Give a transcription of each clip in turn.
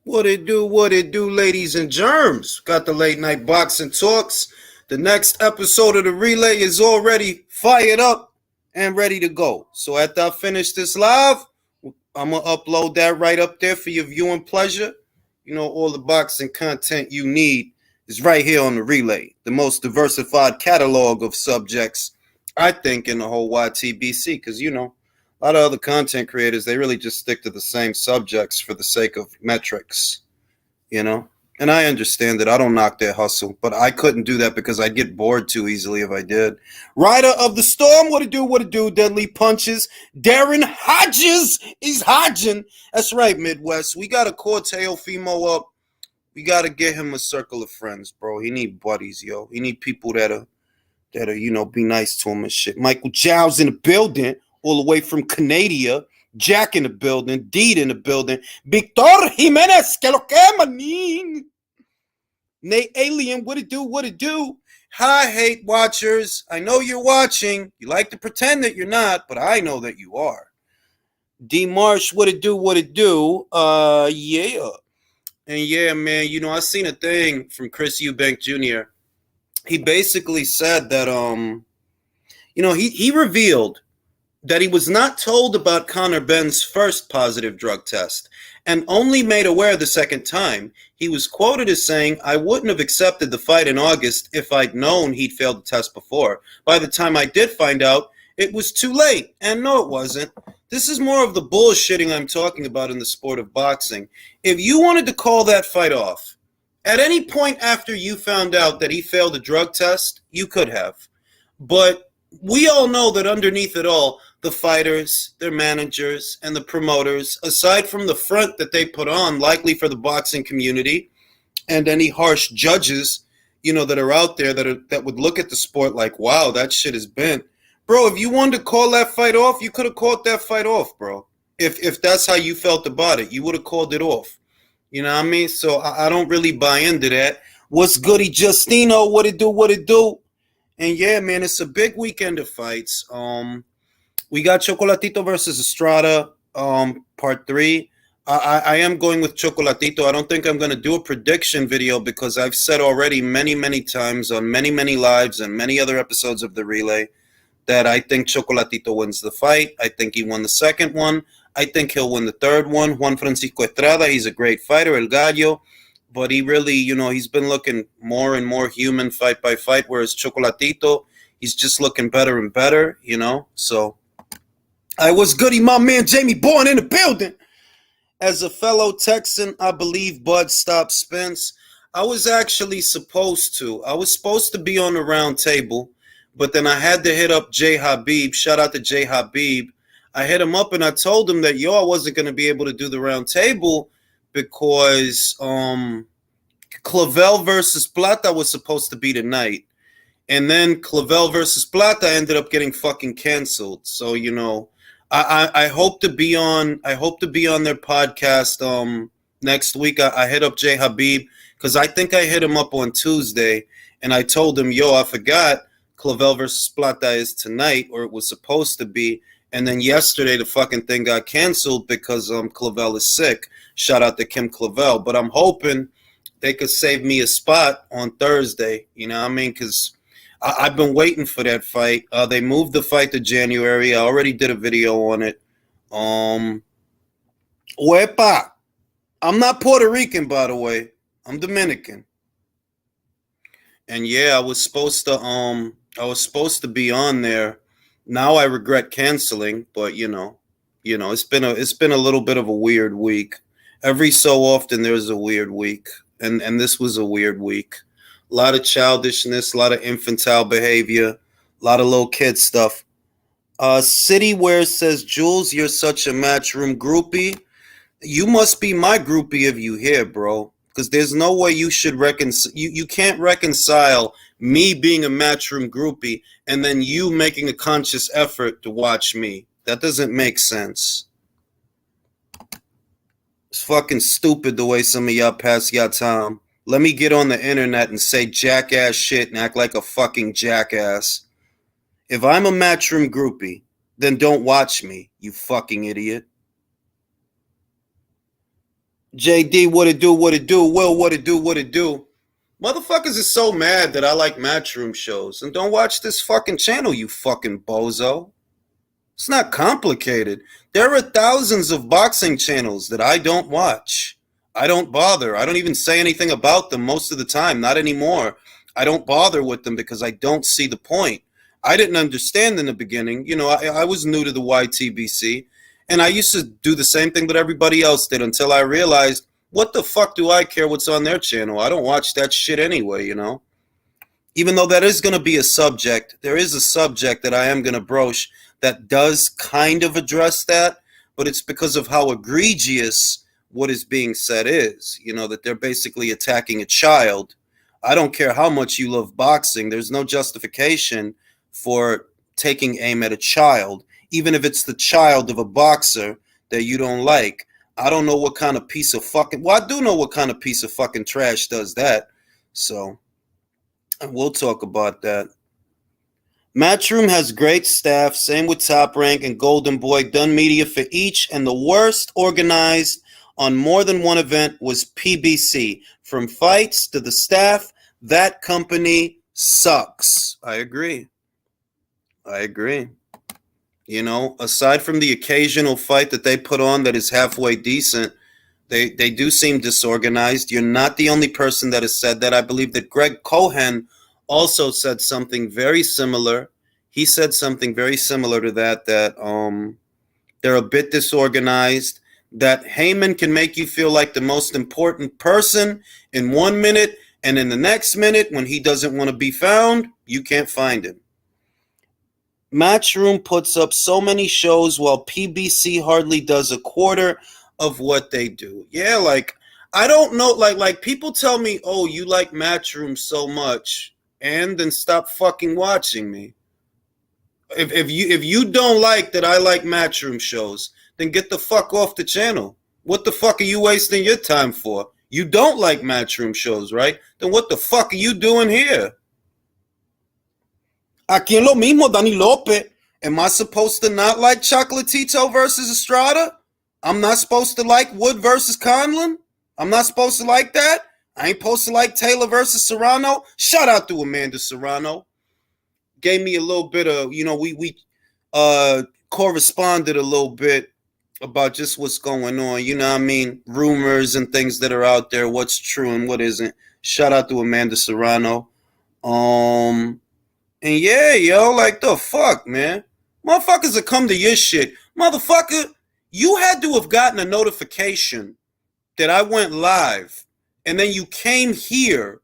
What it do, ladies and germs? Got the late night boxing talks. The next episode of the relay is already fired up and ready to go. So after I finish this live, I'm gonna upload that right up there for your viewing pleasure. You know, all the boxing content you need is right here on the relay. The most diversified catalog of subjects, I think, in the whole YTBC. Because a lot of other content creators, they really just stick to the same subjects for the sake of metrics, you know? And I understand that. I don't knock their hustle, but I couldn't do that because I'd get bored too easily if I did. Ryder of the Storm, what it do, Deadly Punches. Darren Hodges is Hodgin. That's right, Midwest. We got to call Teofimo up. We got to get him a circle of friends, bro. He need buddies, yo. He need people that'll, be nice to him and shit. Michael Giles in the building, all the way from Canada. Jack in the building, Deed in the building, Victor Jimenez, que lo que manin. Nate Alien, what it do? Hi, hate watchers. I know you're watching. You like to pretend that you're not, but I know that you are. D Marsh, what it do? Yeah. And yeah, man, I seen a thing from Chris Eubank Jr. He basically said that, he revealed that he was not told about Conor Benn's first positive drug test and only made aware the second time. He was quoted as saying, "I wouldn't have accepted the fight in August if I'd known he'd failed the test before. By the time I did find out, it was too late." And no, it wasn't. This is more of the bullshitting I'm talking about in the sport of boxing. If you wanted to call that fight off, at any point after you found out that he failed a drug test, you could have. But we all know that underneath it all, the fighters, their managers, and the promoters, aside from the front that they put on, likely for the boxing community, and any harsh judges, that are out there that would look at the sport like, wow, that shit is bent. Bro, if you wanted to call that fight off, you could have called that fight off, bro. If that's how you felt about it, you would have called it off. You know what I mean? So I don't really buy into that. What's goody, Justino? What it do? And yeah, man, it's a big weekend of fights. We got Chocolatito versus Estrada, part 3. I am going with Chocolatito. I don't think I'm going to do a prediction video because I've said already many, many times on many, many lives and many other episodes of the relay that I think Chocolatito wins the fight. I think he won the second one. I think he'll win the third one. Juan Francisco Estrada, he's a great fighter, El Gallo. But he really, he's been looking more and more human fight by fight, whereas Chocolatito, he's just looking better and better, So I was goody, my man Jamie Bourne in the building. As a fellow Texan, I believe Bud stopped Spence. I was actually supposed to. I was supposed to be on the round table, but then I had to hit up J Habib. Shout out to J Habib. I hit him up and I told him that, I wasn't going to be able to do the round table because Clavel versus Plata was supposed to be tonight. And then Clavel versus Plata ended up getting fucking canceled. So, I hope to be on their podcast next week. I hit up J Habib because I think I hit him up on Tuesday and I told him, I forgot Clavel versus Plata is tonight, or it was supposed to be. And then yesterday the fucking thing got canceled because Clavel is sick. Shout out to Kim Clavel. But I'm hoping they could save me a spot on Thursday. You know what I mean? Because I've been waiting for that fight. They moved the fight to January. I already did a video on it. Wepa. I'm not Puerto Rican, by the way. I'm Dominican. And yeah, I was supposed to be on there. Now I regret canceling, but it's been a little bit of a weird week. Every so often there's a weird week, and this was a weird week. A lot of childishness, a lot of infantile behavior, a lot of little kid stuff. Cityware says, Jules, you're such a Matchroom groupie. You must be my groupie if you here, bro. Because there's no way you should you can't reconcile me being a Matchroom groupie and then you making a conscious effort to watch me. That doesn't make sense. It's fucking stupid the way some of y'all pass y'all time. Let me get on the internet and say jackass shit and act like a fucking jackass. If I'm a Matchroom groupie, then don't watch me, you fucking idiot. JD, what it do, what it do, Will, what it do, what it do. Motherfuckers is so mad that I like Matchroom shows. And don't watch this fucking channel, you fucking bozo. It's not complicated. There are thousands of boxing channels that I don't watch. I don't bother. I don't even say anything about them most of the time. Not anymore. I don't bother with them because I don't see the point. I didn't understand in the beginning. You know, I was new to the YTBC, and I used to do the same thing that everybody else did until I realized, what the fuck do I care what's on their channel? I don't watch that shit anyway, you know? Even though that is going to be a subject, there is a subject that I am going to broach that does kind of address that, but it's because of how egregious what is being said is. You know, that they're basically attacking a child. I don't care how much you love boxing. There's no justification for taking aim at a child, even if it's the child of a boxer that you don't like. I don't know what kind of piece of fucking... Well, I do know what kind of piece of fucking trash does that. So, we'll talk about that. Matchroom has great staff, same with Top Rank and Golden Boy, done media for each, and the worst organized on more than one event was PBC. From fights to the staff, that company sucks. I agree. You know, aside from the occasional fight that they put on that is halfway decent, they do seem disorganized. You're not the only person that has said that. I believe that Greg Cohen also said something very similar. He said something very similar to that they're a bit disorganized, that Heyman can make you feel like the most important person in 1 minute, and in the next minute, when he doesn't want to be found, you can't find him. Matchroom puts up so many shows while PBC hardly does a quarter of what they do. Yeah, like, I don't know, like people tell me, oh, you like Matchroom so much, and then stop fucking watching me. If you don't like that I like Matchroom shows, then get the fuck off the channel. What the fuck are you wasting your time for? You don't like Matchroom shows, right? Then what the fuck are you doing here? Aquí en lo mismo, Danny Lopez. Am I supposed to not like Chocolatito versus Estrada? I'm not supposed to like Wood versus Conlon? I'm not supposed to like that? I ain't supposed to like Taylor versus Serrano? Shout out to Amanda Serrano. Gave me a little bit of, you know, we corresponded a little bit about just what's going on. You know what I mean? Rumors and things that are out there, what's true and what isn't. Shout out to Amanda Serrano. And yeah, yo, like the fuck, man. Motherfuckers that come to your shit. Motherfucker, you had to have gotten a notification that I went live, and then you came here,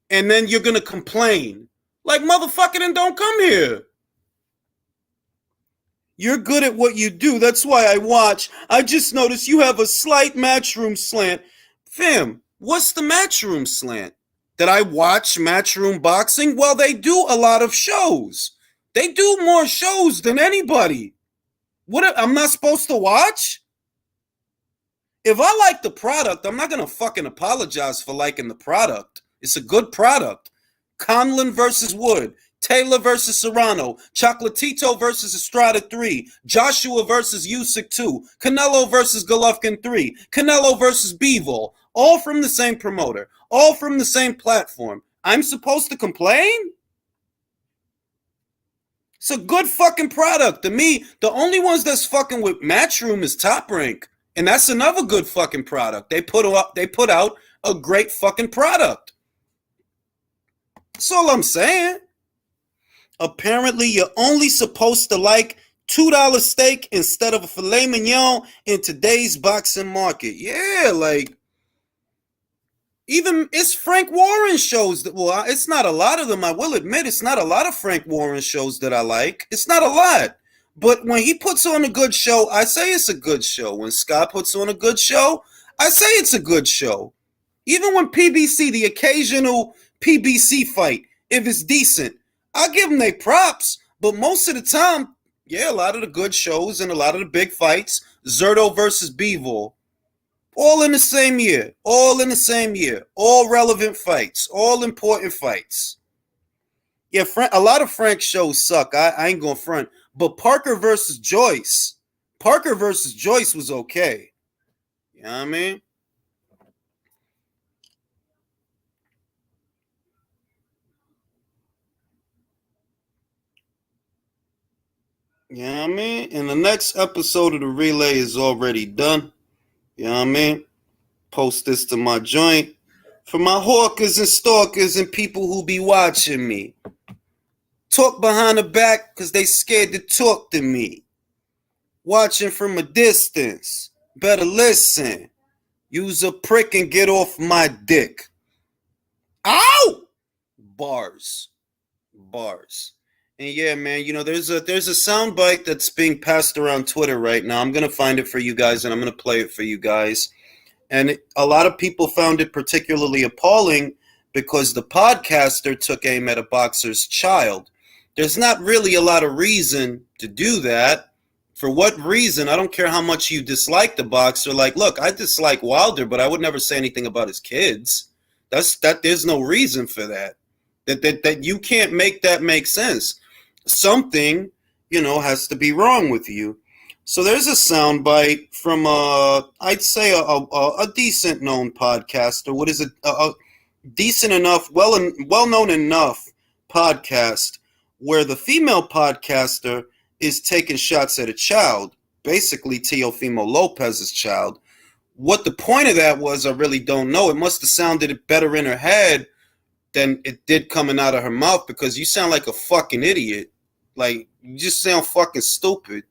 and then you're gonna complain. Like, motherfucker, then don't come here. You're good at what you do. That's why I watch. I just noticed you have a slight Matchroom slant. Fam, what's the Matchroom slant? That I watch Matchroom boxing? Well, they do a lot of shows. They do more shows than anybody. What? I'm not supposed to watch? If I like the product, I'm not going to fucking apologize for liking the product. It's a good product. Conlon versus Wood. Taylor versus Serrano. Chocolatito versus Estrada 3. Joshua versus Usyk 2. Canelo versus Golovkin 3. Canelo versus Bivol. All from the same promoter. All from the same platform. I'm supposed to complain? It's a good fucking product. To me, the only ones that's fucking with Matchroom is Top Rank. And that's another good fucking product. They put out a great fucking product. That's all I'm saying. Apparently, you're only supposed to like $2 steak instead of a filet mignon in today's boxing market. Yeah, like, even it's Frank Warren shows that, well, it's not a lot of them. I will admit, it's not a lot of Frank Warren shows that I like. It's not a lot. But when he puts on a good show, I say it's a good show. When Scott puts on a good show, I say it's a good show. Even when PBC, the occasional PBC fight, if it's decent, I'll give them their props. But most of the time, yeah, a lot of the good shows and a lot of the big fights, Zerto versus Bivol, all in the same year. All in the same year. All relevant fights. All important fights. Yeah, a lot of Frank's shows suck. I ain't going to front. But Parker versus Joyce was okay. You know what I mean? You know what I mean? And the next episode of the relay is already done. You know what I mean? Post this to my joint. For my hawkers and stalkers and people who be watching me. Talk behind the back because they scared to talk to me. Watching from a distance. Better listen. Use a prick and get off my dick. Ow! Bars. And yeah, man, you know, there's a soundbite that's being passed around Twitter right now. I'm gonna find it for you guys and I'm gonna play it for you guys. And a lot of people found it particularly appalling because the podcaster took aim at a boxer's child. There's not really a lot of reason to do that. For what reason? I don't care how much you dislike the boxer. Like, look, I dislike Wilder, but I would never say anything about his kids. There's no reason for that. That you can't make that make sense. Something, you know, has to be wrong with you. So there's a soundbite from I'd say a decent known podcaster. What is it? A decent enough, well known enough podcast where the female podcaster is taking shots at a child, basically Teofimo Lopez's child. What the point of that was, I really don't know. It must have sounded better in her head than it did coming out of her mouth because you sound like a fucking idiot. Like, you just sound fucking stupid.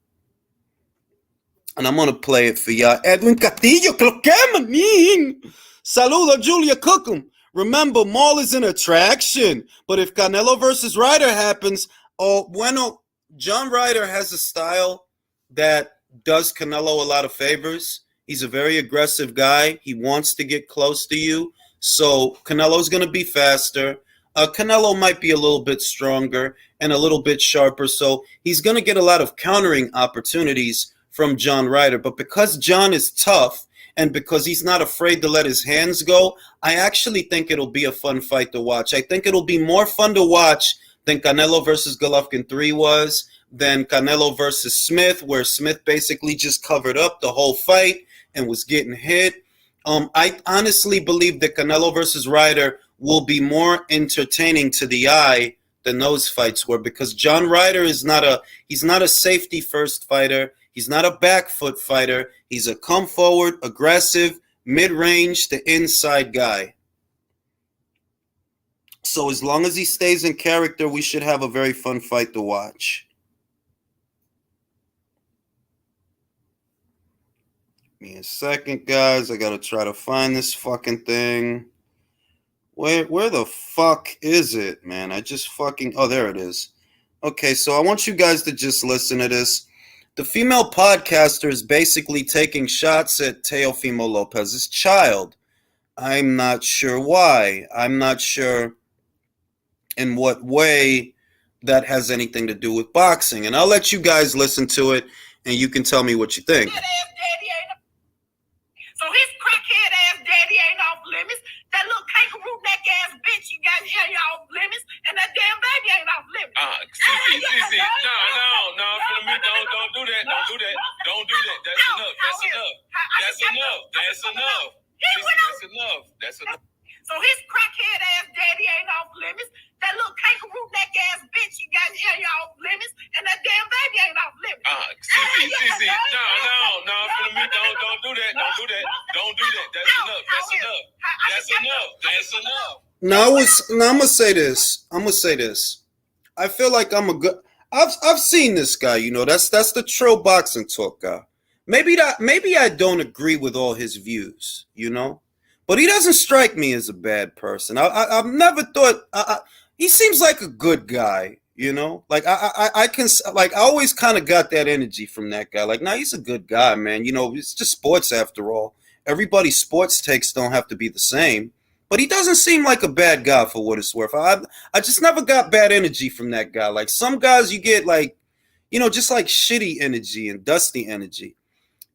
And I'm going to play it for y'all. Edwin Castillo, manín. Saludo, Julia Cookham. Remember, Maul is an attraction. But if Canelo versus Ryder happens, oh, bueno, John Ryder has a style that does Canelo a lot of favors. He's a very aggressive guy. He wants to get close to you. So Canelo's going to be faster. Canelo might be a little bit stronger and a little bit sharper. So he's going to get a lot of countering opportunities from John Ryder. But because John is tough and because he's not afraid to let his hands go, I actually think it'll be a fun fight to watch. I think it'll be more fun to watch than Canelo versus Golovkin 3 was, than Canelo versus Smith, where Smith basically just covered up the whole fight and was getting hit. I honestly believe that Canelo versus Ryder will be more entertaining to the eye than those fights were because John Ryder is not a safety first fighter. He's not a back foot fighter. He's a come forward, aggressive, mid-range to inside guy. So as long as he stays in character, we should have a very fun fight to watch. Give me a second, guys. I gotta try to find this fucking thing. Where the fuck is it, man? I just fucking... Oh, there it is. Okay, so I want you guys to just listen to this. The female podcaster is basically taking shots at Teofimo Lopez's child. I'm not sure why. I'm not sure in what way that has anything to do with boxing. And I'll let you guys listen to it, and you can tell me what you think. So his crackhead ass daddy ain't off limits. That little kangaroo neck ass bitch you got here off limits, and that damn baby ain't off limits. See. No. For me, don't do that. Don't do that. Don't do that. That's enough. So his crackhead ass daddy ain't off limits. That little kangaroo neck ass bitch you got here off limits, and that damn baby ain't off limits. No. For me, don't do that. Don't do that. That's enough. Now I'm gonna say this. I feel like I'm a good. I've seen this guy. You know, that's the Trill Boxing Talk guy. Maybe I don't agree with all his views. You know, but he doesn't strike me as a bad person. I've never thought. He seems like a good guy. You know, like I always kind of got that energy from that guy. Like, nah, he's a good guy, man. You know, it's just sports after all. Everybody's sports takes don't have to be the same. But he doesn't seem like a bad guy for what it's worth. I just never got bad energy from that guy. Like some guys you get like, you know, just like shitty energy and dusty energy.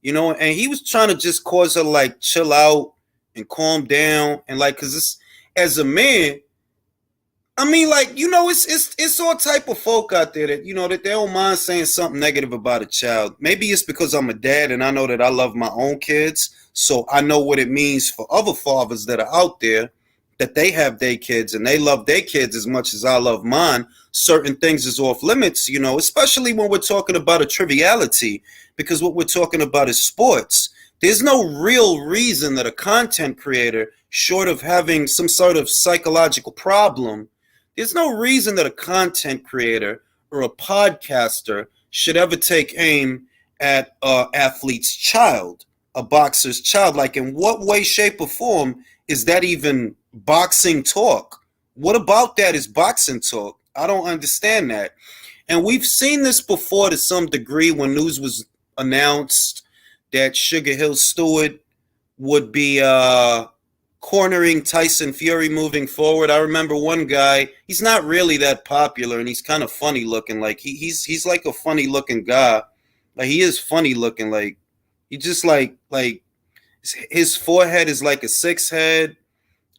You know, and he was trying to just cause her like chill out and calm down. And like, cause this, as a man, I mean, like, you know, it's all type of folk out there that, you know, that they don't mind saying something negative about a child. Maybe it's because I'm a dad and I know that I love my own kids. So I know what it means for other fathers that are out there that they have their kids and they love their kids as much as I love mine, certain things is off limits, you know, especially when we're talking about a triviality, because what we're talking about is sports. There's no real reason that a content creator, short of having some sort of psychological problem, there's no reason that a content creator or a podcaster should ever take aim at an athlete's child, a boxer's child. Like, in what way, shape, or form is that even boxing talk? What about that is boxing talk? I don't understand that. And we've seen this before to some degree when news was announced that Sugar Hill Stewart would be cornering Tyson Fury moving forward. I remember one guy, he's not really that popular and he's kind of funny looking. Like he's like a funny looking guy. Like, he is funny looking. Like, he just like his forehead is like a 6 head.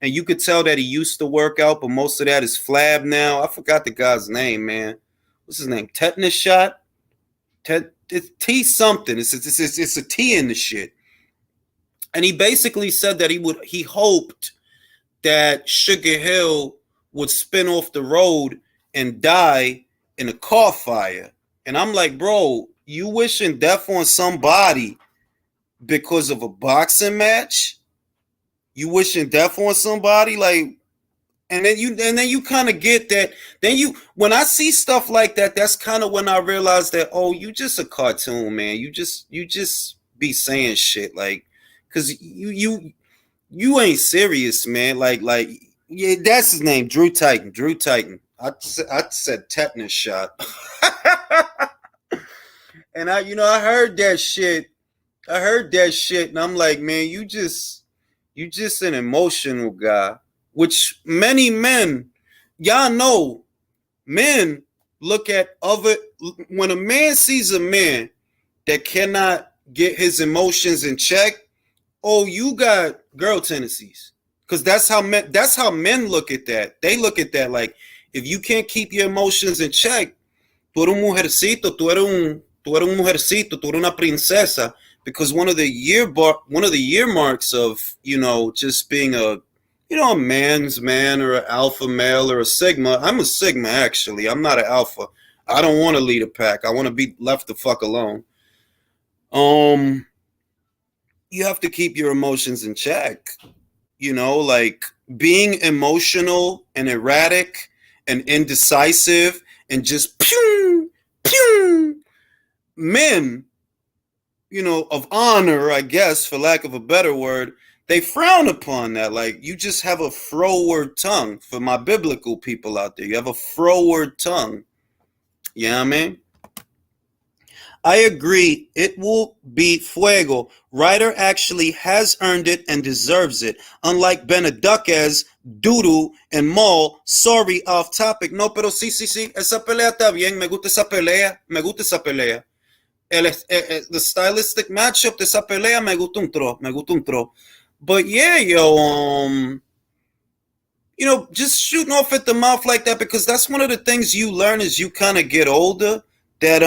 And you could tell that he used to work out, but most of that is flab now. I forgot the guy's name, man. What's his name? Tetanus shot? It's T something. It's a T in the shit. And he basically said that he hoped that Sugar Hill would spin off the road and die in a car fire. And I'm like, bro, you wishing death on somebody because of a boxing match? You wishing death on somebody? Like, and then you kind of get that. When I see stuff like that, that's kind of when I realize that, oh, you just a cartoon, man. You just be saying shit, like, cause you ain't serious, man. Like, yeah, that's his name, Drew Titan. I said tetanus shot. And I heard that shit. And I'm like, man, you just an emotional guy, which many men, y'all know, men look at when a man sees a man that cannot get his emotions in check, oh, you got girl tendencies. Because that's how men look at that. They look at that like, if you can't keep your emotions in check, tú eres un mujercito, tú eres un mujercito, tú eres una princesa. Because one of the year marks of, just being a man's man or an alpha male or a sigma. I'm a sigma, actually. I'm not an alpha. I don't want to lead a pack. I want to be left the fuck alone. You have to keep your emotions in check. Like, being emotional and erratic and indecisive and just pew, pew. Men, of honor, I guess, for lack of a better word, they frown upon that. Like, you just have a froward tongue. For my biblical people out there, you have a froward tongue. You know what I mean? I agree. It will be fuego. Ryder actually has earned it and deserves it. Unlike Beneduquez, Dudu, and Maul. Sorry, off topic. No, pero sí. Esa pelea está bien. Me gusta esa pelea. The stylistic matchup de esa pelea me gusta un tro. But yeah, just shooting off at the mouth like that, because that's one of the things you learn as you kind of get older, that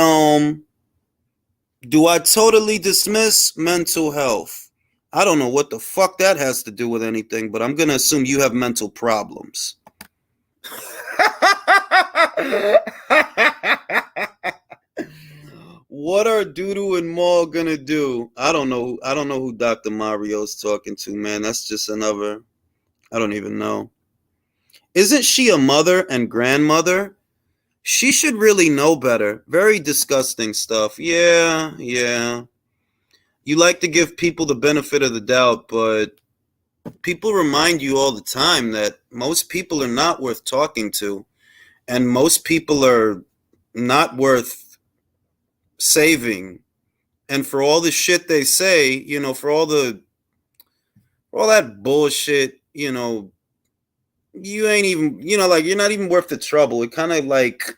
do I totally dismiss mental health? I don't know what the fuck that has to do with anything, but I'm going to assume you have mental problems. What are Dudu and Maul gonna do? I don't know who Dr. Mario's talking to, man. That's just another. I don't even know. Isn't she a mother and grandmother? She should really know better. Very disgusting stuff. Yeah. You like to give people the benefit of the doubt, but people remind you all the time that most people are not worth talking to, and most people are not worth saving. And for all the shit they say, for all that bullshit, you ain't even, like, you're not even worth the trouble. It kind of like,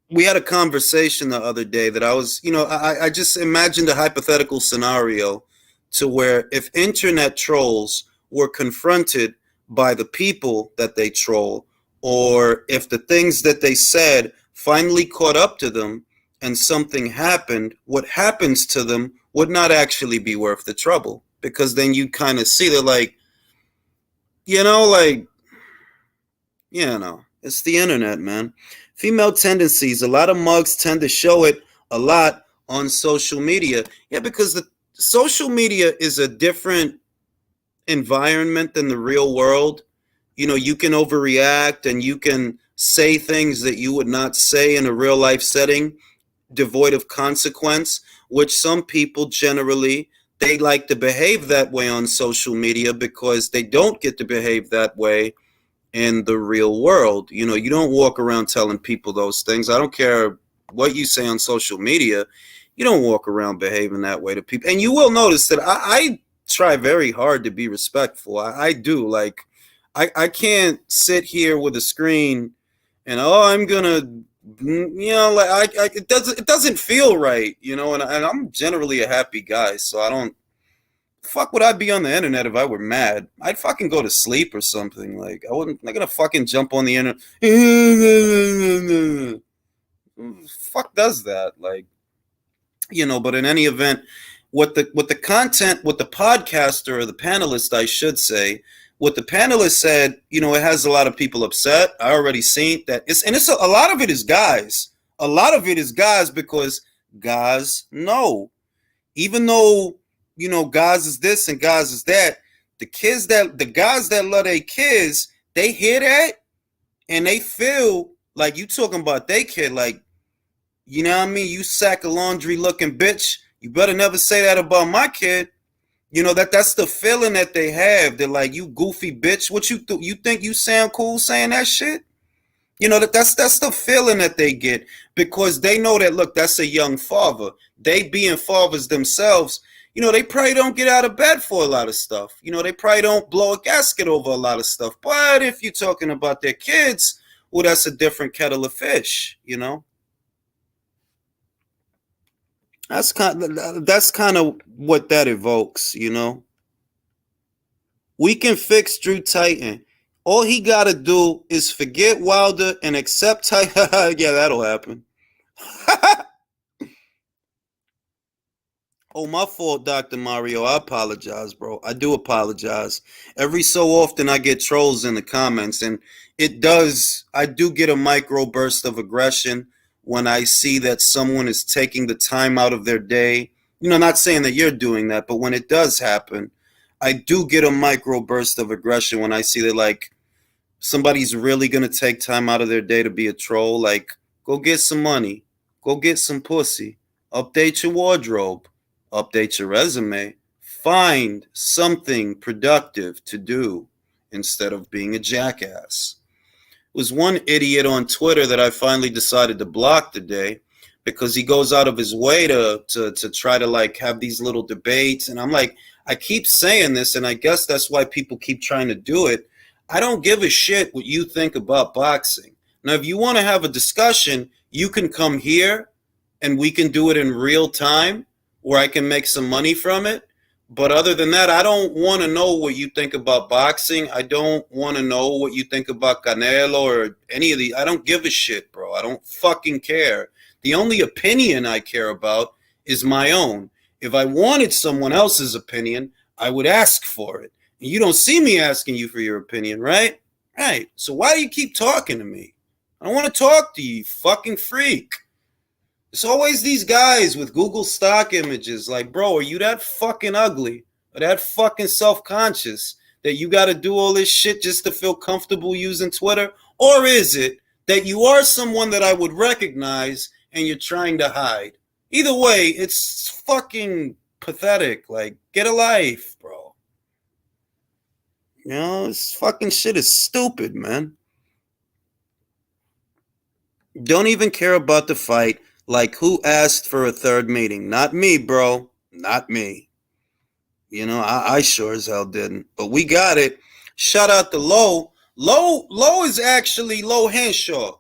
we had a conversation the other day that I was, I just imagined a hypothetical scenario to where if internet trolls were confronted by the people that they troll, or if the things that they said finally caught up to them and something happened, what happens to them would not actually be worth the trouble. Because then you kind of see, they're like, You know, like, it's the internet, man. Female tendencies, a lot of mugs tend to show it a lot on social media. Yeah, because the social media is a different environment than the real world. You can overreact and you can say things that you would not say in a real life setting, devoid of consequence, which some people generally they like to behave that way on social media because they don't get to behave that way in the real world. You don't walk around telling people those things. I don't care what you say on social media. You don't walk around behaving that way to people. And you will notice that I try very hard to be respectful. I do. Like, I can't sit here with a screen and, I'm gonna, like, it doesn't feel right, and I'm generally a happy guy, so I don't. Fuck would I be on the internet if I were mad? I'd fucking go to sleep or something. Like, I'm not gonna fucking jump on the internet. Fuck does that? Like, but in any event, what the content, what the podcaster or the panelist, I should say, what the panelist said, it has a lot of people upset. I already seen that. It's a lot of it is guys. A lot of it is guys because guys know. Even though, guys is this and guys is that, the guys that love their kids, they hear that and they feel like you talking about their kid, like, you know what I mean? You sack of laundry looking bitch. You better never say that about my kid. That's the feeling that they have. They're like, you goofy bitch. What you think you sound cool saying that shit? That's the feeling that they get because they know that, look, that's a young father. They being fathers themselves, they probably don't get out of bed for a lot of stuff. They probably don't blow a gasket over a lot of stuff. But if you're talking about their kids, well, that's a different kettle of fish, That's kind of what that evokes, We can fix Drew Titan. All he got to do is forget Wilder and accept Titan. Yeah, that'll happen. Oh, my fault, Dr. Mario. I apologize, bro. I do apologize. Every so often I get trolls in the comments, and I do get a micro burst of aggression when I see that someone is taking the time out of their day. Not saying that you're doing that, but when it does happen, I do get a micro burst of aggression when I see that, like, somebody's really going to take time out of their day to be a troll. Like, go get some money. Go get some pussy. Update your wardrobe. Update your resume. Find something productive to do instead of being a jackass. There was one idiot on Twitter that I finally decided to block today because he goes out of his way to try to, like, have these little debates. And I'm like, I keep saying this, and I guess that's why people keep trying to do it. I don't give a shit what you think about boxing. Now, if you want to have a discussion, you can come here and we can do it in real time where I can make some money from it. But other than that, I don't want to know what you think about boxing. I don't want to know what you think about Canelo or any of the. I don't give a shit, bro. I don't fucking care. The only opinion I care about is my own. If I wanted someone else's opinion, I would ask for it. And you don't see me asking you for your opinion, right? Right. So why do you keep talking to me? I don't want to talk to you, fucking freak. It's always these guys with Google stock images. Like, bro, are you that fucking ugly or that fucking self-conscious that you got to do all this shit just to feel comfortable using Twitter? Or is it that you are someone that I would recognize and you're trying to hide? Either way, it's fucking pathetic. Like, get a life, bro. This fucking shit is stupid, man. Don't even care about the fight. Like, who asked for a third meeting? Not me, bro. Not me. I sure as hell didn't. But we got it. Shout out to Lo. Lo is actually Lo Henshaw.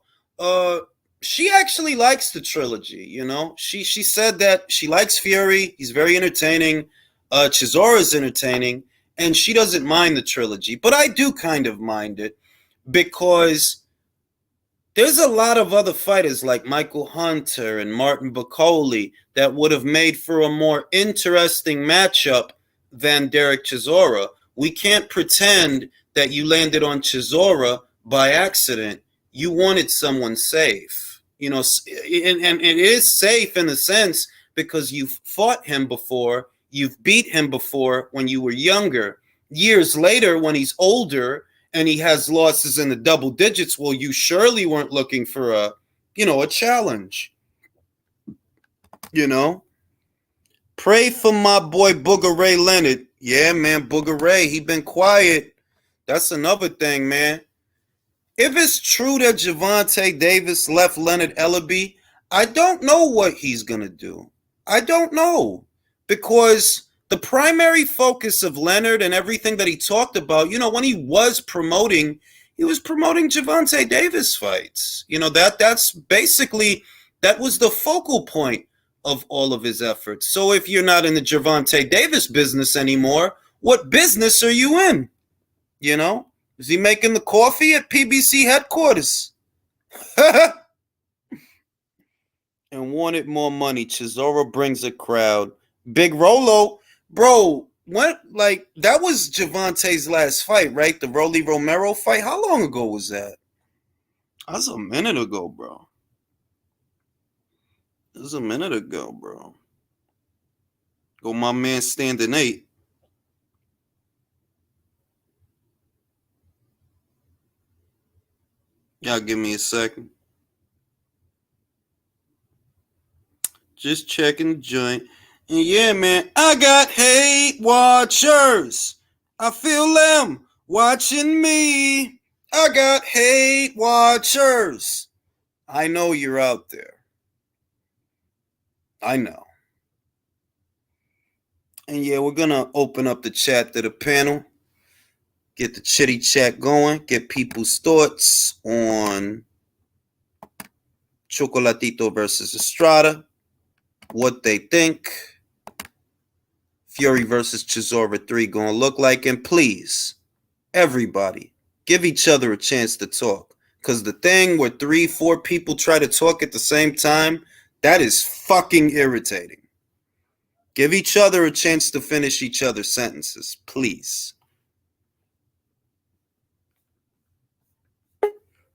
She actually likes the trilogy, She said that she likes Fury. He's very entertaining. Chisora is entertaining. And she doesn't mind the trilogy. But I do kind of mind it because there's a lot of other fighters like Michael Hunter and Martin Bacoli that would have made for a more interesting matchup than Derek Chisora, We can't pretend that you landed on Chisora by accident. You wanted someone safe, you know, and it is safe in a sense because you've fought him before, you've beat him before when you were younger. Years later, when he's older and he has losses in the double digits, well, you surely weren't looking for a challenge. You know, pray for my boy Booger Ray Leonard. Yeah, man, Booger Ray, he been quiet. That's another thing, man. If it's true that Gervonta Davis left Leonard Ellaby, I don't know what he's going to do. I don't know. Because the primary focus of Leonard and everything that he talked about, you know, when he was promoting Gervonta Davis fights. You know, that's basically, that was the focal point of all of his efforts. So if you're not in the Gervonta Davis business anymore, what business are you in? You know? Is he making the coffee at PBC headquarters? And wanted more money. Chisora brings a crowd. Big Rolo. Bro, what? Like, that was Gervonta's last fight, right? The Rolly Romero fight. How long ago was that? That was a minute ago, bro. It was a minute ago, bro. Go my man standing 8. Y'all give me a second. Just checking the joint. And yeah, man, I got hate watchers. I feel them watching me. I got hate watchers. I know you're out there. I know. And yeah, we're going to open up the chat to the panel. Get the chitty chat going. Get people's thoughts on Chocolatito versus Estrada. What they think Fury versus Chisora 3 going to look like. And please, everybody, give each other a chance to talk. Because the thing where 3-4 people try to talk at the same time, that is fucking irritating. Give each other a chance to finish each other's sentences, please.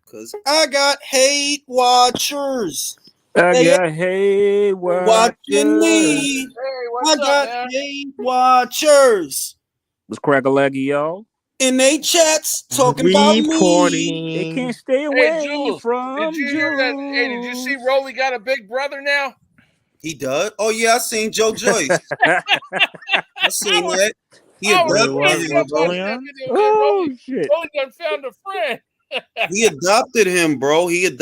Because I got hate watchers. I got hate watching me. Hey, what's I up, got man? hate watchers. Let's crack a leggy, y'all. In they chats talking about me. They can't stay away Jules, from did you hear that? Hey, did you see Rolly got a big brother now? He does? Oh, yeah, I seen Joe Joyce. I seen that. He shit. Rolly done found a friend. He adopted him, bro. You know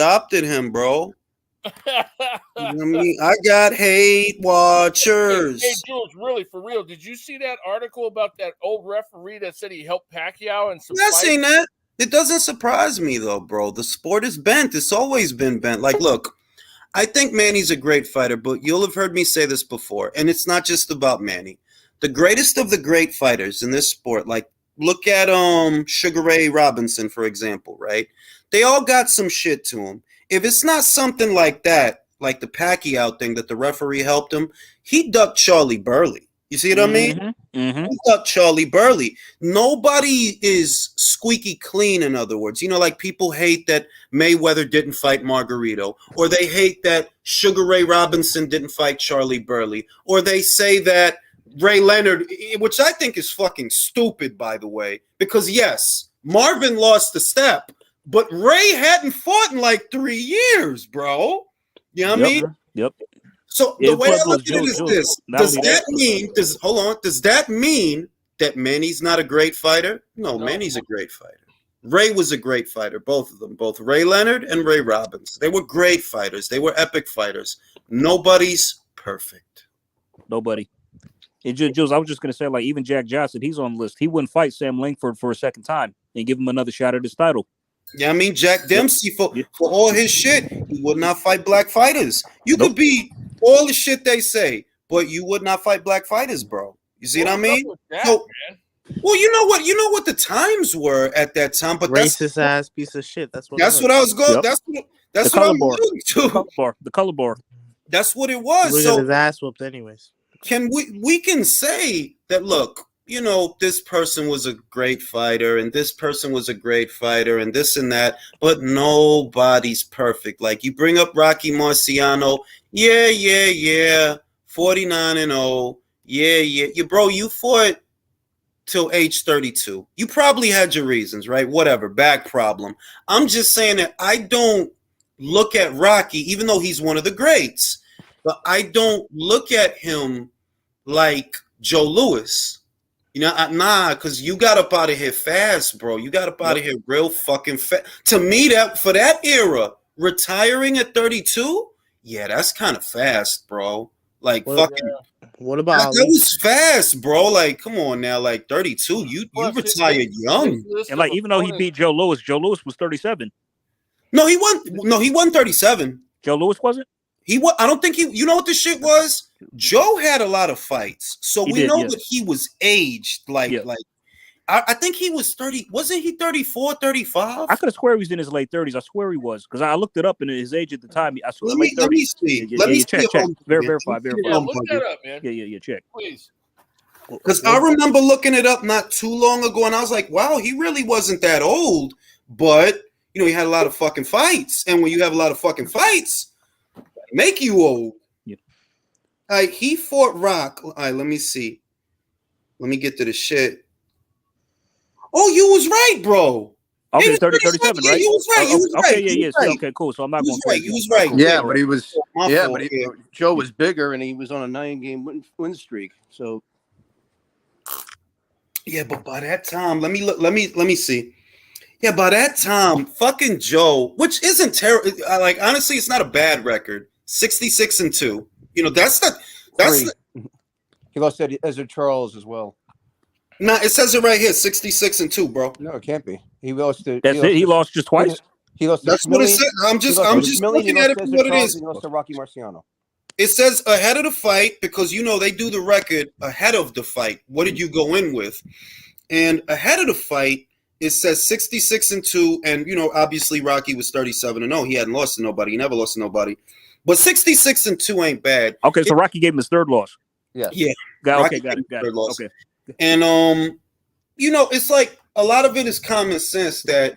what I mean? I got hate watchers. Hey, Jules, really, for real, did you see that article about that old referee that said he helped Pacquiao and some Yeah, I seen that. It doesn't surprise me, though, bro. The sport is bent. It's always been bent. Like, look, I think Manny's a great fighter, but you'll have heard me say this before, and it's not just about Manny. The greatest of the great fighters in this sport, like, look at Sugar Ray Robinson, for example, right? They all got some shit to them. If it's not something like that, like the Pacquiao thing that the referee helped him, he ducked Charlie Burley. You see what I mean? Mm-hmm. He ducked Charlie Burley. Nobody is squeaky clean, in other words. You know, like people hate that Mayweather didn't fight Margarito, or they hate that Sugar Ray Robinson didn't fight Charlie Burley, or they say that Ray Leonard, which I think is fucking stupid, by the way, because yes, Marvin lost the step, but Ray hadn't fought in like 3 years, bro. You know what I mean? Yep. So the way I look at it is this: does that mean that Manny's not a great fighter? No, Manny's a great fighter. Ray was a great fighter, both of them, both Ray Leonard and Ray Robbins. They were great fighters. They were epic fighters. Nobody's perfect. Nobody. And Jules, I was just going to say, like, even Jack Johnson, he's on the list. He wouldn't fight Sam Langford for a second time and give him another shot at his title. Yeah, I mean, Jack Dempsey, for all his shit, he would not fight black fighters. You could be all the shit they say, but you would not fight black fighters, bro. You see what I mean? Well, you know what the times were at that time, but racist ass piece of shit. That's what I was going. Yep. That's what I'm alluding to. The color bar. That's what it was. Look at his ass whooped, anyways. We can say that? Look, you know, this person was a great fighter and this person was a great fighter and this and that, but nobody's perfect. Like you bring up Rocky Marciano, yeah, 49-0, yeah. You fought till age 32. You probably had your reasons, right? Whatever, back problem. I'm just saying that I don't look at Rocky, even though he's one of the greats, but I don't look at him like Joe Louis. You know, nah, because you got up out of here fast, bro. You got up out of here real fucking fast. To me, that for that era, retiring at 32, yeah, that's kind of fast, bro. Like fucking. What about That was fast, bro. Like, come on now, like 32. You retired young. And like, even though he beat Joe Louis was 37. No, he won. No, he won 37. Joe Louis wasn't. He was. I don't think he. You know what the shit was? Joe had a lot of fights, so we know that he was aged. Like, I think he was 30. Wasn't he 34, 35? I could have swear he was in his late 30s. I swear he was because I looked it up and his age at the time. I swear late 30s. Let me see. Let me check. Verify. Yeah, look that up, man. Yeah. Check. Please. Because I remember looking it up not too long ago, and I was like, wow, he really wasn't that old. But you know, he had a lot of fucking fights, and when you have a lot of fucking fights, make you old. Yeah. All right, he fought Rock. All right, let me see. Let me get to the shit. Oh, you was right, bro. Okay, 37, right? Yeah, you was right. You was right. Okay, yeah. Right. Okay, cool. So I'm not You going was right. You was right. Yeah, but he was. My fault. Joe was bigger, and he was on a 9-game win streak. So. Yeah, but by that time, let me see. Yeah, by that time, fucking Joe, which isn't terrible. Like honestly, it's not a bad record. 66-2. You know, that's he lost to Ezra Charles as well. Nah, it says it right here, 66-2, bro. No, it can't be. He lost to. That's it. He lost just twice. He lost. That's what it said. I'm just looking at it for what it is. He lost to Rocky Marciano. It says ahead of the fight because you know they do the record ahead of the fight. What did you go in with? And ahead of the fight, it says 66-2, and you know obviously Rocky was 37-0. He hadn't lost to nobody. He never lost to nobody. But 66-2 ain't bad. Okay, so Rocky gave him his third loss. Yeah. Got it. Okay. And you know, it's like a lot of it is common sense that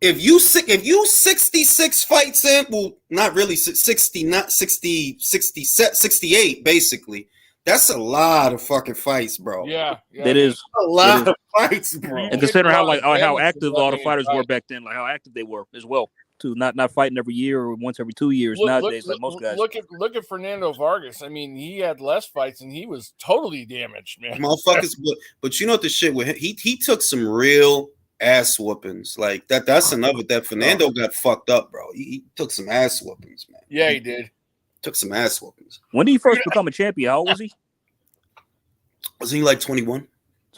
if you 66 fights in, well, not really 60, not 60, 68, basically. That's a lot of fucking fights, bro. Yeah. It is a lot of fights, bro. And considering how active all the fighters were back then, like how active they were as well. To not fighting every year or once every 2 years nowadays, like most guys. Look at Fernando Vargas. I mean, he had less fights and he was totally damaged, man. Motherfuckers, but you know what the shit with him? He took some real ass whoopings. Like that's another that Fernando got fucked up, bro. He took some ass whoopings, man. Yeah, he did. Took some ass whoopings. When did he first become a champion? How old was he? Was he like 21?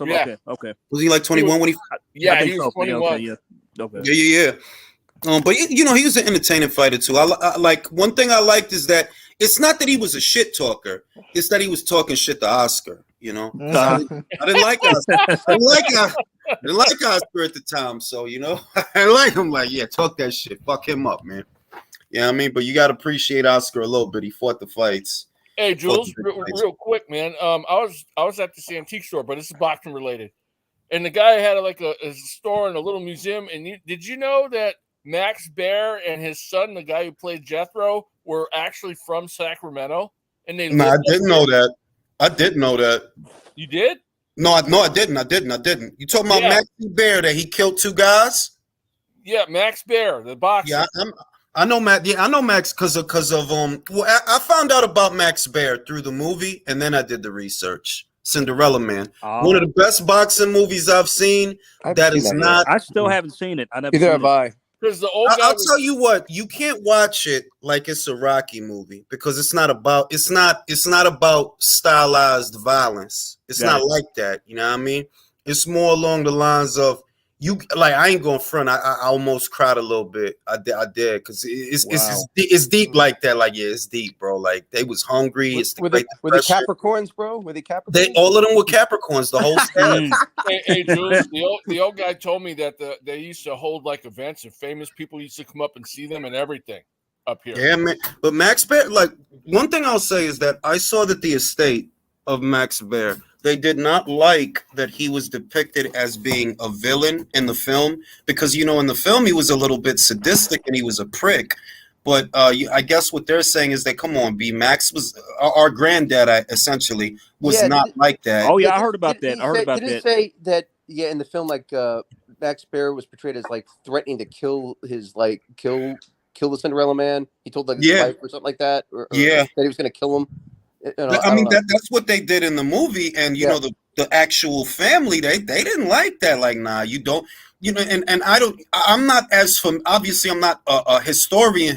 Okay. Was he like 21 when he? Yeah, he was 21. Yeah. Yeah. But you know, he was an entertaining fighter too. I like one thing I liked is that it's not that he was a shit talker; it's that he was talking shit to Oscar. You know, I didn't like Oscar. I didn't like Oscar at the time. So you know, I like him. Like, yeah, talk that shit. Fuck him up, man. Yeah, I mean, but you got to appreciate Oscar a little bit. He fought the fights. Hey, Jules, real quick, man. I was at this antique store, but this is boxing related, and the guy had like a store and a little museum. And did you know that Max Baer and his son, the guy who played Jethro, were actually from Sacramento? And they I didn't know that. I didn't know that. You did? No, I didn't. I didn't. You talking about Max Baer that he killed 2 guys? Yeah, Max Baer, the boxer. Yeah, I know Max. Yeah, I know Max because of Well, I found out about Max Baer through the movie, and then I did the research. Cinderella Man, one of the best boxing movies I've seen. I still haven't seen it. Neither have I. Because the old guy I'll tell you what, you can't watch it like it's a Rocky movie because it's not about stylized violence. It's not like that. You know what I mean? It's more along the lines of I ain't going front. I almost cried a little bit. I did because it's deep like that. Like, yeah, it's deep, bro. Like they was hungry. Were they Capricorns, bro? Were they Capricorns? All of them were Capricorns. The whole staff. Hey, Jules, the old guy told me that they used to hold like events and famous people used to come up and see them and everything up here. Yeah, man. But Max Baer, like one thing I'll say is that I saw that the estate of Max Baer, they did not like that he was depicted as being a villain in the film because, you know, in the film he was a little bit sadistic and he was a prick. But I guess what they're saying is that, come on, B. Max was our granddad, essentially, was not like that. Oh, yeah, I heard about that. I heard about Did that. it say that, in the film, like, Max Baer was portrayed as, like, threatening to kill his, like, kill the Cinderella Man? He told, like, his wife or something like that? Or that he was going to kill him? I mean, that's what they did in the movie. And, you know, the actual family, they didn't like that. Like, nah, you don't. You know, and I'm not as obviously I'm not a historian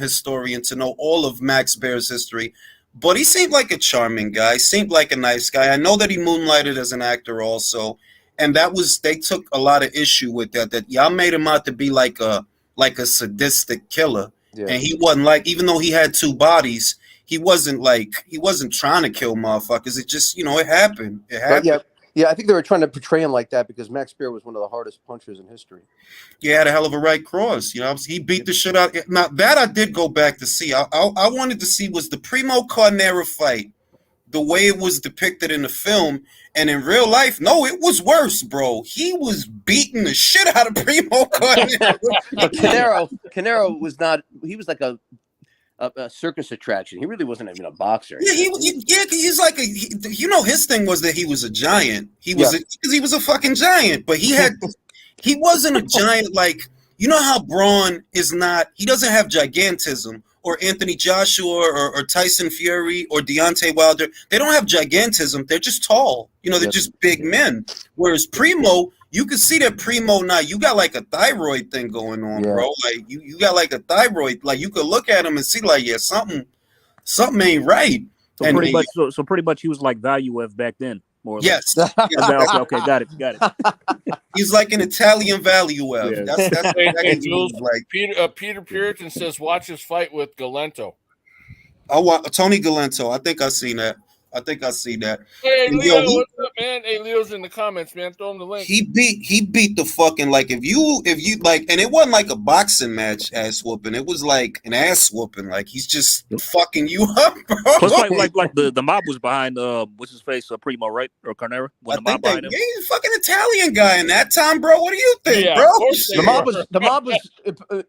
to know all of Max Baer's history, but he seemed like a charming guy, seemed like a nice guy. I know that he moonlighted as an actor also, and they took a lot of issue with that y'all made him out to be like a sadistic killer, and he wasn't, like, even though he had two bodies, he wasn't trying to kill motherfuckers. It just, you know, it happened. Yeah, I think they were trying to portray him like that because Max Baer was one of the hardest punchers in history. He had a hell of a right cross. You know, he beat the shit out. Now, that I did go back to see. I wanted to see was the Primo Carnera fight the way it was depicted in the film. And in real life, no, it was worse, bro. He was beating the shit out of Primo Carnera. But Canero was not. He was like a circus attraction. He really wasn't even a boxer. Yeah, he's like you know, his thing was that he was a giant. He was because he was a fucking giant, but he wasn't a giant like, you know how Braun is not. He doesn't have gigantism, or Anthony Joshua or Tyson Fury or Deontay Wilder. They don't have gigantism. They're just tall. You know, they're just big men. Whereas Primo, you can see that Primo now, you got like a thyroid thing going on, bro. Like you got like a thyroid. Like you could look at him and see like, something ain't right. So pretty much he was like Valuev back then, more or less. Okay, got it. He's like an Italian Valuev. Yeah. That's Jules, like Peter Puritan says watch his fight with Galento. Tony Galento. I think I seen that. Hey, Leo, what's up, man? Hey, Leo's in the comments, man. Throw him the link. He beat the fucking, like, if you like, and it wasn't like a boxing match ass whooping. It was like an ass whooping. Like, he's just fucking you up, bro. Plus, like the mob was behind what's his face, Primo, right? Or Carnera? When the mob behind him. Yeah, he's a fucking Italian guy in that time, bro. What do you think, bro? The mob was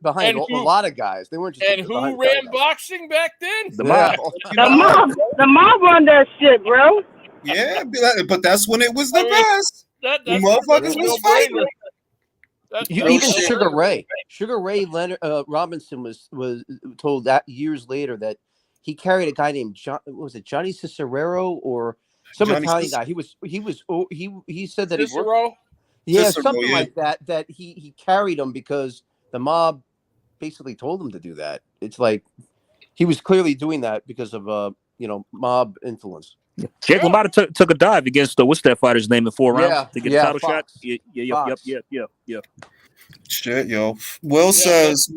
behind a lot of guys. They weren't just. And who ran boxing back then? The mob. The mob run that shit, bro. Yeah, but that's when it was the best. The motherfuckers was fighting. Even Sugar Ray Leonard Robinson was told that years later that he carried a guy named Johnny Cicerero or some Italian guy. He said that Cicero? Something like that. That he carried him because the mob basically told him to do that. It's like he was clearly doing that because of mob influence. Jake LaMotta took a dive against what's that fighter's name in 4 rounds to get a title Fox. shot. Yeah. Shit, yo. Will says,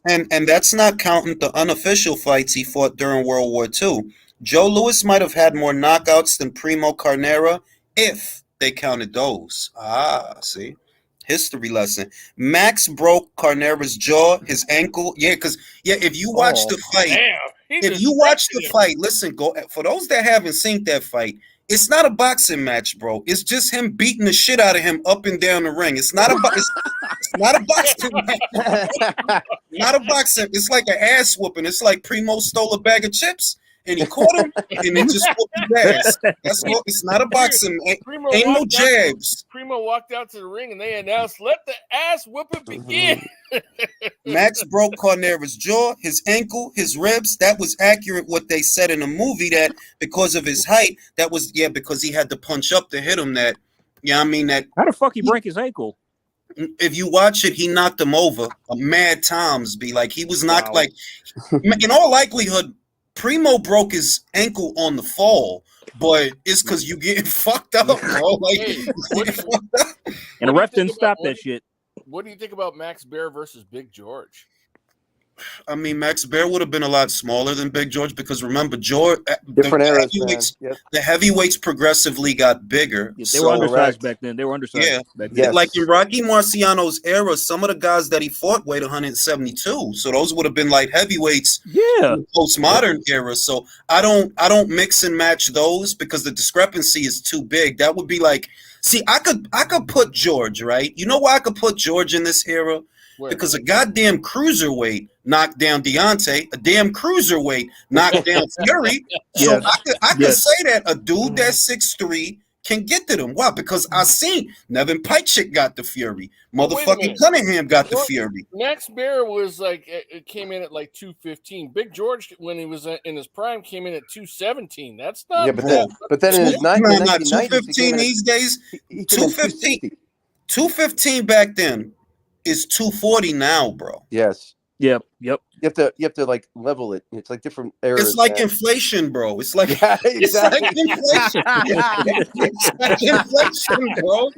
and that's not counting the unofficial fights he fought during World War II. Joe Louis might have had more knockouts than Primo Carnera if they counted those. See? History lesson. Max broke Carnera's jaw, his ankle. Yeah, because if you watch the fight, listen, go for those that haven't seen that fight. It's not a boxing match, bro. It's just him beating the shit out of him up and down the ring. It's not a boxing match. Not a boxing. It's like an ass whooping. It's like Primo stole a bag of chips and he caught him and then just whooped his ass. It's not a boxing. Ain't no jabs. Primo walked out to the ring and they announced, "Let the ass whooping begin." Max broke Carnera's jaw, his ankle, his ribs. That was accurate what they said in the movie, that because of his height, that was because he had to punch up to hit him. That how the fuck he break his ankle? If you watch it, he knocked him over. Mad times, be like he was knocked. Like in all likelihood, Primo broke his ankle on the fall, but it's because you getting fucked up, bro. Like, and the ref didn't stop that shit. What do you think about Max Baer versus Big George? I mean, Max Baer would have been a lot smaller than Big George because remember, George, Different eras, man. Yep. the heavyweights progressively got bigger. Yeah, they were undersized Correct. back then. They were undersized Yeah. back then. Yes. Like in Rocky Marciano's era, some of the guys that he fought weighed 172. So those would have been light heavyweights Yeah. in the postmodern era. So I don't mix and match those because the discrepancy is too big. That would be like, see, I could put George, right? You know why I could put George in this era? Where? Because a goddamn cruiserweight knocked down Deontay, a damn cruiserweight knocked down Fury. So Yes. I could say that a dude that's 6'3" can get to them. Why? Because I seen Nevin Pajcik got the Fury. But wait a Motherfucking minute. Cunningham got the George- Fury. Max Baer was like it came in at like 215. Big George, when he was in his prime, came in at 217. That's not Yeah, but then in his Not 1990s, 215 these days. he came in 215. 215 back then is 240 now, bro. Yes. Yep. You have to like level it. It's like different eras. It's like man. inflation, bro. It's like Yeah, it's like exactly. inflation. It's like inflation, bro.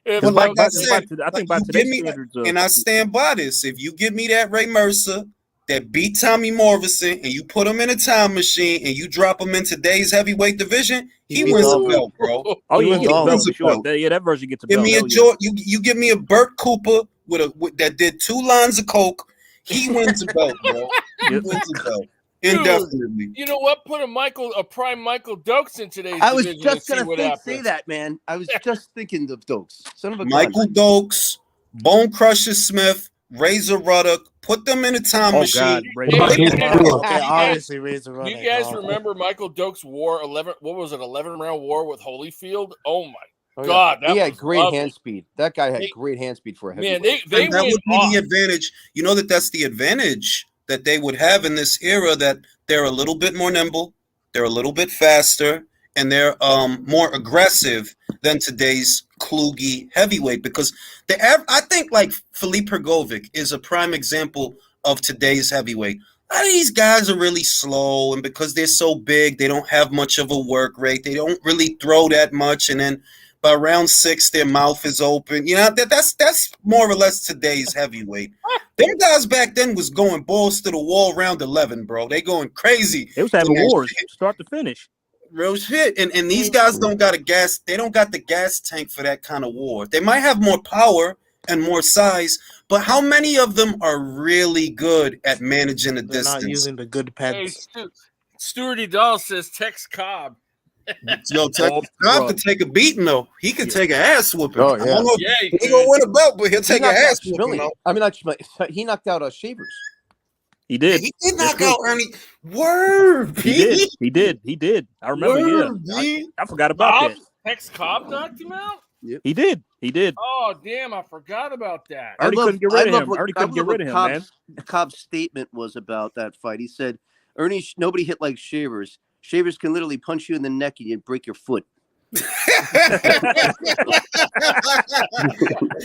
If, But like I I said, think you by give today's me, standards, and I stand by this. If you give me that Ray Mercer that beat Tommy Morrison, and you put him in a time machine, and you drop him in today's heavyweight division, he He wins beats a all belt, bro. oh he yeah, wins he gets all a belt of for sure. them. Yeah, that version gets a Give belt. me a Hell yeah. George. You give me a Burt Cooper with that did 2 lines of coke. He wins a belt, bro. He Yep. wins a belt. Dude, Indefinitely. you know what? Put a prime Michael Dokes in today's I was division and just see gonna what say happens. that, man. I was just thinking of Dokes. Son of a gun. Michael Dokes, Bone Crusher Smith, Razor Ruddock. Put them in a time Oh machine. God, Hey, Razor. hey, Okay, you obviously Razor Do Running. you guys remember Michael Dokes' war 11? What was it? 11-round war with Holyfield. Oh my Oh, God, he that had was great lovely. hand speed. That guy had They- great hand speed for a Man, heavyweight. they And that went would be off. the advantage. You know that's the advantage that they would have in this era, that they're a little bit more nimble, they're a little bit faster, and they're more aggressive than today's kludgy heavyweight. Because I think like Filip Hrgovic is a prime example of today's heavyweight. A lot of these guys are really slow, and because they're so big, they don't have much of a work rate. They don't really throw that much, and then by round 6, their mouth is open. You know, that's more or less today's heavyweight. Them guys back then was going balls to the wall round 11, bro. They going crazy. They was having in that wars, shit. start to finish. Real shit. And these guys don't got they don't got the gas tank for that kind of war. They might have more power and more size, but how many of them are really good at managing the They're not distance? using the good Hey, pens. Stuart Dahl says Tex Cobb. Yo, Cobb could take a beating though. He could take an ass whooping. Oh, I yeah. don't know if Yeah, he he could. gonna win a belt, but he'll take an knocked out ass whooping Schmilling. though. I mean, not Schmilling. He knocked out Shavers. He did. He did That's knock true. out Ernie. Word, He did. He did. He did. I remember. Word, Yeah, B. I forgot about Cobb? that. Tex Cobb knocked him out? He did. He did. Oh, damn, I forgot about that. Ernie couldn't get rid of him. Ernie couldn't get rid of him, man. Cobb's statement was about that fight. He said, "Ernie, nobody hit like Shavers. Shavers can literally punch you in the neck and you break your foot."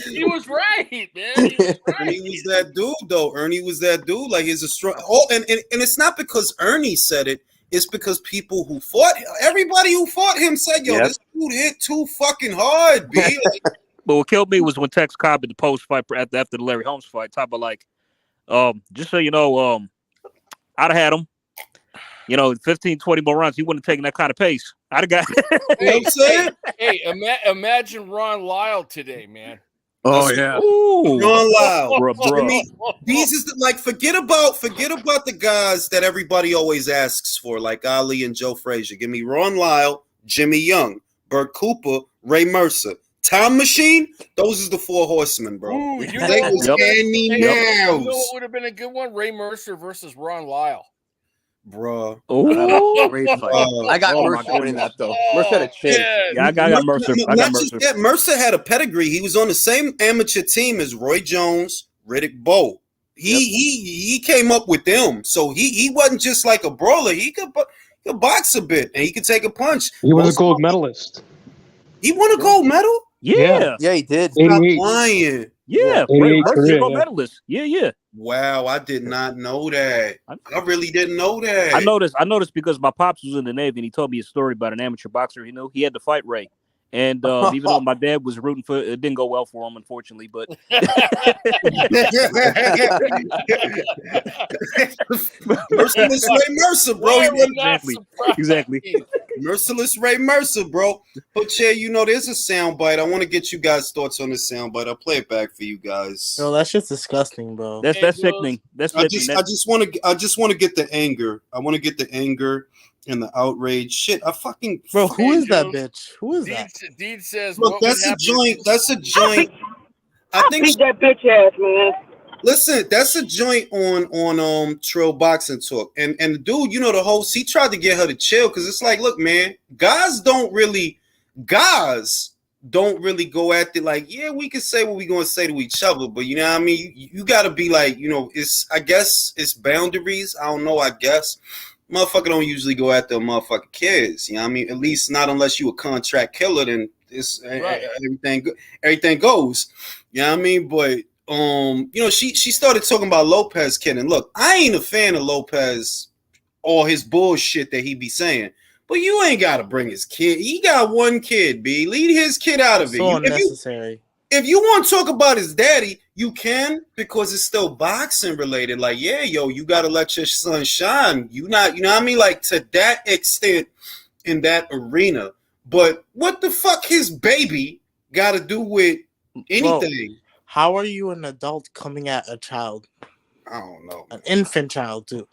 He was right, man. He was right. Ernie was that dude, though. Ernie was that dude. Like, he's a strong. Oh, and it's not because Ernie said it. It's because people who fought, everybody who fought him said, "Yo, Yep. this dude hit too fucking hard, B." Like, But what killed me was when Tex Cobb in the post fight after the Larry Holmes fight, talk about like, just so you know, I'd have had him. 15, 20 more rounds. He wouldn't have taken that kind of pace. I'd have got. you know what I'm saying? Hey, imagine Ron Lyle today, man. Oh yeah. Ooh, Ron Lyle. bruh. I mean, these is forget about the guys that everybody always asks for, like Ali and Joe Frazier. Give me Ron Lyle, Jimmy Young, Burt Cooper, Ray Mercer. Time Machine, those is the 4 horsemen, bro. Ooh, you know They what was would- Andy hey, Nails. you know what would have been a good one? Ray Mercer versus Ron Lyle. Bro. Ooh. Great fight. I got Oh, my Mercer winning goodness. that though. Mercer had a chance. Yeah, I got Mercer. I got Not just Mercer. that, Mercer had a pedigree. He was on the same amateur team as Roy Jones, Riddick Bowe. He came up with them, so he wasn't just like a brawler. He could box a bit and he could take a punch. He was a gold medalist. He won a gold medal. Yeah. Yeah, he did. Stop 88. lying. Yeah. 88 Mercer's career, a gold yeah. medalist. Yeah. Wow, I did not know that. I really didn't know that. I noticed because my pops was in the Navy and he told me a story about an amateur boxer he knew. He had to fight Ray. And even though my dad was rooting for it, didn't go well for him, unfortunately. But Merciless Ray Mercer, bro. Why would not Exactly. surprise Exactly. me? Merciless Ray Mercer, bro. But yeah, there's a soundbite. I want to get you guys' thoughts on this soundbite. I'll play it back for you guys. Bro, that shit's disgusting, bro. That's sickening. That's sickening. I just want to get the anger. I want to get the anger and the outrage. Shit, I fucking Bro, who is that bitch? Who is that? Deed says, look. what would That's a happen joint. if- That's a joint. I think Beat that bitch ass, man. Listen, that's a joint on Trill Boxing Talk, and the dude, the host, he tried to get her to chill because it's like, look, man, guys don't really go at it like, yeah, we can say what we gonna say to each other, but you know what I mean. You got to be like, I guess it's boundaries. I don't know. I guess motherfucker don't usually go after motherfucking kids. You know what I mean? At least not unless you a contract killer. Then it's Right. everything goes. You know what I mean? But she started talking about Lopez kid, and look, I ain't a fan of Lopez or his bullshit that he be saying. But you ain't got to bring his kid. He got one kid, B. Leave his kid out of it. So unnecessary. If you want to talk about his daddy, you can, because it's still boxing related. Like, yeah, you got to let your son shine. You know what I mean? Like, to that extent in that arena. But what the fuck his baby got to do with anything? Bro, how are you an adult coming at a child? I don't know. An infant child, too.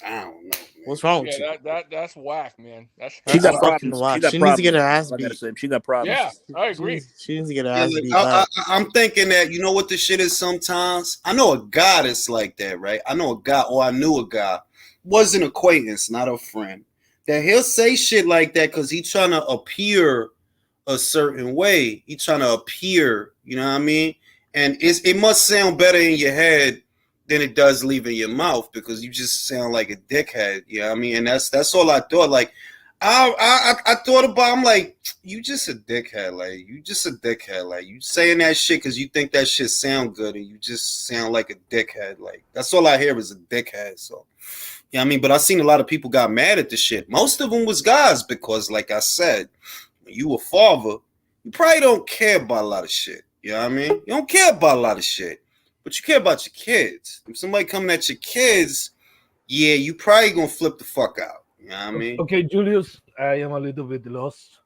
I don't know. What's wrong with you? That's whack, man. She got fucking problems. whack. She needs to get her ass I gotta beat. say, she got problems. Yeah, I agree. She needs to get her ass beat. I'm thinking that, you know what the shit is sometimes? I know a guy that's like that, right? I know a guy, or I knew a guy, was an acquaintance, not a friend, that he'll say shit like that because he's trying to appear a certain way. He's trying to appear, you know what I mean? And it must sound better in your head than it does leaving your mouth, because you just sound like a dickhead. You know what I mean? And that's all I thought. Like, I thought about, I'm like, you just a dickhead. Like, you just a dickhead. Like, you saying that shit because you think that shit sound good, and you just sound like a dickhead. Like, that's all I hear is a dickhead. So, yeah, I mean, but I seen a lot of people got mad at the shit. Most of them was guys, because, like I said, when you a father, you probably don't care about a lot of shit. You know what I mean? You don't care about a lot of shit, but you care about your kids. If somebody coming at your kids, yeah, you probably gonna flip the fuck out. You know what I mean? Okay, Julius, I am a little bit lost.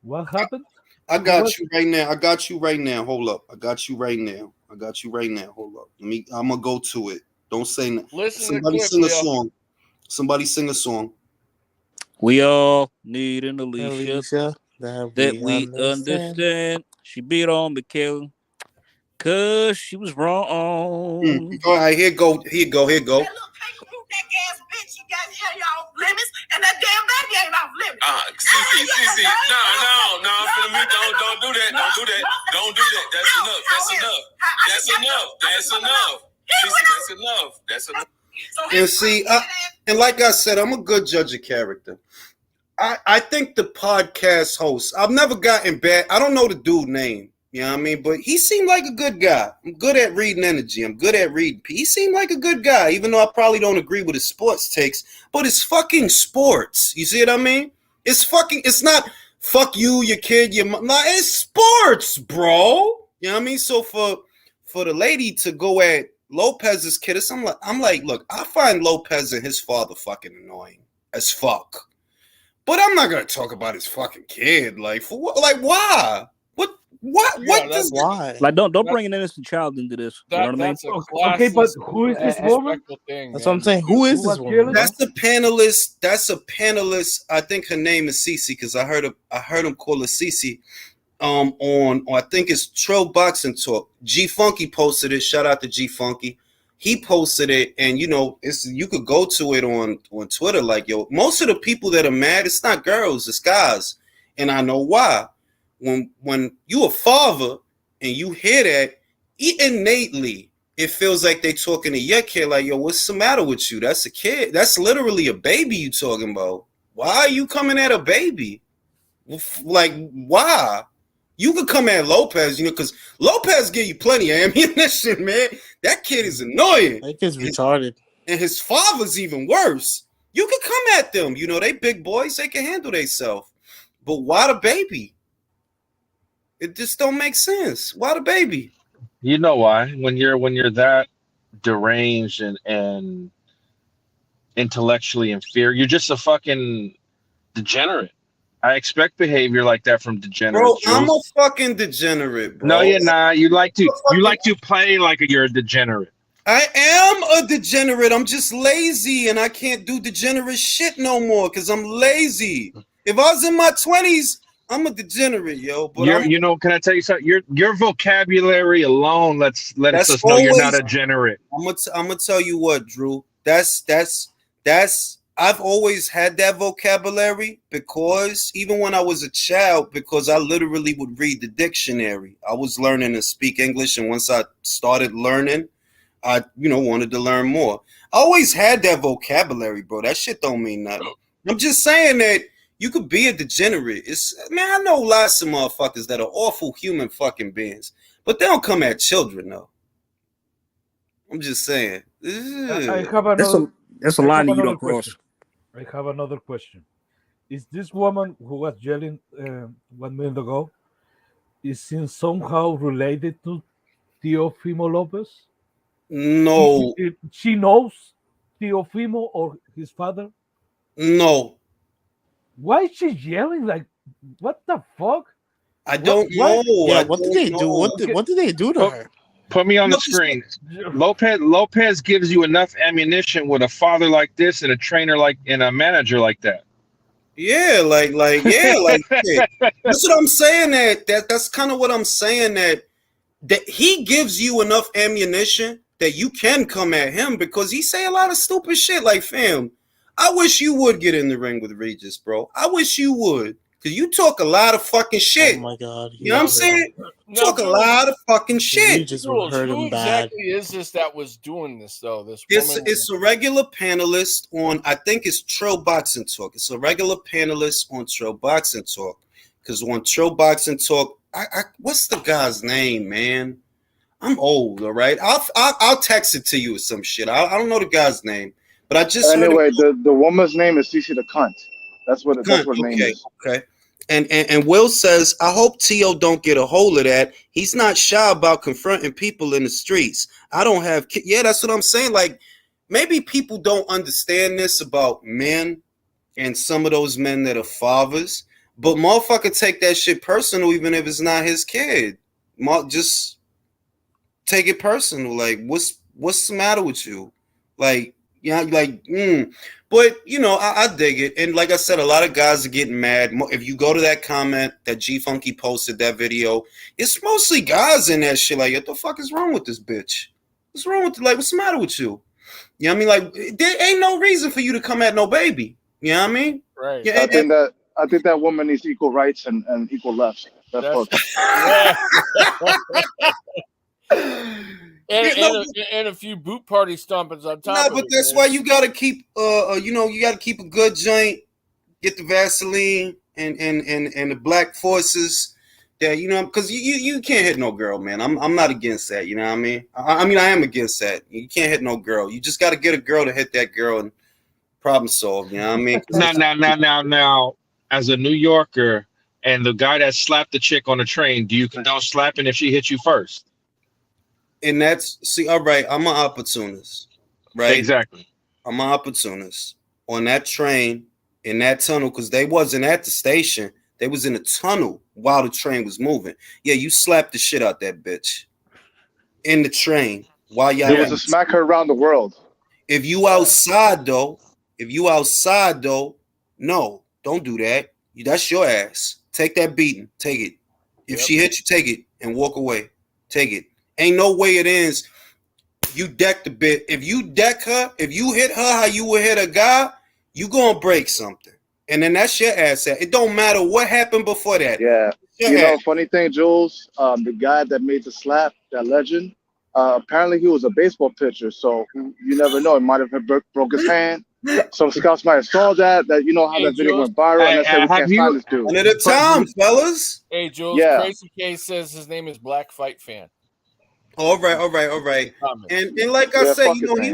What happened? I got you right now. Hold up. I got you right now. Hold up. I'm gonna go to it. Don't say nothing. Listen Somebody to the sing clip, a Leo. song. Somebody sing a song. We all need an Alicia that we understand. She beat on Michaela because she was wrong. All right, here go. That little kangaroo neck ass bitch, you got your off limits, and that damn baby ain't off limits. CC, no, for me, don't do that. Don't do that. That's enough. That's enough. And see, and like I said, I'm a good judge of character. I think the podcast host, I've never gotten bad. I don't know the dude name, you know what I mean? But he seemed like a good guy. I'm good at reading energy. I'm good at reading. He seemed like a good guy, even though I probably don't agree with his sports takes. But it's fucking sports. You see what I mean? It's not fuck you, your kid, your mom. Nah, it's sports, bro. You know what I mean? So for the lady to go at Lopez's kid, I'm like, look, I find Lopez and his father fucking annoying as fuck. But I'm not gonna talk about his fucking kid. Like, for what? Like, why? Why? Like, don't bring an innocent child into this. You know what I mean? That's a Okay, but who is this woman? thing. That's what I'm saying. Who is this woman? That's the panelist. That's a panelist. I think her name is Cece, because I heard him call her Cece. On I think it's Trill Boxing Talk. G Funky posted it. Shout out to G Funky. He posted it, and you could go to it on Twitter. Like, yo, most of the people that are mad, it's not girls, it's guys, and I know why. When you a father and you hear that, innately it feels like they talking to your kid. Like, yo, what's the matter with you? That's a kid. That's literally a baby you talking about. Why are you coming at a baby? Like, why? You could come at Lopez, because Lopez give you plenty of ammunition, man. That kid is annoying. That kid's retarded. And his father's even worse. You could come at them. They big boys. They can handle themselves. But why the baby? It just don't make sense. Why the baby? You know why? When you're that deranged and intellectually inferior, you're just a fucking degenerate. I expect behavior like that from degenerates, Bro, I'm a Jules. fucking degenerate, bro. No, you're not. You like to play like you're a degenerate. I am a degenerate. I'm just lazy and I can't do degenerate shit no more because I'm lazy. If I was in my 20s, I'm a degenerate, yo. But Can I tell you something? Your vocabulary alone lets us know you're not a degenerate. I'm gonna tell you what, Drew. That's I've always had that vocabulary because even when I was a child, because I literally would read the dictionary. I was learning to speak English, and once I started learning, I wanted to learn more. I always had that vocabulary, bro. That shit don't mean nothing. I'm just saying that you could be a degenerate. I know lots of motherfuckers that are awful human fucking beings, but they don't come at children though. I'm just saying. I have another. That's a line that you don't cross. Question. I have another question. Is this woman who was yelling 1 minute ago is somehow related to Teofimo Lopez? No. She knows Teofimo or his father? No. Why is she yelling like, what the fuck? I don't know. Yeah, what did they do? What did they do to her? Put me on the screen. Lopez gives you enough ammunition with a father like this and a trainer and a manager like that. Yeah, like that's what I'm saying. That's kind of what I'm saying. That he gives you enough ammunition that you can come at him because he say a lot of stupid shit. Like, fam, I wish you would get in the ring with Regis, bro. I wish you would. Because you talk a lot of fucking shit. Oh my god. You know what I'm saying? Talk a lot of fucking shit. Who exactly is this that was doing this, though? It's a regular panelist on, I think it's Trill Boxing Talk. It's a regular panelist on Trill Boxing Talk. Because on Trill Boxing Talk, what's the guy's name, man? I'm old, all right? I'll text it to you or some shit. I don't know the guy's name. But I just anyway, the woman's name is Cece the Cunt. That's what her name is. Okay. And Will says, I hope Tio don't get a hold of that. He's not shy about confronting people in the streets. I don't have kids. Yeah, that's what I'm saying. Like, maybe people don't understand this about men and some of those men that are fathers. But motherfucker take that shit personal even if it's not his kid. Just take it personal. Like, what's the matter with you? Like, yeah, But, I dig it. And like I said, a lot of guys are getting mad. If you go to that comment that G Funky posted, that video, it's mostly guys in that shit. Like, what the fuck is wrong with this bitch? What's wrong with what's the matter with you? You know what I mean? Like, there ain't no reason for you to come at no baby. You know what I mean? Right. Yeah, I think that woman needs equal rights and equal lefts. And a few boot party stompings on top. But that's why you gotta keep you gotta keep a good joint, get the Vaseline and the black forces that because you can't hit no girl, man. I'm not against that, you know what I mean? I am against that. You can't hit no girl. You just gotta get a girl to hit that girl and problem solve, you know what I mean? Now, as a New Yorker and the guy that slapped the chick on the train, do you condone slapping if she hits you first? And all right, I'm an opportunist, right? Exactly. I'm an opportunist on that train, in that tunnel, because they wasn't at the station. They was in a tunnel while the train was moving. Yeah, you slapped the shit out that bitch in the train while y'all. There was a smack her around the world. If you outside though, no, don't do that. That's your ass. Take that beating. Take it. If she hit you, take it and walk away. Take it. Ain't no way it ends. You deck the bit. If you deck her, if you hit her how you would hit a guy, you gonna break something. And then that's your asset. It don't matter what happened before that. Yeah. Funny thing, Jules, the guy that made the slap, that legend, apparently he was a baseball pitcher. So you never know. He might have broke his hand. Some scouts might have saw that how that video went viral. And they said, we can't sign this dude. One at a time, fellas. Hey, Jules, Crazy K says his name is Black Fight Fan. All right. And like I said, he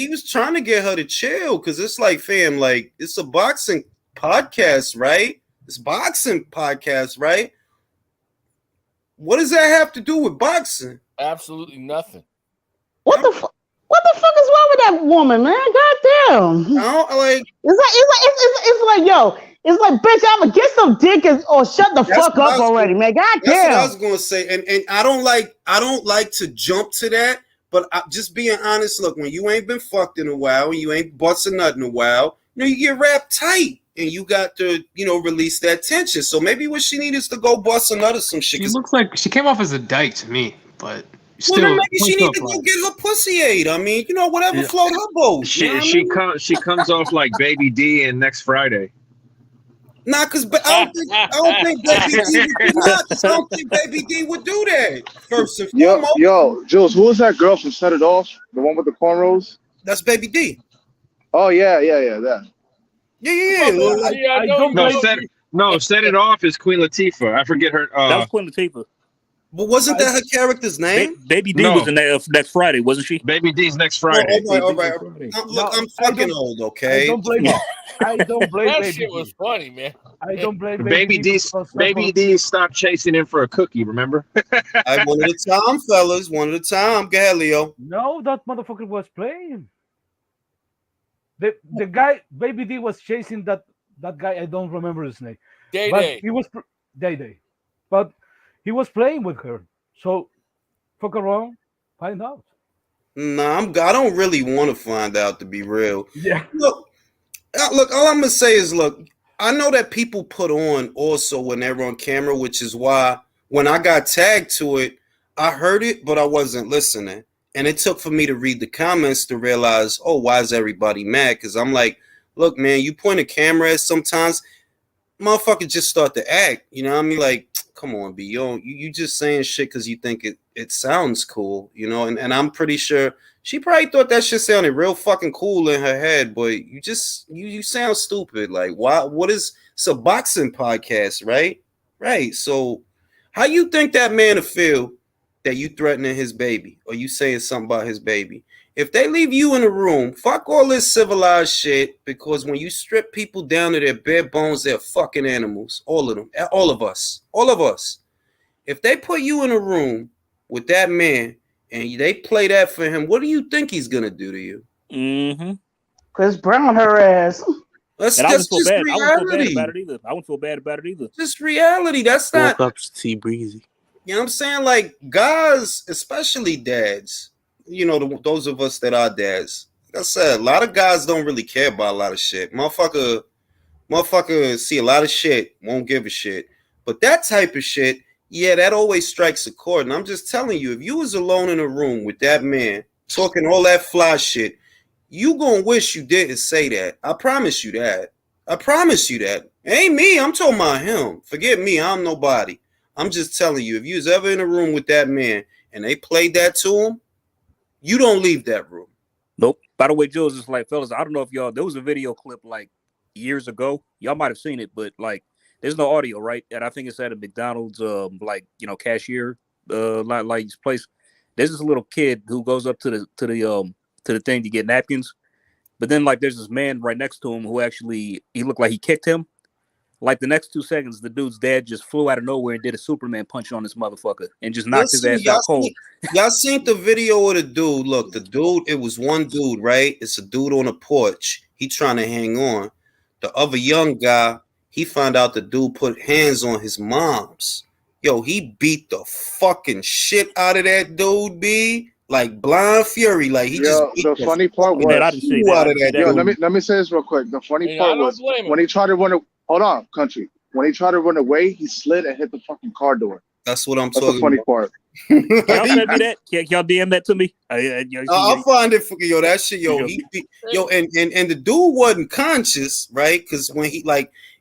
was trying to get her to chill because it's like, fam, like it's a boxing podcast, right? It's boxing podcast, right? What does that have to do with boxing? Absolutely nothing. What the fuck? What the fuck is wrong with that woman, man? Goddamn! I don't like. It's like, yo, it's like, bitch, I'ma get some dick or shut the fuck up already, man. Goddamn. That's what I was gonna say, and I don't like to jump to that, but just being honest. Look, when you ain't been fucked in a while, and you ain't busting nut in a while, you get wrapped tight, and you got to, release that tension. So maybe what she needs is to go bust a nut or some shit. She looks like she came off as a dyke to me, but. Well, then maybe she needs to go get her pussy ate. I mean, whatever float her boat. She comes off like Baby D in Next Friday. Nah, because I don't think Baby D would do that. I don't think Baby D would do that. First and foremost. Yo, Jules, who was that girl from Set It Off? The one with the cornrows? That's Baby D. Oh yeah, that. Yeah. Set It Off is Queen Latifah. I forget her. That was Queen Latifah. But wasn't that her character's name? Baby D was in next Friday, wasn't she? Baby D's next Friday. All right. Look, I'm fucking old, okay? I don't blame her. That Baby shit D. was funny, man. I don't blame Baby D stopped chasing him for a cookie, remember? One at a time, fellas. One at a time. Go ahead, Leo. No, that motherfucker was playing. The guy, Baby D was chasing that guy. I don't remember his name. Day. He was Day. But he was playing with her. So fuck around, find out. Nah, I don't really want to find out, to be real. Yeah. Look, all I'm gonna say is, look, I know that people put on also when they're on camera, which is why when I got tagged to it, I heard it, but I wasn't listening. And it took for me to read the comments to realize, oh, why is everybody mad? Because I'm like, look, man, you point a camera at sometimes, motherfuckers just start to act. You know what I mean? Like, come on, B. You just saying shit because you think it sounds cool, And I'm pretty sure she probably thought that shit sounded real fucking cool in her head, but you sound stupid. Like, why? It's a boxing podcast, right? Right. So how you think that man will feel that you threatening his baby or you saying something about his baby? If they leave you in the room, fuck all this civilized shit, because when you strip people down to their bare bones, they're fucking animals. All of them. All of us. If they put you in a room with that man and they play that for him, what do you think he's going to do to you? Mm-hmm. Chris Brown her ass. I wouldn't feel bad. I wouldn't feel bad about it either. Just reality. That's not. Woke up to T Breezy. You know what I'm saying? Like, guys, especially dads, those of us that are dads, like I said, a lot of guys don't really care about a lot of shit. Motherfucker see a lot of shit, won't give a shit. But that type of shit, yeah, that always strikes a chord. And I'm just telling you, if you was alone in a room with that man talking all that fly shit, you gonna wish you didn't say that. I promise you that. It ain't me. I'm talking about him. Forget me. I'm nobody. I'm just telling you, if you was ever in a room with that man and they played that to him, you don't leave that room. Nope. By the way, Jules, it's like, fellas, I don't know if there was a video clip like years ago. Y'all might have seen it, but like, there's no audio, right? And I think it's at a McDonald's, cashier, like place. There's this little kid who goes up to the thing to get napkins, but then like there's this man right next to him who actually he looked like he kicked him. Like the next 2 seconds, the dude's dad just flew out of nowhere and did a Superman punch on this motherfucker and just knocked his ass out cold. Y'all seen the video of the dude? Look, the dude, it was one dude, right? It's a dude on a porch. He trying to hang on. The other young guy, he found out the dude put hands on his mom's. Yo, he beat the fucking shit out of that dude, B. Like blind fury. Like he just beat the funny part was out of that dude. Let me say this real quick. The funny part was when he tried to run hold on, country. When he tried to run away, he slid and hit the fucking car door. That's what I'm talking about. That's the funny part. Y'all send me that? Y'all DM that to me? I'll find it for you. That shit, yo. And the dude wasn't conscious, right? Because when he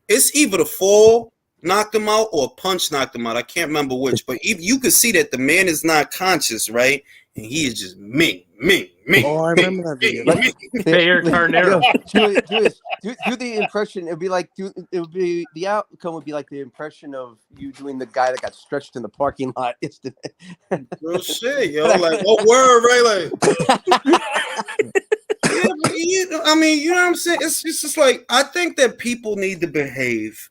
it's either the fall knocked him out or a punch knocked him out. I can't remember which, but you could see that the man is not conscious, right? And he is just me. Oh, I remember that video. Baer Carnera. Julius, do the impression. The outcome would be like the impression of you doing the guy that got stretched in the parking lot. It's the real shit, yo. Like, what word, right? Like, I mean, you know what I'm saying? It's just like, I think that people need to behave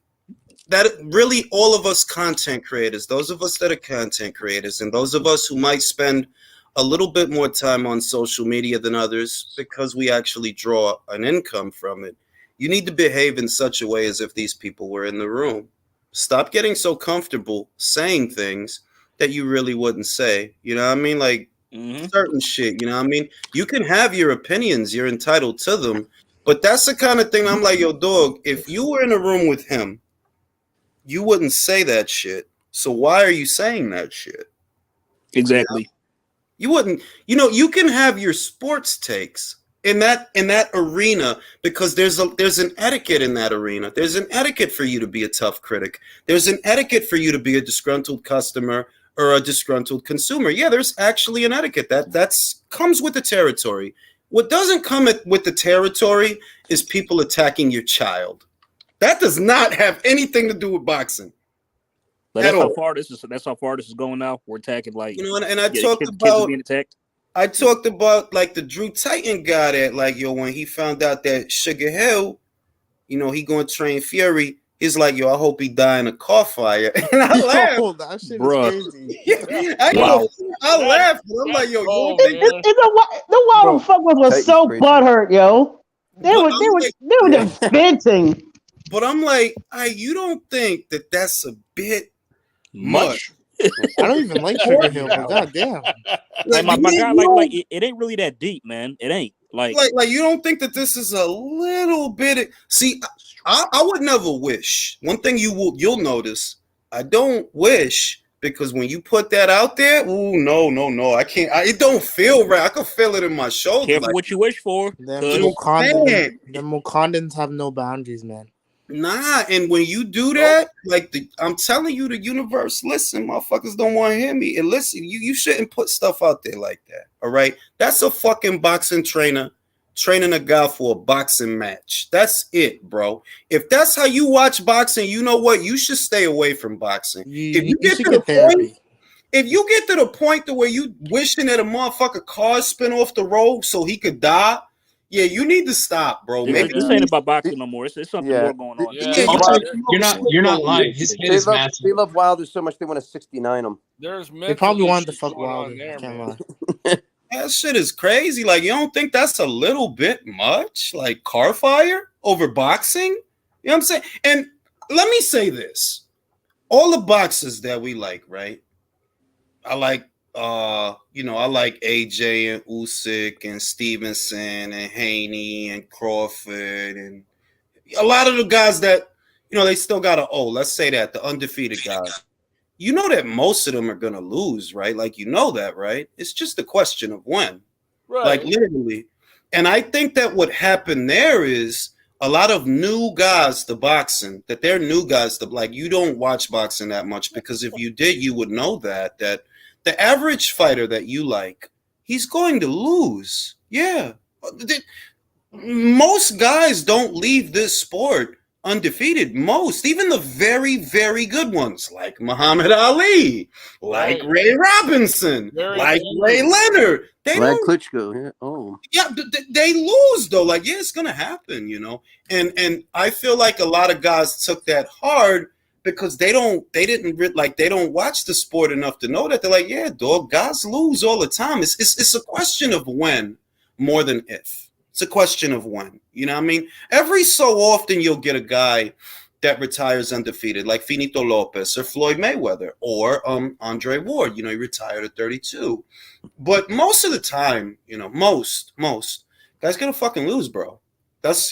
that really all of us content creators, those of us that are content creators, and those of us who might spend a little bit more time on social media than others because we actually draw an income from it, you need to behave in such a way as if these people were in the room. Stop getting so comfortable saying things that you really wouldn't say. You know what I mean? Like certain shit, you know what I mean? You can have your opinions, you're entitled to them, but that's the kind of thing I'm like, yo, dog, if you were in a room with him, you wouldn't say that shit. So why are you saying that shit? Exactly. You wouldn't. You know, you can have your sports takes in that arena because there's an etiquette in that arena. There's an etiquette for you to be a tough critic. There's an etiquette for you to be a disgruntled customer or a disgruntled consumer. Yeah, there's actually an etiquette that's comes with the territory. What doesn't come with the territory is people attacking your child. That does not have anything to do with boxing. But that's how far this is. That's how far this is going now. We're attacking like and I talked about kids are being attacked. I talked about like the Drew Titan guy that like when he found out that Sugar Hill, he going to train Fury. He's like, yo, I hope he die in a car fire. And I laughed. Oh, that shit is crazy. I laughed. I'm like, yo, the wild fuckers was so butthurt, yo. They were just venting. But I'm like, you don't think that that's a bit much? I don't even like Sugar Hill, but goddamn. Like my guy, like it ain't really that deep, man. It ain't like you don't think that this is a little bit. See, I would never wish. One thing you'll notice, I don't wish because when you put that out there, no, I can't. It don't feel right. I can feel it in my shoulder. Careful what you wish for. Them Wakandans have no boundaries, man. Nah, and when you do that, I'm telling you, the universe, listen, motherfuckers don't want to hear me. And listen, you shouldn't put stuff out there like that. All right. That's a fucking boxing trainer training a guy for a boxing match. That's it, bro. If that's how you watch boxing, you know what? You should stay away from boxing. If you get to the point to where you wishing that a motherfucker car spin off the road so he could die, yeah, you need to stop, bro. Maybe this ain't about boxing no more. It's something more going on. You're not lying. His hit is massive. They love Wilder so much they want to 69 him. They probably wanted to fuck Wilder. Can't lie. That shit is crazy. Like, you don't think that's a little bit much? Like car fire over boxing? You know what I'm saying? And let me say this. All the boxers that we like, right? I like I like AJ and Usyk and Stevenson and Haney and Crawford and a lot of the guys that, they still got let's say that, the undefeated guys. You know that most of them are going to lose, right? Like, you know that, right? It's just a question of when. Right. Like, literally. And I think that what happened there is a lot of new guys to boxing, that they're new guys to, like, you don't watch boxing that much because if you did, you would know that the average fighter that you like, he's going to lose. Yeah. Most guys don't leave this sport undefeated. Most, even the very, very good ones, like Muhammad Ali, like Ray Robinson, like Ray Leonard. They don't. Klitschko. Yeah, they lose though. Like, yeah, it's gonna happen, And I feel like a lot of guys took that hard because they don't watch the sport enough to know that. They're like, yeah, dog, guys lose all the time. It's a question of when more than if. It's a question of when. You know what I mean? Every so often you'll get a guy that retires undefeated, like Finito Lopez or Floyd Mayweather or Andre Ward. He retired at 32. But most of the time, most guys gonna fucking lose, bro.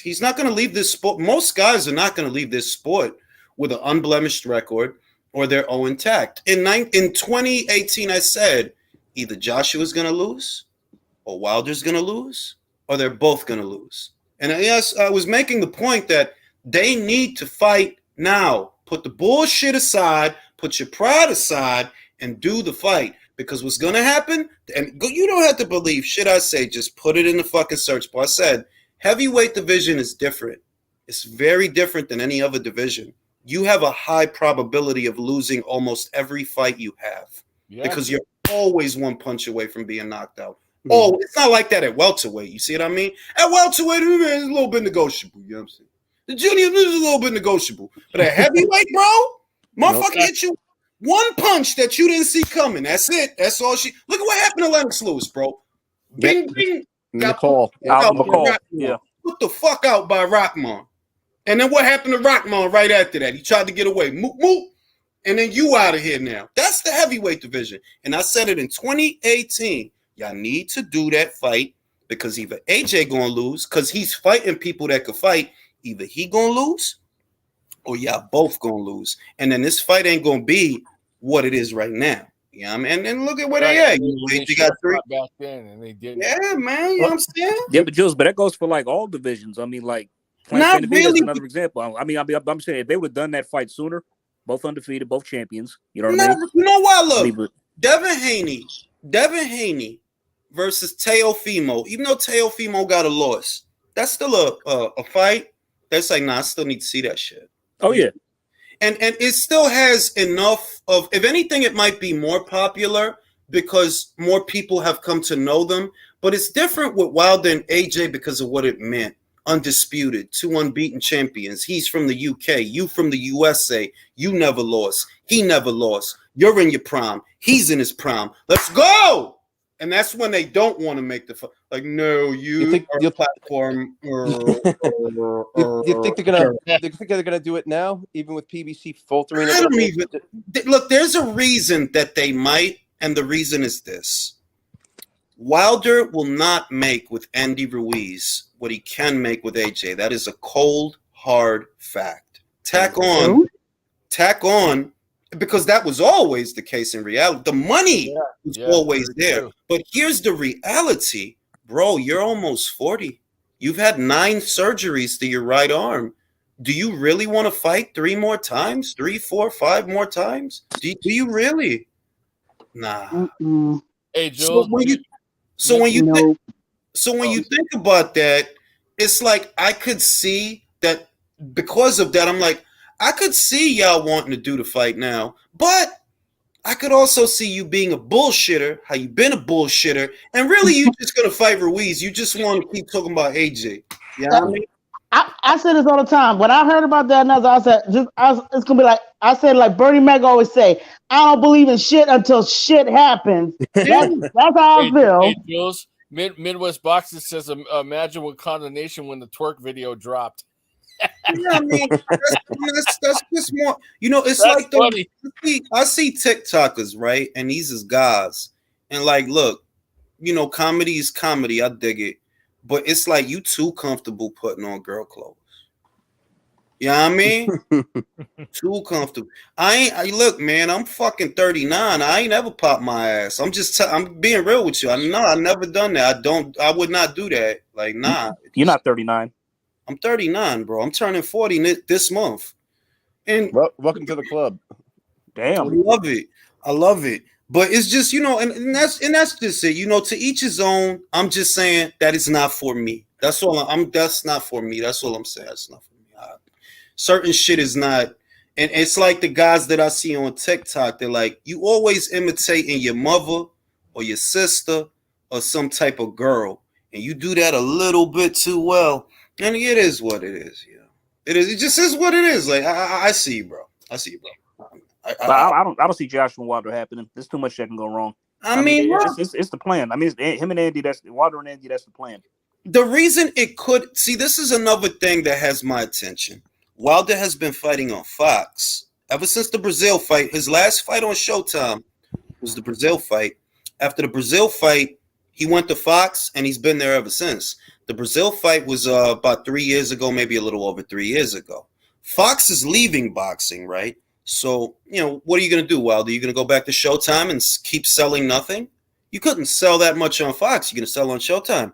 He's not gonna leave this sport. Most guys are not gonna leave this sport with an unblemished record or they're 0 intact. In 2018, I said either Joshua's gonna lose or Wilder's gonna lose, or they're both going to lose. And yes, I was making the point that they need to fight now. Put the bullshit aside, put your pride aside, and do the fight. Because what's going to happen, and you don't have to believe shit I say, just put it in the fucking search bar. I said, heavyweight division is different. It's very different than any other division. You have a high probability of losing almost every fight you have. Yeah. Because you're always one punch away from being knocked out. Oh, it's not like that at welterweight. You see what I mean? At welterweight, it's a little bit negotiable. You know what I'm saying? The junior is a little bit negotiable. But a heavyweight, bro, motherfucker hit you one punch that you didn't see coming. That's it. That's all she. Look at what happened to Lennox Lewis, bro. Bing, bing. Got McCall. Put the fuck out by Rockmon. And then what happened to Rockmon right after that? He tried to get away. Moop, moop. And then you out of here now. That's the heavyweight division. And I said it in 2018. Y'all need to do that fight because either AJ gonna lose because he's fighting people that could fight. Either he gonna lose or y'all both gonna lose. And then this fight ain't gonna be what it is right now. Yeah, I mean, and then look at where they at. They got 3 back then, and they didn't. Yeah, man. You know what I'm saying? Yeah, but Jules, but that goes for like all divisions. I mean, like not really. Another example. I'm saying if they would have done that fight sooner, both undefeated, both champions. You know what I mean? You know what? Look, Devin Haney versus Teofimo. Even though Teofimo got a loss, that's still a fight. That's like, nah, I still need to see that shit. Oh yeah. And it still has enough of, if anything, it might be more popular because more people have come to know them. But it's different with Wilder and AJ because of what it meant. Undisputed, 2 unbeaten champions. He's from the UK. You from the USA. You never lost. He never lost. You're in your prime. He's in his prime. Let's go. And that's when they don't want to make the like. No, you think your platform. You think they're gonna do it now, even with PBC faltering? I don't even look. There's a reason that they might, and the reason is this: Wilder will not make with Andy Ruiz what he can make with AJ. That is a cold, hard fact. Tack on, because that was always the case in reality. The money was always there. True. But here's the reality, bro. You're almost 40. You've had 9 surgeries to your right arm. Do you really want to fight 3 more times? 3, 4, 5 more times? Do you really? Nah. Hey, Joe. So when you think about that, it's like I could see that because of that, I'm like, I could see y'all wanting to do the fight now, but I could also see you being a bullshitter, how you been a bullshitter, and really you just gonna fight Ruiz. You just want to keep talking about AJ. You know what I mean? I say this all the time. When I heard about that, I said, it's gonna be like I said, like Bernie Mac always say, I don't believe in shit until shit happens. That's how I feel. Hey, Jules, Midwest Boxing says, imagine what condemnation when the twerk video dropped. Yeah, I mean, that's just more. You know, it's that's like I see TikTokers, right? And these is guys, and like, look, you know, comedy is comedy. I dig it, but it's like you too comfortable putting on girl clothes. You know what I mean? Too comfortable. Look, man, I'm fucking 39. I ain't ever popped my ass. I'm being real with you. I never done that. I would not do that. Like, nah. You're not 39. I'm 39, bro. I'm turning 40 this month. And welcome to the club. Damn. I love it. But it's just, you know, and that's just it. You know, to each his own. I'm just saying that is not for me. That's all that's not for me. That's all I'm saying. That's not for me. Certain shit is not. And it's like the guys that I see on TikTok. They're like, you always imitating your mother or your sister or some type of girl. And you do that a little bit too well. And it is what it is, you know. It is. It just is what it is. Like I see, bro. I see, bro. I don't see Joshua and Wilder happening. There's too much that can go wrong. I mean it's the plan. I mean, it's him and Andy. That's Wilder and Andy. That's the plan. The reason it could see this is another thing that has my attention. Wilder has been fighting on Fox ever since the Brazil fight. His last fight on Showtime was the Brazil fight. After the Brazil fight, he went to Fox, and he's been there ever since. The Brazil fight was about 3 years ago, maybe a little over 3 years ago. Fox is leaving boxing, right? So, you know, what are you going to do, Wilder? Are you going to go back to Showtime and keep selling nothing? You couldn't sell that much on Fox. You're going to sell on Showtime.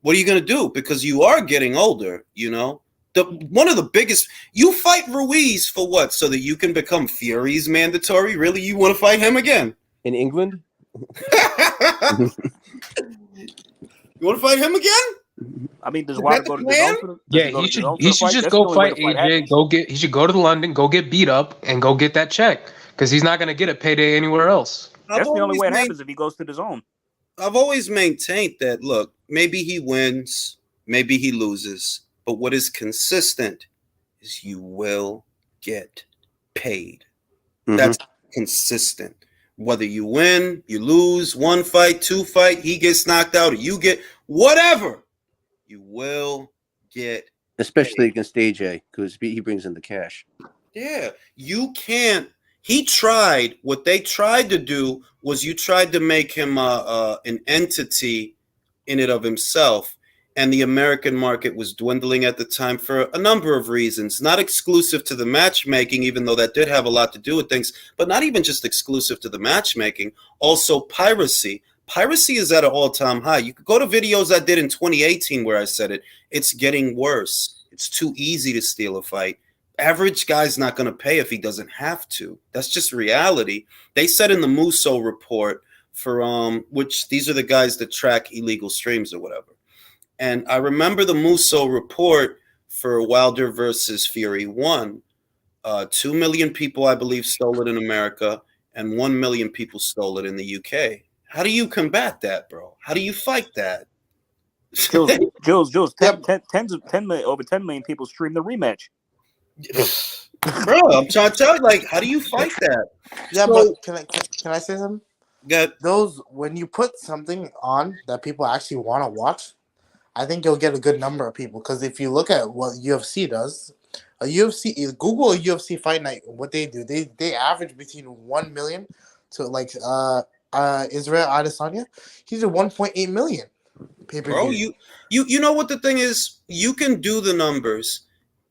What are you going to do? Because you are getting older, you know? One of the biggest, you fight Ruiz for what? So that you can become Fury's mandatory? Really? You want to fight him again? In England? You want to fight him again? I mean, does Wilder go to the zone? Yeah, he should just go fight AJ. He should go to London, go get beat up, and go get that check because he's not going to get a payday anywhere else. That's the only way it happens if he goes to the zone. I've always maintained that. Look, maybe he wins, maybe he loses, but what is consistent is you will get paid. Mhm. That's consistent. Whether you win, you lose, 1 fight, 2 fight, he gets knocked out, or you get whatever, you will get Especially paid. against AJ, because he brings in the cash. Yeah, you can't. He tried. What they tried to do was you tried to make him an entity in and of himself, and the American market was dwindling at the time for a number of reasons, not exclusive to the matchmaking, even though that did have a lot to do with things, but not even just exclusive to the matchmaking. Also, piracy. Piracy is at an all-time high. You could go to videos I did in 2018 where I said it. It's getting worse. It's too easy to steal a fight. Average guy's not going to pay if he doesn't have to. That's just reality. They said in the Musso report for which these are the guys that track illegal streams or whatever. And I remember the Musso report for Wilder versus Fury 1. 2 million people, I believe, stole it in America, and 1 million people stole it in the UK. How do you combat that, bro? How do you fight that? Jules, 10 million, over 10 million people stream the rematch. Bro, I'm trying to tell you, like, how do you fight that? Yeah, So, but can I say something? Get Those, when you put something on that people actually want to watch, I think you'll get a good number of people. Because if you look at what UFC does, Google a UFC fight night. What they do, they average between 1 million to like Israel Adesanya. He's at 1.8 million pay-per-view. bro, you know what the thing is? You can do the numbers,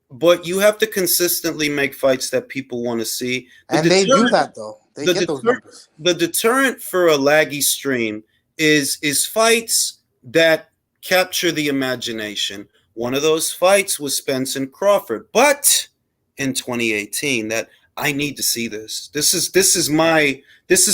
but you have to consistently make fights that people want to see. And they do that though. They get those numbers. The deterrent for a laggy stream is fights that capture the imagination. One of those fights was Spence and Crawford, but in 2018, that I need to see this. This is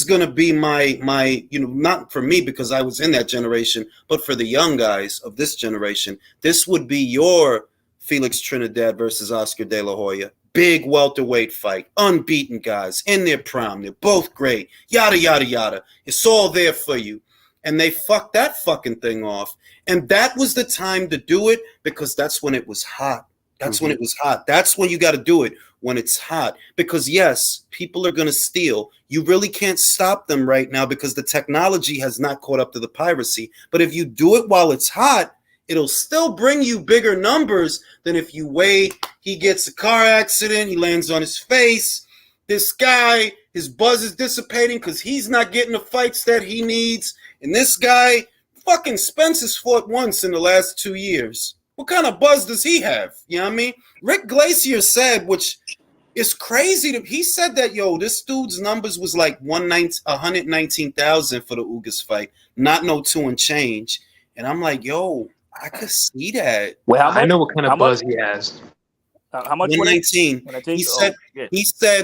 going to be my not for me because I was in that generation, but for the young guys of this generation, this would be your Felix Trinidad versus Oscar De La Hoya. Big welterweight fight, unbeaten guys in their prime. They're both great. Yada, yada, yada. It's all there for you. And they fucked that fucking thing off. And that was the time to do it because that's when it was hot. That's when it was hot. That's when you got to do it, when it's hot. Because, yes, people are going to steal. You really can't stop them right now because the technology has not caught up to the piracy. But if you do it while it's hot, it'll still bring you bigger numbers than if you wait. He gets a car accident. He lands on his face. This guy, his buzz is dissipating because he's not getting the fights that he needs. And this guy, fucking Spence has fought once in the last 2 years. What kind of buzz does he have? You know what I mean? Rick Glacier said, which is crazy. He said that, this dude's numbers was like 119,000 for the Ugas fight. Not no 2 and change. And I'm like, I could see that. Well, I know what kind of buzz he has. How much? 119. He said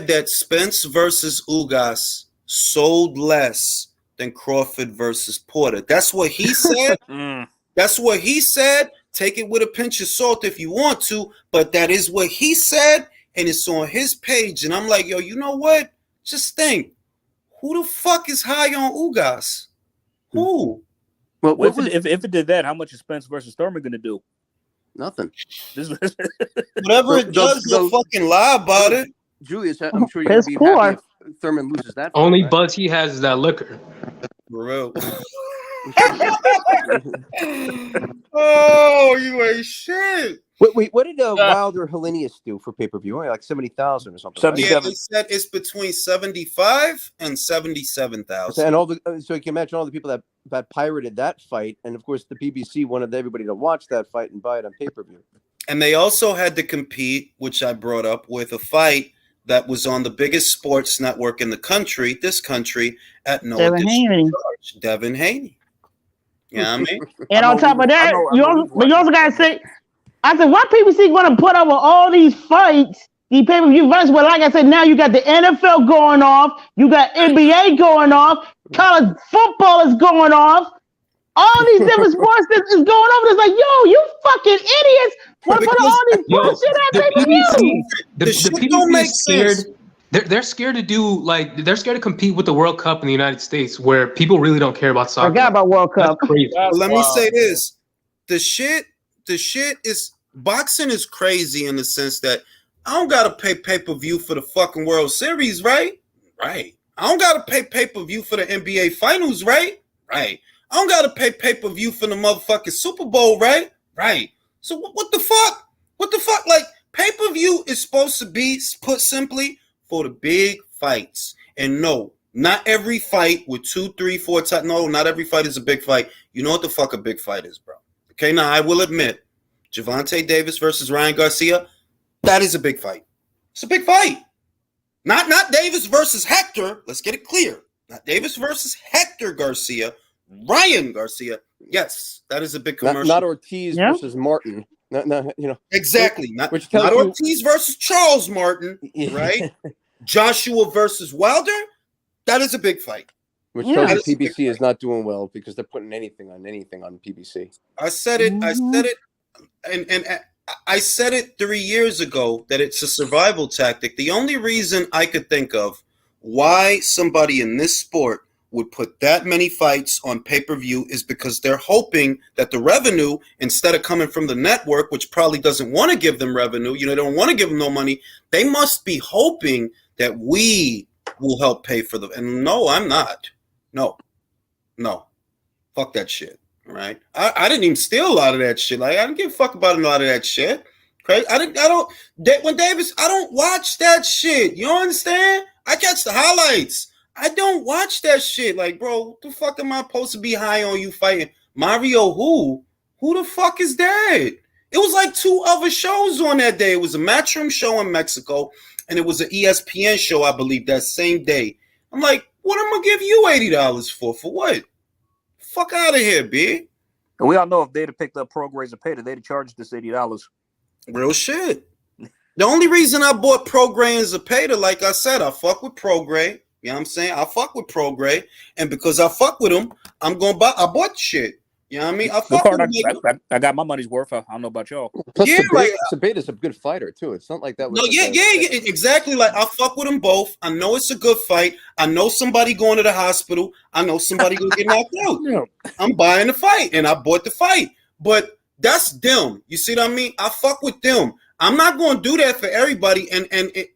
that Spence versus Ugas sold less than Crawford versus Porter. That's what he said. That's what he said. Take it with a pinch of salt if you want to, but that is what he said, and it's on his page. And I'm like, you know what? Just think, who the fuck is high on Ugas? Who? Well, if it did that, how much is Spence versus Thurman going to do? Nothing. Whatever it does, you'll fucking lie about it. Julius, I'm sure you're going to be happy if Thurman loses that. Only buzz he has is that liquor. For real. Oh, you ain't shit. Wait, what did Wilder Helenius do for pay-per-view? Only like 70,000 or something. Yeah, they said it's between 75 and 77,000. And so you can imagine all the people that pirated that fight, and of course the BBC wanted everybody to watch that fight and buy it on pay-per-view. And they also had to compete, which I brought up, with a fight that was on the biggest sports network in the country, at no additional charge. Devin Haney. You know what I mean? And on top of that, you also got to say, I said, why PBC going to put up with all these fights, these pay-per-view fights? Well, like I said, now you got the NFL going off, you got NBA going off, college football is going off, all these different sports is going on. It's like, you fucking idiots want to put all these bullshit on pay-per-view. The PBC is scared. They're scared to do they're scared to compete with the World Cup in the United States, where people really don't care about soccer. Forgot about World Cup. Let me say this: the shit is boxing is crazy in the sense that I don't gotta pay pay-per-view for the fucking World Series, right? Right. I don't gotta pay pay-per-view for the NBA Finals, right? Right. I don't gotta pay pay-per-view for the motherfucking Super Bowl, right? Right. So what the fuck? What the fuck? Like, pay-per-view is supposed to be, put simply, for the big fights. And no, not every fight with 2, 3, 4 times. No, not every fight is a big fight. You know what the fuck a big fight is, bro. Okay, now I will admit, Gervonta Davis versus Ryan Garcia, that is a big fight. It's a big fight. Not Davis versus Hector. Let's get it clear. Not Davis versus Hector Garcia. Ryan Garcia. Yes, that is a big commercial. Not Ortiz versus Martin. Exactly. Not Ortiz versus Charles Martin, right? Joshua versus Wilder. That is a big fight. Which tells you PBC is not doing well because they're putting anything on PBC. I said it, and I said it 3 years ago that it's a survival tactic. The only reason I could think of why somebody in this sport would put that many fights on pay-per-view is because they're hoping that the revenue, instead of coming from the network, which probably doesn't want to give them revenue, they don't want to give them no money, they must be hoping that we will help pay for them. And no, I'm not. No. Fuck that shit. Right? I didn't even steal a lot of that shit. Like, I didn't give a fuck about a lot of that shit. Okay? When Davis, I don't watch that shit. You understand? I catch the highlights. I don't watch that shit. Like, bro, what the fuck am I supposed to be high on you fighting? Mario who? Who the fuck is that? It was like 2 other shows on that day. It was a Matchroom show in Mexico, and it was an ESPN show, I believe, that same day. I'm like, what am I gonna give you $80 for? For what? Fuck out of here, B. And we all know if they'd have picked up ProGrade Zapata, they'd have charged us $80. Real shit. The only reason I bought ProGrade and Zapata, like I said, I fuck with ProGrade. You know what I'm saying? I fuck with ProGrade. And because I fuck with them, I bought the shit. You know what I mean? I got my money's worth. I don't know about y'all. Plus, Zapata's a good fighter, too. It's not like that. Exactly. Like, I fuck with them both. I know it's a good fight. I know somebody going to the hospital. I know somebody going to get knocked out. Yeah. I'm buying the fight, and I bought the fight. But that's them. You see what I mean? I fuck with them. I'm not going to do that for everybody, and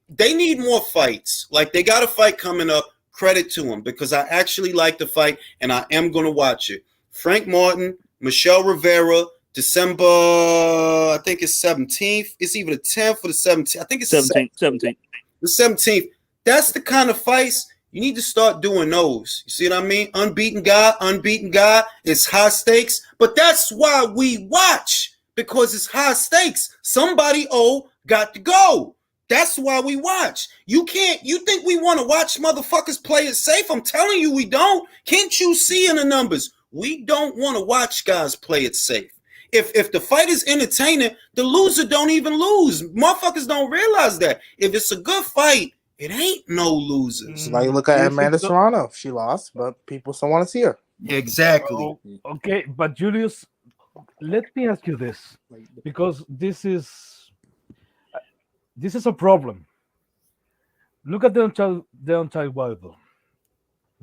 they need more fights. Like, they got a fight coming up. Credit to them, because I actually like the fight, and I am going to watch it. Frank Martin, Michelle Rivera, December, I think it's 17th. It's either the 10th or the 17th. I think it's 17th. The 17th. That's the kind of fights you need to start doing those. You see what I mean? Unbeaten guy. It's high stakes. But that's why we watch, because it's high stakes. Somebody got to go. That's why we watch. You think we want to watch motherfuckers play it safe? I'm telling you we don't. Can't you see in the numbers? We don't want to watch guys play it safe. If the fight is entertaining, the loser don't even lose. Motherfuckers don't realize that. If it's a good fight, it ain't no losers. Like, look at Amanda Serrano. She lost, but people still want to see her. Exactly. Okay, but Julius, let me ask you this, because this is a problem. Look at Deontay Wilder.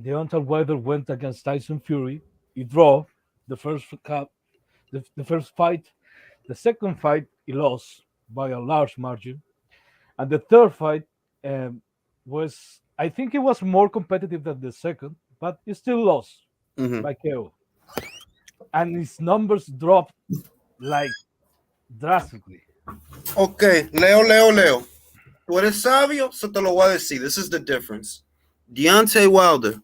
Deontay Wilder went against Tyson Fury. He drew the first fight. The second fight, he lost by a large margin. And the third fight was, I think it was more competitive than the second, but he still lost by KO. And his numbers dropped like drastically. Okay, Leo. Tú eres sabio, so te lo voy a decir. This is the difference. Deontay Wilder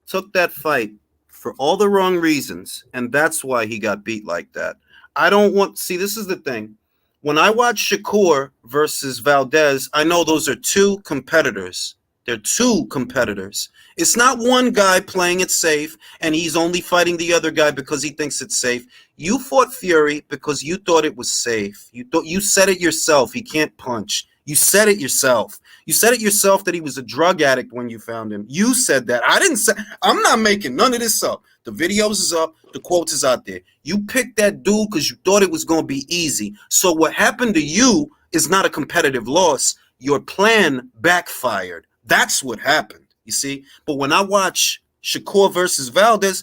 took that fight for all the wrong reasons, and that's why he got beat like that. This is the thing. When I watch Shakur versus Valdez, I know those are 2 competitors. They're 2 competitors. It's not one guy playing it safe, and he's only fighting the other guy because he thinks it's safe. You fought Fury because you thought it was safe. You said it yourself. He can't punch. You said it yourself. You said it yourself that he was a drug addict when you found him. You said that. I didn't say. I'm not making none of this up. The videos is up. The quotes is out there. You picked that dude because you thought it was going to be easy. So what happened to you is not a competitive loss. Your plan backfired. That's what happened, you see? But when I watch Shakur versus Valdez,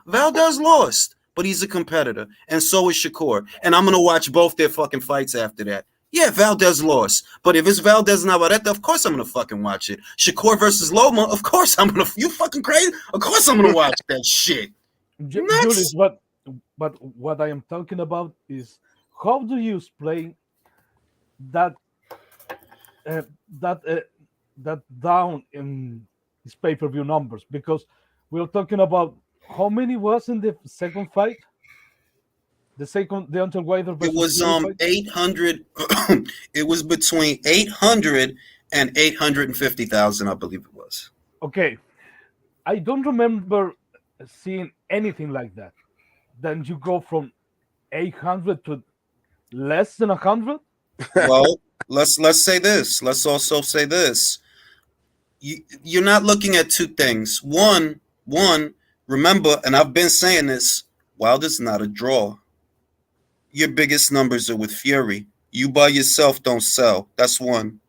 Valdez lost, but he's a competitor, and so is Shakur. And I'm going to watch both their fucking fights after that. Yeah, Valdez lost. But if it's Valdez Navarrete, of course I'm going to fucking watch it. Shakur versus Loma, of course I'm going to. You fucking crazy? Of course I'm going to watch that shit. Julius, but what I am talking about is how do you explain that uh, that uh, that down in his pay-per-view numbers? Because we're talking about how many was in the second fight, the Until Wilder It versus was Fury fight. 800. It was between 800 and 850,000, I believe it was. Okay, I don't remember seeing anything like that. Then you go from 800 to less than 100. Well, let's say this. Let's also say this. You're not looking at two things. One, remember, and I've been saying this, Wilder's not a draw. Your biggest numbers are with Fury. You by yourself don't sell. That's one.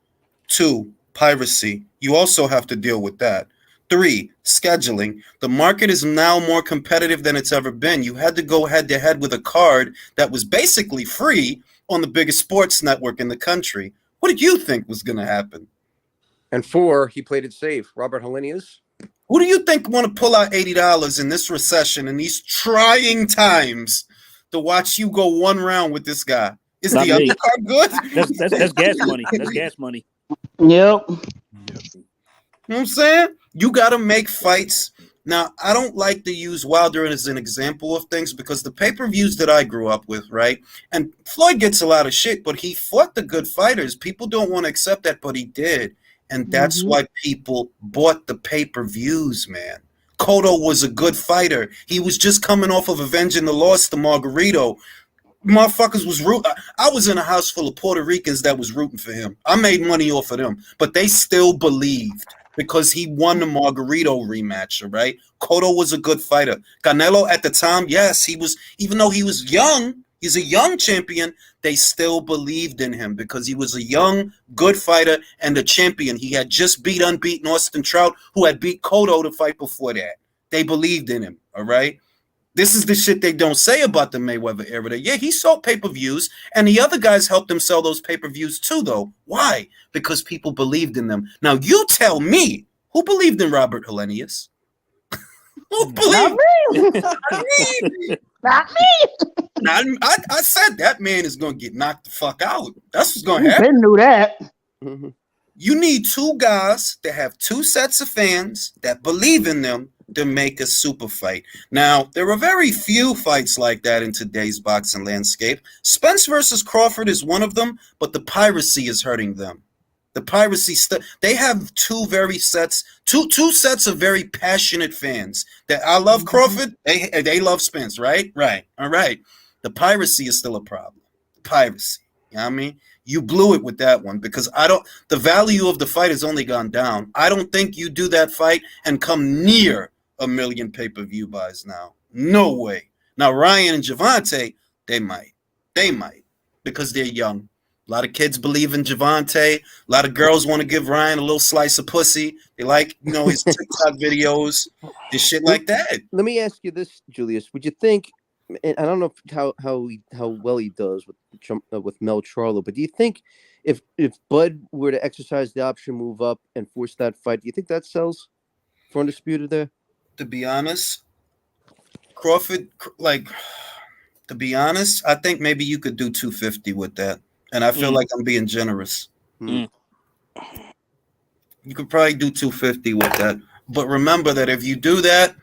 Two, piracy. You also have to deal with that. Three, scheduling. The market is now more competitive than it's ever been. You had to go head to head with a card that was basically free on the biggest sports network in the country. What did you think was going to happen? And 4, he played it safe. Robert Helenius. Who do you think want to pull out $80 in this recession, in these trying times, to watch you go one round with this guy? Is Not the me. undercard good? That's gas money. That's gas money. Yep. You know what I'm saying? You got to make fights. Now, I don't like to use Wilder as an example of things because the pay-per-views that I grew up with, right? And Floyd gets a lot of shit, but he fought the good fighters. People don't want to accept that, but he did. And that's why people bought the pay-per-views, man. Cotto was a good fighter. He was just coming off of avenging the loss to Margarito. Motherfuckers was I was in a house full of Puerto Ricans that was rooting for him. I made money off of them, but they still believed because he won the Margarito rematch, right? Cotto was a good fighter. Canelo at the time, yes, he was, even though he was young, he's a young champion, they still believed in him because he was a young, good fighter and a champion. He had just beat unbeaten Austin Trout, who had beat Cotto to fight before that. They believed in him, all right? This is the shit they don't say about the Mayweather era. Yeah, he sold pay-per-views, and the other guys helped him sell those pay-per-views too, though. Why? Because people believed in them. Now, you tell me, who believed in Robert Helenius? Who believed? Not me. Not me. Now, I said that man is going to get knocked the fuck out. That's what's going to happen. Didn't knew that. You need two guys that have two sets of fans that believe in them to make a super fight. Now, there are very few fights like that in today's boxing landscape. Spence versus Crawford is one of them, but the piracy is hurting them. The piracy they have two sets of very passionate fans. That I love Crawford, they love Spence, right? Right. All right. The piracy is still a problem. Piracy. You know what I mean? You blew it with that one because the value of the fight has only gone down. I don't think you do that fight and come near 1 million pay-per-view buys now. No way. Now, Ryan and Javante, they might because they're young. A lot of kids believe in Javante. A lot of girls want to give Ryan a little slice of pussy. They like, his TikTok videos and shit like that. Let me ask you this, Julius. Would you think, and I don't know how well he does with Mel Charlo, but do you think if Bud were to exercise the option, move up, and force that fight, do you think that sells for Undisputed there? To be honest, Crawford, to be honest, I think maybe you could do 250 with that. And I feel like I'm being generous. You could probably do 250 with that. But remember that if you do that,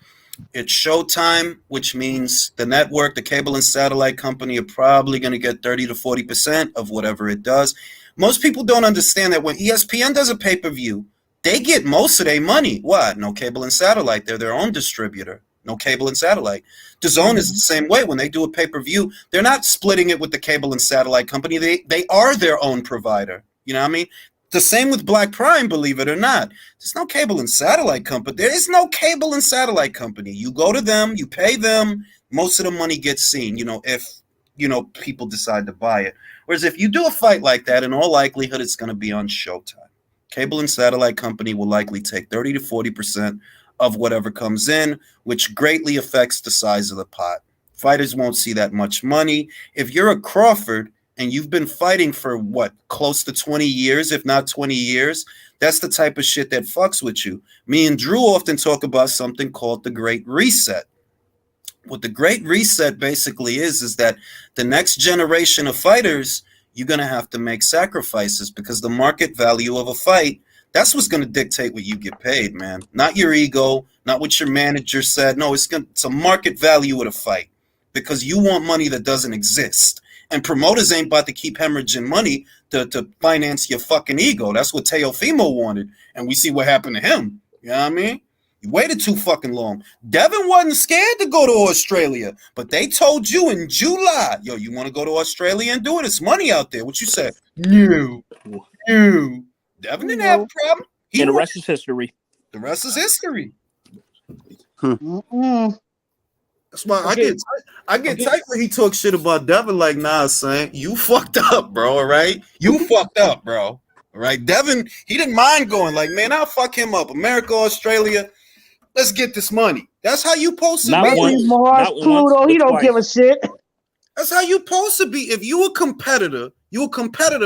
it's Showtime, which means the network, the cable and satellite company are probably going to get 30 to 40% of whatever it does. Most people don't understand that when ESPN does a pay-per-view, they get most of their money. What? No cable and satellite. They're their own distributor. No cable and satellite. DAZN is the same way. When they do a pay-per-view, they're not splitting it with the cable and satellite company. They are their own provider. You know what I mean? The same with Black Prime, believe it or not. There's no cable and satellite company. There is no cable and satellite company. You go to them, you pay them, most of the money gets seen, if people decide to buy it. Whereas if you do a fight like that, in all likelihood, it's going to be on Showtime. Cable and satellite company will likely take 30 to 40% of whatever comes in, which greatly affects the size of the pot. Fighters won't see that much money. If you're a Crawford, and you've been fighting for what, close to 20 years, if not 20 years, that's the type of shit that fucks with you. Me and Drew often talk about something called the Great Reset. What the Great Reset basically is that the next generation of fighters, you're going to have to make sacrifices, because the market value of a fight, that's what's going to dictate what you get paid, man. Not your ego, not what your manager said. No, it's a market value of the fight, because you want money that doesn't exist. And promoters ain't about to keep hemorrhaging money to finance your fucking ego. That's what Teofimo wanted. And we see what happened to him. You know what I mean? You waited too fucking long. Devin wasn't scared to go to Australia, but they told you in July, yo, you want to go to Australia and do it? It's money out there. What you say? No. Devin didn't have a problem. And the rest is history. The rest is history. That's why I get tight when he talks shit about Devin. Like, nah, son, you fucked up, bro. All right, you fucked up, bro. All right, Devin, he didn't mind going. Like, man, I'll fuck him up. America, Australia, let's get this money. That's how you supposed to be. Mars, Pluto, he don't give a shit. That's how you supposed to be. If you a competitor,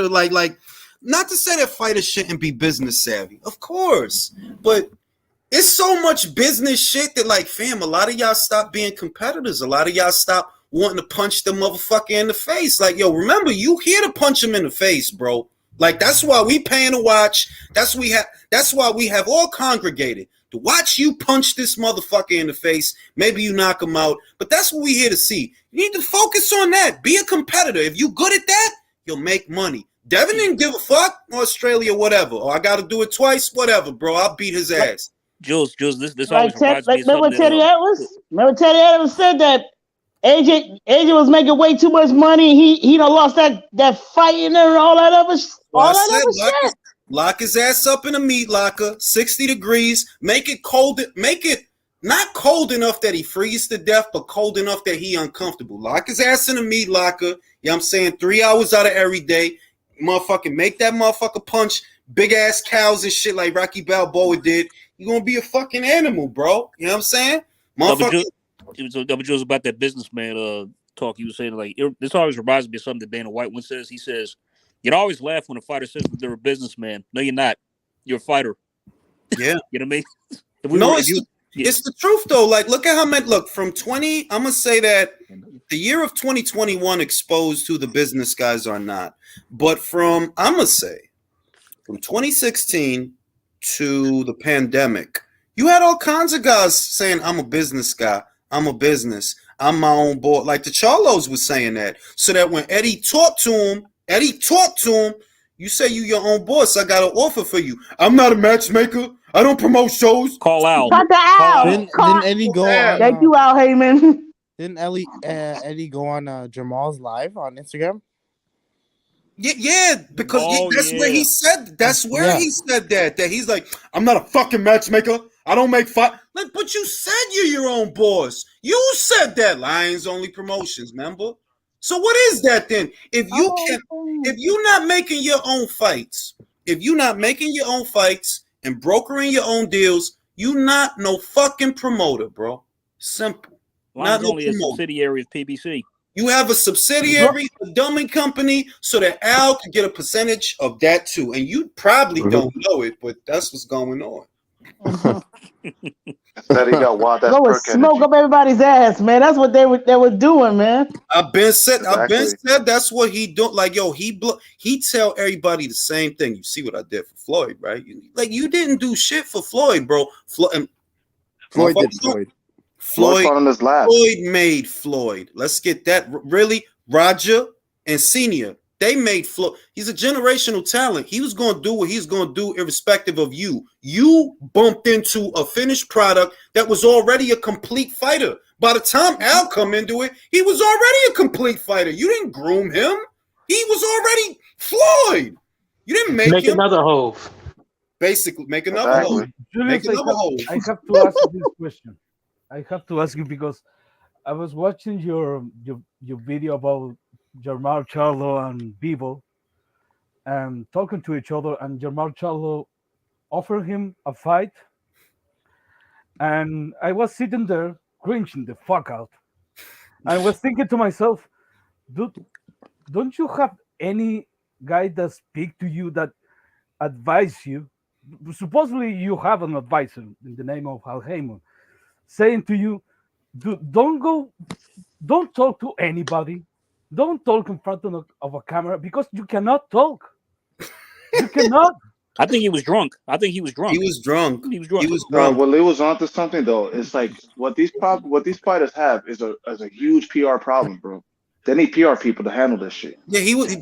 like. Not to say that fighters shouldn't be business savvy, of course, but it's so much business shit that, like, fam, a lot of y'all stop being competitors. A lot of y'all stop wanting to punch the motherfucker in the face. Like, yo, remember, you here to punch him in the face, bro. Like, that's why we paying to watch. That's why we have all congregated to watch you punch this motherfucker in the face. Maybe you knock him out, but that's what we here to see. You need to focus on that. Be a competitor. If you good at that, you'll make money. Devin didn't give a fuck. Australia, whatever. Or I got to do it twice, whatever, bro. I'll beat his ass. Jules, this Like always reminds me of remember something. Teddy Atlas? Remember Teddy Atlas said that AJ was making way too much money. He done lost that fighting and all that other shit. Lock his ass up in a meat locker, 60 degrees. Make it cold. Make it not cold enough that he freezes to death, but cold enough that he uncomfortable. Lock his ass in a meat locker. You know what I'm saying? 3 hours out of every day. Motherfucking make that motherfucker punch big ass cows and shit like Rocky Balboa did. You're gonna be a fucking animal, bro. You know what I'm saying? Motherfucker. It was about that businessman talk. He was saying, like, this always reminds me of something that Dana White once says. He says, "You'd always laugh when a fighter says that they're a businessman. No, you're not. You're a fighter." Yeah. You know what I No, mean? it's the truth though. Like, look at how many. Look, from 20, I'm gonna say that the year of 2021 exposed who the business guys are not. But I'm gonna say from 2016 to the pandemic, you had all kinds of guys saying, "I'm a business guy. I'm a business. I'm my own boy." Like the Charlos was saying that, so that when Eddie talked to him, you say you your own boss. I got an offer for you. I'm not a matchmaker. I don't promote shows. Call out. Cut the Al. Didn't Eddie go on? Thank you, Al Heyman. Didn't Eddie go on Jamal's live on Instagram? Yeah, because where he said. That's where he said that he's like, I'm not a fucking matchmaker. I don't make fight. Like, but you said you're your own boss. You said that. Lions Only Promotions, remember? So what is that then? If you're not making your own fights, and brokering your own deals, you not no fucking promoter, bro. Simple. Lions Only a subsidiary of PBC. You have a subsidiary, a dumbing company, so that Al can get a percentage of that too. And you probably don't know it, but that's what's going on. Said he got wild. That's Go smoke up everybody's ass, man. That's what they were doing, man. I've been said that's what he do. Like, yo, he tell everybody the same thing. You see what I did for Floyd, right? Like, you didn't do shit for Floyd, bro. Floyd did Floyd. Floyd made Floyd. Let's get that. Really, Roger and Senior, they made Floyd. He's a generational talent. He was going to do what he's going to do irrespective of you. You bumped into a finished product that was already a complete fighter. By the time Al come into it, he was already a complete fighter. You didn't groom him. He was already Floyd. You didn't make him another Hove. Basically, make another Hove. Julius, I have to ask you this question. I have to ask you because I was watching your video about Jermall Charlo and Bebo and talking to each other, and Jermall Charlo offered him a fight, and I was sitting there cringing the fuck out. I was thinking to myself, dude, don't you have any guy that speak to you that advise you? Supposedly you have an advisor in the name of Al Heyman saying to you, don't talk to anybody. Don't talk in front of a camera because you cannot talk. You cannot. I think he was drunk. He was drunk. He was drunk. Well, Lee was onto something though. It's like what these fighters have is a huge PR problem, bro. They need PR people to handle this shit. Yeah, he was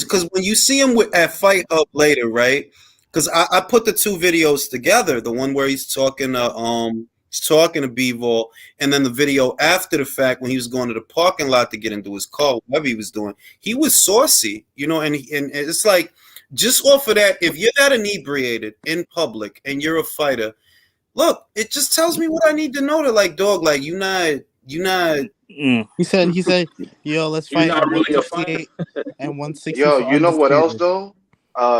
because when you see him at Fight Hub later, right? Because I put the two videos together, the one where he's talking to B-Vol, and then the video after the fact when he was going to the parking lot to get into his car, whatever he was doing. He was saucy, and it's like just off of that, if you're that inebriated in public and you're a fighter, look, it just tells me what I need to know to like, dog, like you not. He said, yo, let's fight not really a 168 and 160. Yo, you know what else though?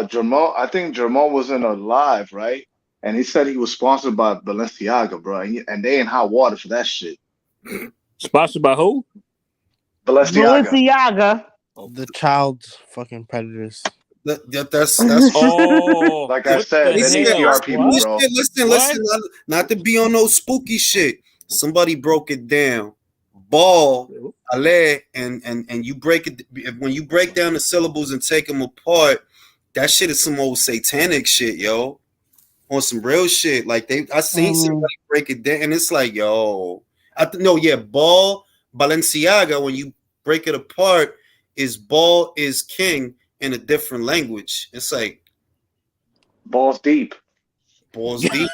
Jamal, I think Jamal was in a live, right? And he said he was sponsored by Balenciaga, bro. And they in hot water for that shit. Sponsored by who? Balenciaga. The child's fucking predators. That's like I said, they need PR people, bro. Listen, not to be on no spooky shit. Somebody broke it down. Ball, Ale, and you break it when you break down the syllables and take them apart. That shit is some old satanic shit, yo. On some real shit. Like I seen somebody break it down, and it's like, yo, Ball, Balenciaga. When you break it apart, is ball is king in a different language. It's like balls deep. Balls deep.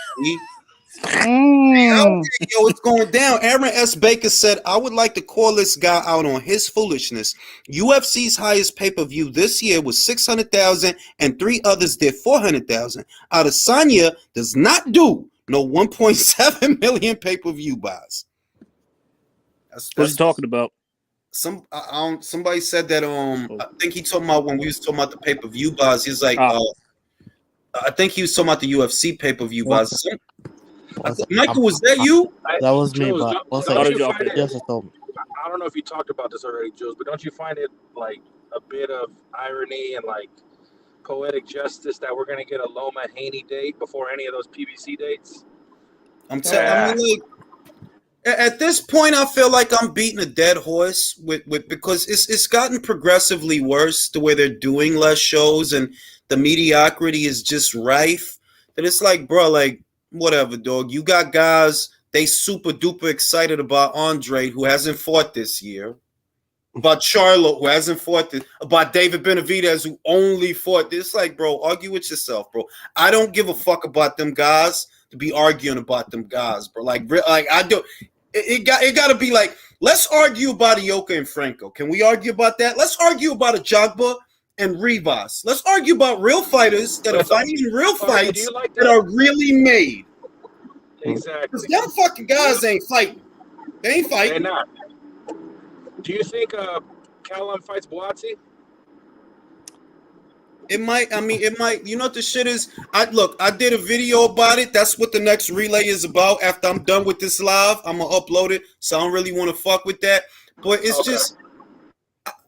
Yo, it's going down. Aaron S. Baker said, I would like to call this guy out on his foolishness. UFC's highest pay-per-view this year was 600,000 and 3 others did 400,000. Adesanya does not do no 1.7 million pay-per-view buys. What's he talking about? Somebody said that I think he talking about when we was talking about the pay-per-view buys. He's like I think he was talking about the UFC pay-per-view buys. Michael, was that you? That was me, Jules, but yes, I told me. I don't know if you talked about this already, Jules, but don't you find it like a bit of irony and like poetic justice that we're gonna get a Loma Haney date before any of those PBC dates? I'm telling you, like, at this point, I feel like I'm beating a dead horse with because it's gotten progressively worse to where they're doing less shows and the mediocrity is just rife. That it's like, bro, like. Whatever, dog. You got guys, they super duper excited about Andre, who hasn't fought this year. About Charlo, who hasn't fought this. About David Benavidez, who only fought this. Like, bro, argue with yourself, bro. I don't give a fuck about them guys to be arguing about them guys, bro. Like I do. It got to be like, let's argue about Ioka and Franco. Can we argue about that? Let's argue about a Jogba and Rivas. Let's argue about real fighters that are fighting in real fights that are really made. Exactly. Because them fucking guys ain't fighting. They ain't fighting. They're not. Do you think Callum fights Buatsi? It might. I mean, it might. You know what the shit is? I did a video about it. That's what the next relay is about. After I'm done with this live, I'm going to upload it. So I don't really want to fuck with that. But it's just...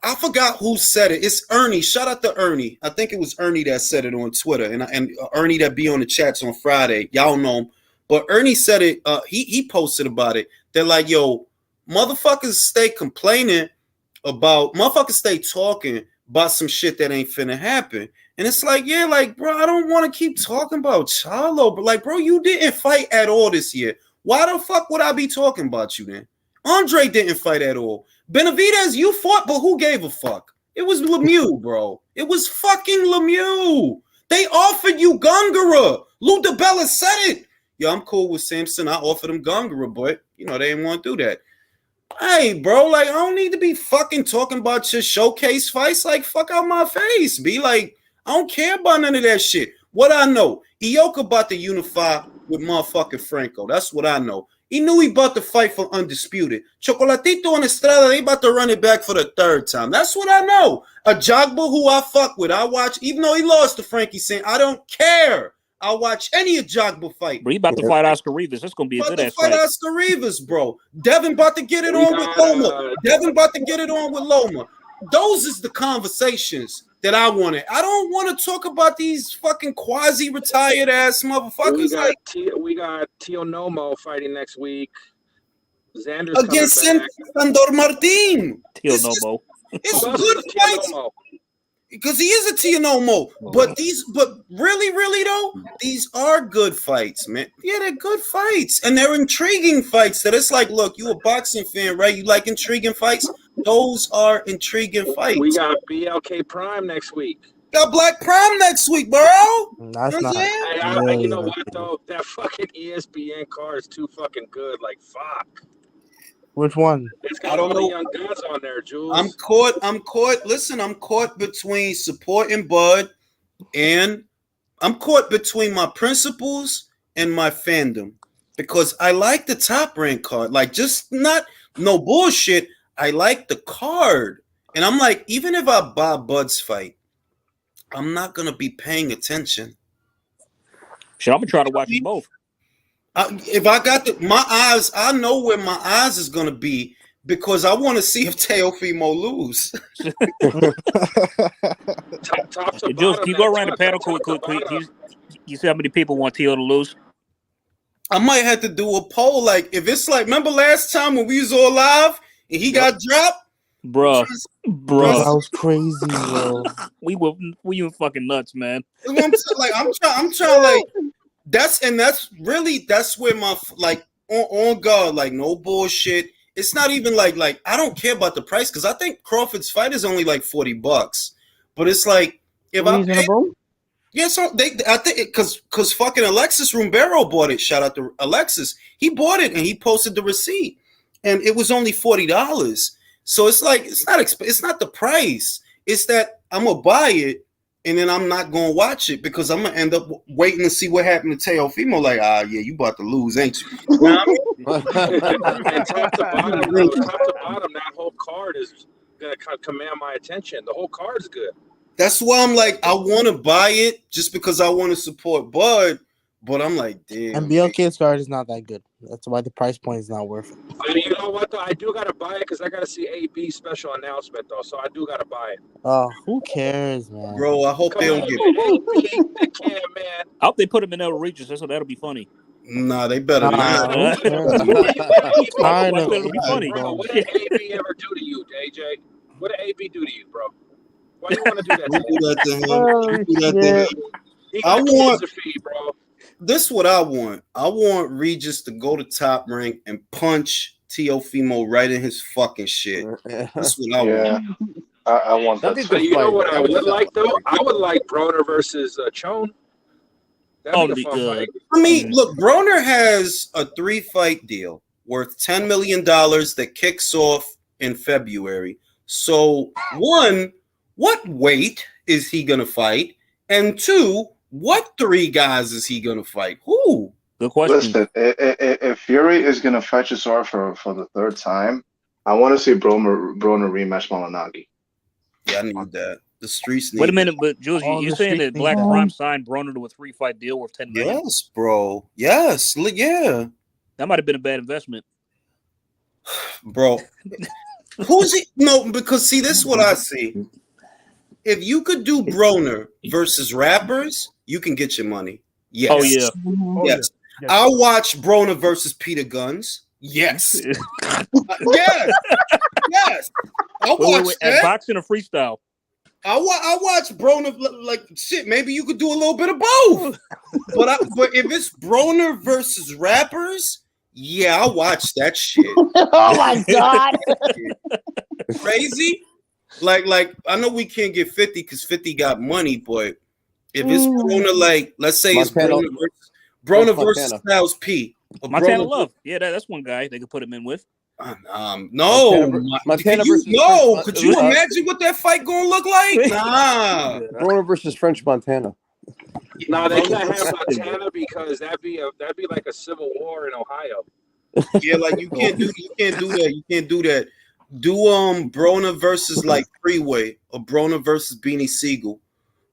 I forgot who said it. It's Ernie. Shout out to Ernie. I think it was Ernie that said it on Twitter, and Ernie that be on the chats on Friday. Y'all know him, but Ernie said it. He posted about it. They're like, yo, motherfuckers stay complaining about, motherfuckers stay talking about some shit that ain't finna happen, and it's like, yeah, like, bro, I don't want to keep talking about Charlo, but like, bro, you didn't fight at all this year. Why the fuck would I be talking about you then? Andre didn't fight at all. Benavidez, you fought, but who gave a fuck? It was Lemieux, bro. It was fucking Lemieux. They offered you Gongora. Lou DiBella said it. Yo, I'm cool with Samson. I offered him Gongora, but, they didn't want to do that. Hey, bro, like, I don't need to be fucking talking about your showcase fights. Like, fuck out my face. Be like, I don't care about none of that shit. What I know, Ioka about to unify with motherfucking Franco. That's what I know. He knew he about to fight for undisputed. Chocolatito and Estrada, they about to run it back for the 3rd time. That's what I know. A Jogba who I fuck with. I watch, even though he lost to Frankie saying, I don't care. I'll watch any Jogba fight. Bro, he about to fight Oscar Rivas. That's going to be a good ass fight. Oscar Rivas, bro. Devin about to get it on with Loma. Devin about to get it on with Loma. those is the conversations that I wanted. I don't want to talk about these fucking quasi-retired ass motherfuckers. We got Teofimo fighting next week. Xander's against Sandor Martin. Teofimo. It's good fights. Because he is a Teofimo. But really though, these are good fights, man. Yeah, they're good fights. And they're intriguing fights that it's like, look, you a boxing fan, right? You like intriguing fights? Those are intriguing fights. We got BLK Prime next week. Got Black Prime next week, bro. That's not. You know what though? That fucking ESPN card is too fucking good. Like fuck. Which one? It's got all the young guns on there, Jules. I'm caught. Listen, I'm caught between supporting Bud, and I'm caught between my principles and my fandom because I like the Top Rank card. Like, just not no bullshit. I like the card, and I'm like, even if I buy Bud's fight, I'm not gonna be paying attention. Shit, I'm gonna try to watch them both. If I got my eyes, I know where my eyes is gonna be because I want to see if Teofimo lose. Jules, can you go around the panel quick? You see how many people want Teo to lose? I might have to do a poll. Like, if it's like, remember last time when we was all live and he got dropped, bro, that was crazy, bro. we were fucking nuts, man. I'm trying like. That's where my like on guard, like no bullshit. It's not even like I don't care about the price because I think Crawford's fight is only like $40, but it's like if reasonable. So I think because fucking Alexis Rumbero bought it. Shout out to Alexis. He bought it and he posted the receipt, and it was only $40. So it's like it's not the price. It's that I'm gonna buy it. And then I'm not gonna watch it because I'm gonna end up waiting to see what happened to Teofimo. Like, yeah, you about to lose, ain't you? You know what I mean? And top to bottom, that whole card is gonna command my attention. The whole card's good. That's why I'm like, I want to buy it just because I want to support Bud, but I'm like, damn. And BLK's card is not that good. That's why the price point is not worth it. You know what though? I do gotta buy it because I gotta see AB special announcement though, so I do gotta buy it. Oh, who cares, man? Bro, I hope they don't get it. Man. I hope they put him in El Regis. That'll be funny. Nah, they better not. That'll be funny. Bro, what did AB ever do to you, AJ? What did AB do to you, bro? Why do you want to do that to him? I want to feed, bro. This is what I want. I want Regis to go to Top Rank and punch Teofimo right in his fucking shit. That's what I want. I want that. So you know what I would like though? I would like Broner versus Chone. That'd be a fun fight. I mean, look, Broner has a 3-fight deal worth $10 million that kicks off in February. So, one, what weight is he gonna fight? And two, what 3 guys is he gonna fight? Who? Good question. Listen, if Fury is gonna fight Chisora for the 3rd time, I want to see Broner rematch Molinagi. Yeah, I need that. The streets need. Wait a minute, but Jules, you're saying that Black Prime signed Broner to a 3-fight deal worth $10 million? Yes, bro. Yes, yeah. That might have been a bad investment, bro. Who's he? No, because see, this is what I see. If you could do Broner versus rappers, you can get your money. Yes. Oh yeah. Yes. I'll watch Broner versus Peter Guns. Yes. Yes. Yes. I'll watch that. Boxing or freestyle? I watch Broner like shit. Maybe you could do a little bit of both. But if it's Broner versus rappers, yeah, I'll watch that shit. Oh my god. Crazy. Like it's I know we can't get 50 because 50 got money, but if it's Broner, like let's say Montana, it's Broner versus Styles P. Montana Love. Yeah, that's one guy they could put him in with. No, Montana could you imagine what that fight gonna look like? Nah, Broner versus French Montana. No, they can't have Montana because that'd be like a civil war in Ohio. Yeah, like you can't do that. Do Broner versus like Freeway or Broner versus Beanie Siegel,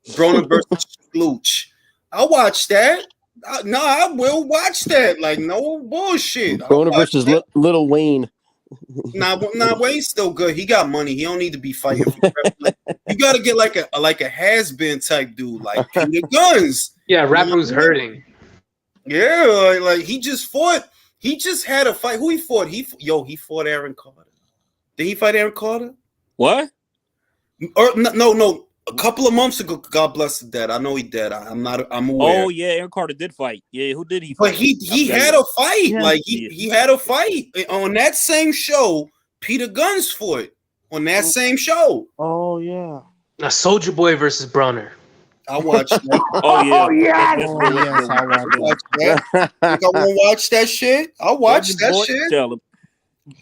Broner versus Glooch. I'll watch that. I will watch that. Like no bullshit. Broner versus Little Wayne. Nah, Wayne's still good. He got money. He don't need to be fighting. You got to get like a has-been type dude, like Peter Guns. Yeah, rapper who's hurting. Yeah, like he just fought. He just had a fight. Who he fought? He fought Aaron Carter. Did he fight Aaron Carter? What? Or no. A couple of months ago, God bless the dead. I know he dead. I'm aware. Oh yeah, Aaron Carter did fight. Yeah, who did he But fight? he had a fight. Yeah. Like he had a fight on that same show. Peter Guns fought on that same show. Oh yeah. Now Soldier Boy versus Broner. I watched that. Oh yeah. Oh yeah. Yes, I watched that. Think I want to watch that shit? I'll watch that shit. Tell him.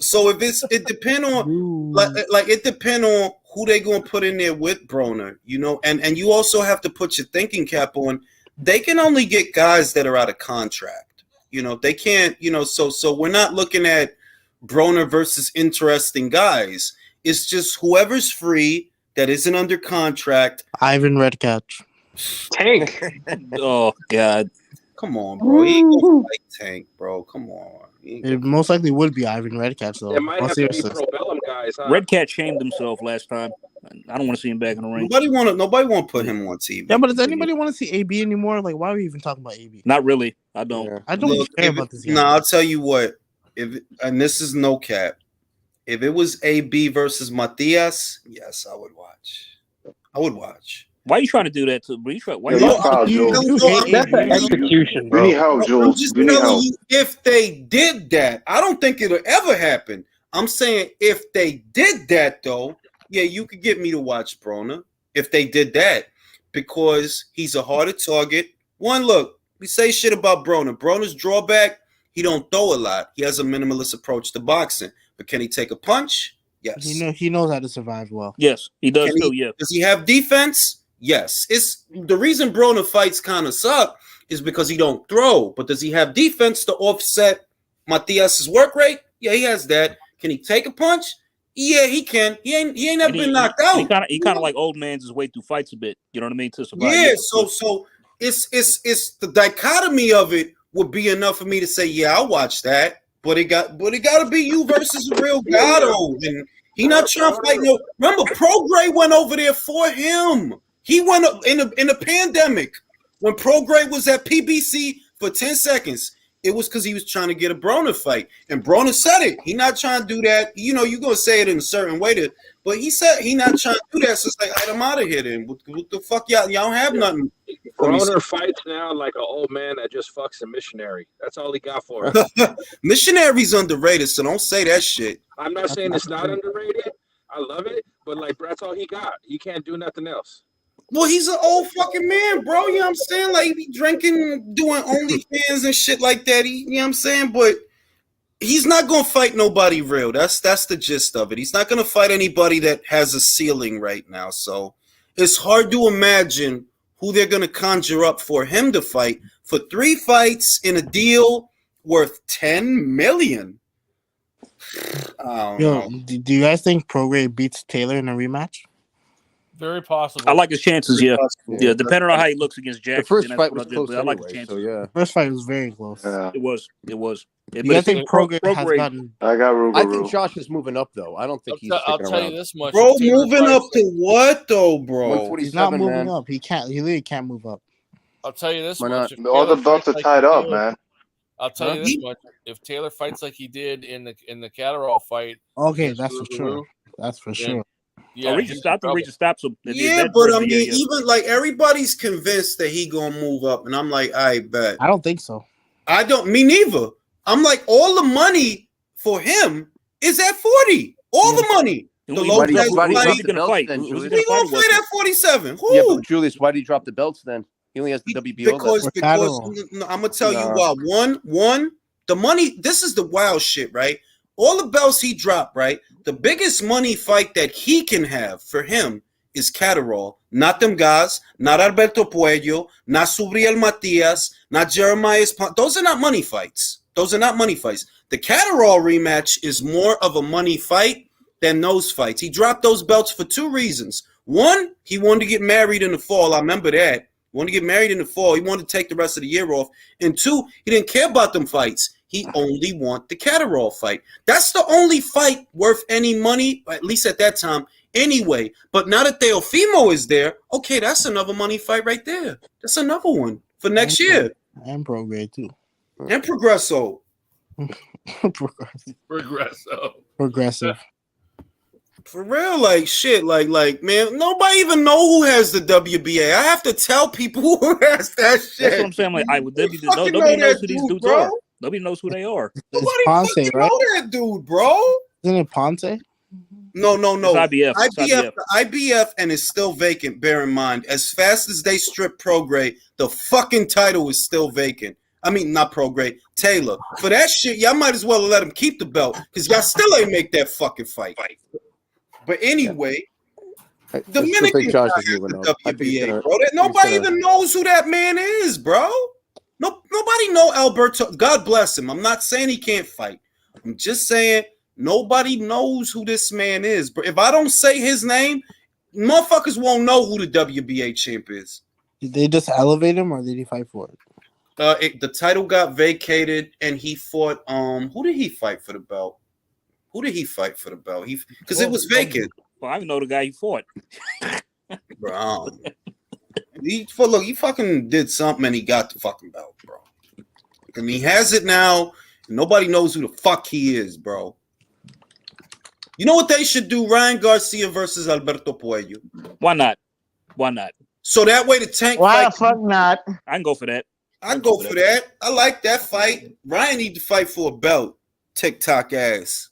So if it depend on like it depend on who they gonna put in there with Broner, you know, and you also have to put your thinking cap on. They can only get guys that are out of contract, you know. They can't, you know. So we're not looking at Broner versus interesting guys. It's just whoever's free that isn't under contract. Ivan Redcatch. Tank. Oh God. Come on, bro. He ain't gonna fight Tank, bro. Come on. It most likely would be Ivan Redcatch, though. It might have to be Probellum guys. Huh? Redcat shamed himself last time. I don't want to see him back in the ring. Nobody want to put him on TV. Yeah, but does anybody want to see AB anymore? Like, why are we even talking about AB? Not really. I don't. Yeah. I don't care about this. No, I'll tell you what. And this is no cap. If it was AB versus Matias, yes, I would watch. Why are you trying to do that to me? That's the execution, bro. We need help, Jules. I'm just telling you, if they did that, I don't think it'll ever happen. I'm saying if they did that, though, yeah, you could get me to watch Broner if they did that, because he's a harder target. One, look, we say shit about Broner. Broner's drawback, he don't throw a lot. He has a minimalist approach to boxing. But can he take a punch? Yes. He knows how to survive well. Yes, he does too, yeah. Does he have defense? Yes. It's the reason Broner fights kind of suck is because he don't throw. But does he have defense to offset Matias's work rate? Yeah, he has that. Can he take a punch? Yeah, he can. He ain't never been knocked out. He kind of like old man's his way through fights a bit. You know what I mean? To survive. Yeah. So it's the dichotomy of it would be enough for me to say, yeah, I'll watch that. But it got to be you versus a real guy though, and he not trying to fight no. Remember, Prograis went over there for him. He went up in the pandemic when Prograis was at PBC for 10 seconds. It was because he was trying to get a Broner fight, and Broner said it. He not trying to do that. You know, you gonna say it in a certain way but he said he not trying to do that. So it's like, I'm out of here. Then what the fuck, y'all don't have nothing. Broner fights now like an old man that just fucks a missionary. That's all he got for us. Missionary's underrated, so don't say that shit. I'm not saying it's not underrated. I love it, but like that's all he got. He can't do nothing else. Well, he's an old fucking man, bro. You know what I'm saying? Like, he be drinking, doing OnlyFans and shit like that. You know what I'm saying? But he's not going to fight nobody real. That's the gist of it. He's not going to fight anybody that has a ceiling right now. So it's hard to imagine who they're going to conjure up for him to fight for 3 fights in a deal worth $10 million. Do you guys think Prograis beats Taylor in a rematch? Very possible. I like his chances, yeah. Yeah, depending on how he looks against Jackson. The first fight was close I like his anyway, chances. so yeah. First fight was very close. Yeah. It was. You guys think Prograis has gotten... I got Ruger. I think Josh is moving up, though. I don't think he's I'll tell you this much. Bro, moving up to what, though, bro? He's not moving up. He can't. He literally can't move up. I'll tell you this Why much. not? All the belts are tied up, man. I'll tell you this much. If Taylor fights like he did in the Catterall fight. Okay, that's for sure. That's for sure. Yeah, Regis stops him. Yeah, but I mean, even like everybody's convinced that he gonna move up, and I'm like, I bet. I don't think so. I don't. Me neither. I'm like, all the money for him is at 40. All the money. The Why Lopez did he fight. drop the belts then, He Julius? gonna fight at 47. Who? Yeah, but Julius, why did he drop the belts then? He only has the WBO. Because I'm gonna tell you why. One, the money. This is the wild shit, right? All the belts he dropped, right? The biggest money fight that he can have for him is Catterall. Not them guys, not Alberto Puello, not Subriel Matias, not Jeremiah. Those are not money fights. The Catterall rematch is more of a money fight than those fights. He dropped those belts for 2 reasons. One, he wanted to get married in the fall. I remember that. He wanted to get married in the fall. He wanted to take the rest of the year off. And 2, he didn't care about them fights. he only want the Catterall fight. That's the only fight worth any money, at least at that time, anyway. But now that Teofimo is there, okay, that's another money fight right there. That's another one for next year. And Prograde too. And Progresso. Progressive. For real, like shit, like man, nobody even know who has the WBA. I have to tell people who has that shit. That's what I'm saying. Like, nobody knows who these dudes are. Nobody knows who they are. Nobody Ponce, right? know that dude, bro. Isn't it Ponce? No. It's IBF. IBF, and it's still vacant. Bear in mind, as fast as they strip Prograde, the fucking title is still vacant. I mean, not Prograde, Taylor. For that shit, y'all might as well let him keep the belt because y'all still ain't make that fucking fight. But anyway, Dominican guy has the WBA, bro. Nobody even knows who that man is, bro. Nobody know Alberto. God bless him. I'm not saying he can't fight. I'm just saying nobody knows who this man is. But if I don't say his name, motherfuckers won't know who the WBA champ is. Did they just elevate him, or did he fight for it? The title got vacated, and he fought. Who did he fight for the belt? Who did he fight for the belt? Because it was vacant. Well, I even know the guy he fought. Bro, he fucking did something, and he got the fucking belt, bro. And he has it now. Nobody knows who the fuck he is, bro. You know what they should do? Ryan Garcia versus Alberto Puello. Why not? Why not? So that way the tank. Why fight, the fuck not? I can go for that. I'd go for that. I like that fight. Ryan need to fight for a belt. TikTok ass.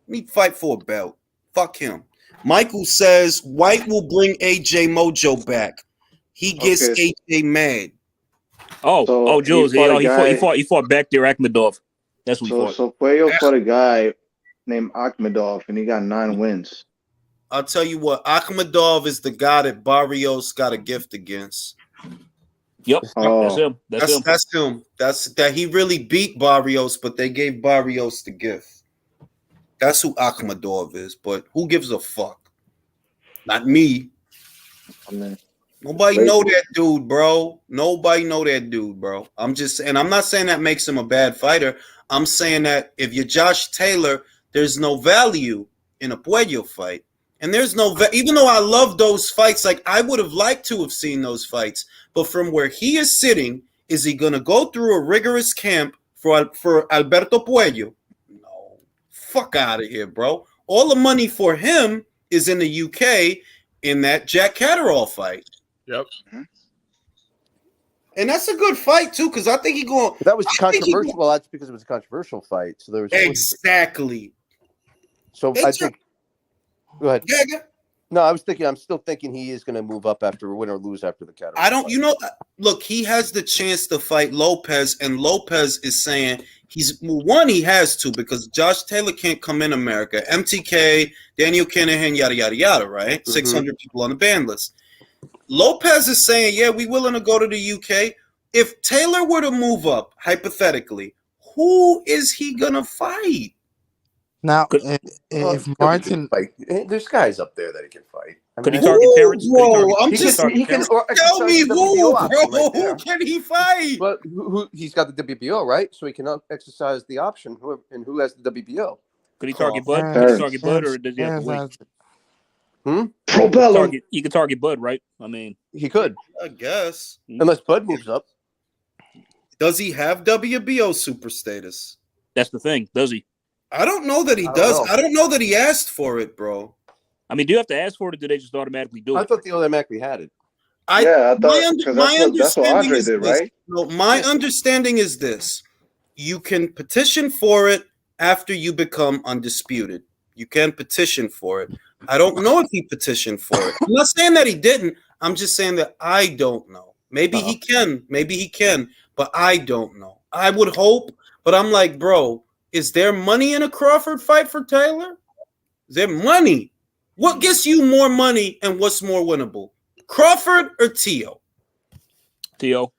Need to fight for a belt. Fuck him. Michael says White will bring AJ Mojo back. He gets AJ mad. Jules. He fought back there, Akhmedov. That's what he fought. So Puello fought a guy named Akhmedov, and he got 9 wins. I'll tell you what, Akhmedov is the guy that Barrios got a gift against. Yep, that's him. That's him. That he really beat Barrios, but they gave Barrios the gift. That's who Akhmedov is, but who gives a fuck? Not me. Nobody know that dude, bro. Nobody know that dude, bro. I'm not saying that makes him a bad fighter. I'm saying that if you're Josh Taylor, there's no value in a Puello fight. And there's no, even though I love those fights, like I would have liked to have seen those fights, but from where he is sitting, is he going to go through a rigorous camp for Alberto Puello? No. Fuck out of here, bro. All the money for him is in the UK in that Jack Catterall fight. Yep. And that's a good fight, too, because I think he going... But that was controversial. Well, that's because it was a controversial fight. So there was... Exactly. So I think... Go ahead. Yeah. No, I'm still thinking he is going to move up after win or lose after the Catterall. I don't, look, he has the chance to fight Lopez, and Lopez is saying he has to, because Josh Taylor can't come in America. MTK, Daniel Kinahan, yada, yada, yada, right? Mm-hmm. 600 people on the ban list. Lopez is saying, yeah, we willing to go to the UK. If Taylor were to move up, hypothetically, who is he going to fight? Now, if Martin, there's guys up there that he can fight. Could he target Terrence? He can tell me who, bro. Who can he fight? But he's got the WBO, right? So he can exercise the option. Who has the WBO? Could he target Bud? Could he target Bud, or does he have to wait? He could target Bud, right? I mean, he could. I guess. Unless Bud moves up. Does he have WBO super status? That's the thing. Does he? I don't know that he does. I don't know that he asked for it, bro. I mean, do you have to ask for it, or do they just automatically do it? I thought they automatically had it. I thought that's what Andre did, right? No, my understanding is this. You can petition for it after you become undisputed. You can petition for it. I don't know if he petitioned for it. I'm not saying that he didn't. I'm just saying that I don't know. Maybe he can. Maybe he can. But I don't know. I would hope. But I'm like, bro, is there money in a Crawford fight for Taylor? Is there money? What gets you more money and what's more winnable? Crawford or Teo? Teo.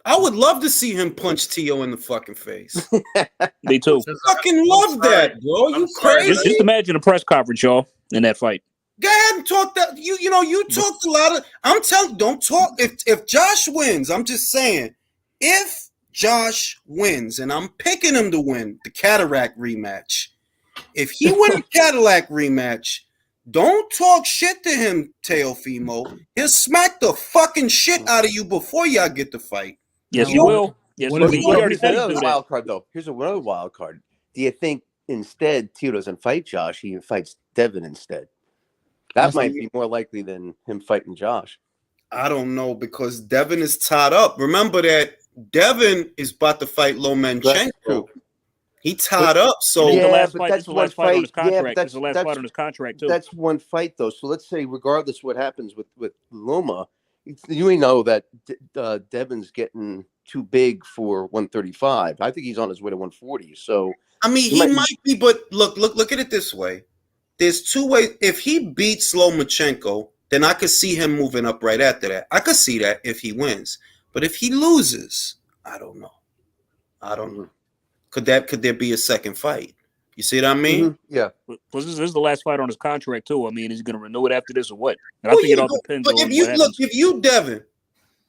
I would love to see him punch Teo in the fucking face. Me too. Fucking love that, bro. You crazy? Just imagine a press conference, y'all, in that fight. Go ahead and talk that. You talked a lot of. I'm telling. Don't talk. If Josh wins, I'm just saying. If Josh wins, and I'm picking him to win the Cataract rematch. If he wins the Cadillac rematch, don't talk shit to him, Teofimo. He'll smack the fucking shit out of you before y'all get to fight. Yes, he will. Yes, What he is will. it? He already Here's said he'd another do that. wild card, though. Here's another wild card. Do you think instead Teo doesn't fight Josh, he fights Devin instead? That might be more likely than him fighting Josh. I don't know, because Devin is tied up. Remember that Devin is about to fight Lomachenko. He tied up, so This is the last but fight. that's This is the one last fight on his fight. Yeah, contract. but This is the last fight on his contract too. That's one fight, though. So let's say, regardless what happens with Loma, you know that Devin's getting too big for 135. I think he's on his way to 140. So I mean, he might be, but look at it this way. There's two ways. If he beats Lomachenko, then I could see him moving up right after that. I could see that if he wins. But if he loses, I don't know. Could there be a second fight? You see what I mean? Mm-hmm. Yeah. Because this is the last fight on his contract too. I mean, is he going to renew it after this or what? And I think it all depends on what happens. If you Devin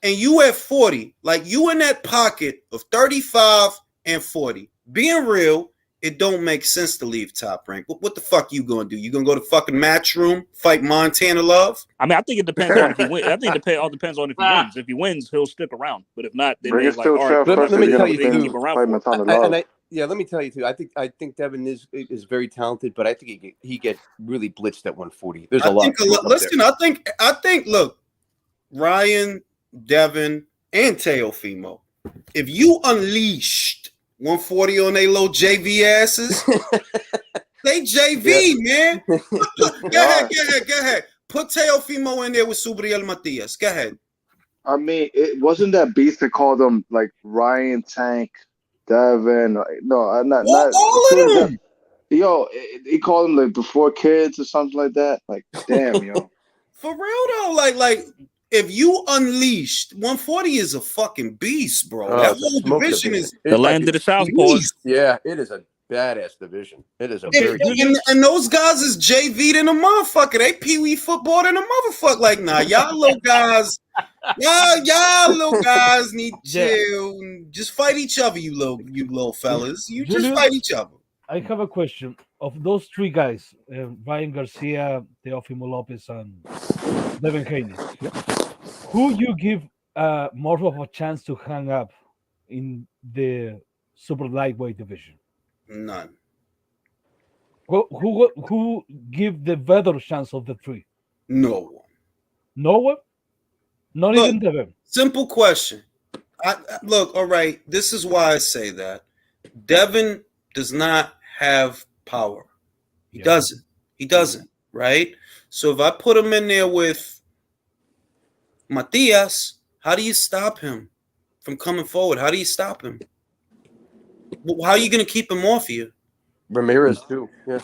and you at 40, like you in that pocket of 35 and 40, being real, it don't make sense to leave Top Rank. What the fuck you gonna do? You gonna go to fucking Matchroom, fight Montana Love? I mean, I think it depends on if he wins. I think it all depends on if he wins. If he wins, he'll stick around. But if not, then they're like, all right, let me tell you, keep around for it. Let me tell you too. I think Devin is very talented, but I think he get really blitzed at 140. There's a lot. Listen, I think. Look, Ryan, Devin, and Teofimo, if you unleashed 140 on they little JV asses, they JV, man. Go ahead. Put Teofimo in there with Subriel Matias. Go ahead. I mean, it wasn't that beast that called them like Ryan, Tank, Devin. No, not all of them. Yo, he called them like before kids or something like that. Like, damn, yo. For real though, like if you unleashed 140 is a fucking beast, bro. That whole division is the land of the Southpaws. Yeah, it is a badass division. It is a and those guys is JV'd in a motherfucker. They pee-wee football in a motherfucker. Like, nah, y'all little guys, y'all little guys need to chill. Just fight each other, you little fellas. You just fight each other. I have a question. Of those three guys, Ryan Garcia, Teofimo Lopez, and Devin Haney, who you give more of a chance to hang up in the super lightweight division? None. Who give the better chance of the three? No one. No one? Not even Devin. Simple question. Look, all right, this is why I say that. Devin does not have power. He doesn't, right? So if I put him in there with Matias, how do you stop him from coming forward? How do you stop him? How are you going to keep him off you? Ramirez too. Yeah.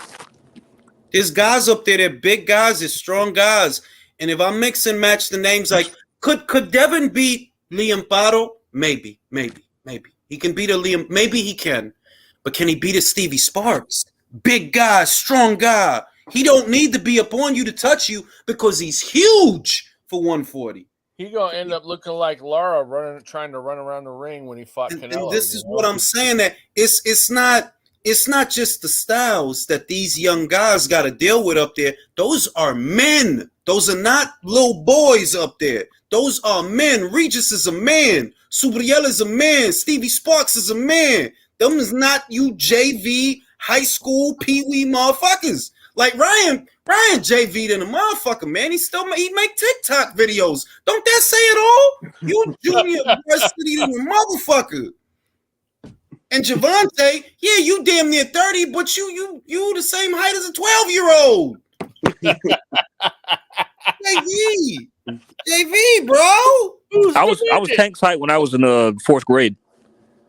There's guys up there. They're big guys. They're strong guys. And if I mix and match the names, like could Devin beat Liam Paro? Maybe. He can beat a Liam. Maybe he can. But can he beat a Stevie Sparks? Big guy, strong guy. He don't need to be up on you to touch you because he's huge for 140. He gonna end up looking like Lara trying to run around the ring when he fought Canelo. And this is what I'm saying, that it's not just the styles that these young guys got to deal with up there. Those are men. Those are not little boys up there. Those are men. Regis is a man. Subriel is a man. Stevie Sparks is a man. Them is not you JV high school pee-wee motherfuckers. Like Ryan JV'd in a motherfucker, man. He make TikTok videos. Don't that say it all? You junior varsity in a motherfucker. And Javante, yeah, you damn near 30, but you the same height as a 12-year-old. JV, bro. I was Tank's height when I was in the fourth grade.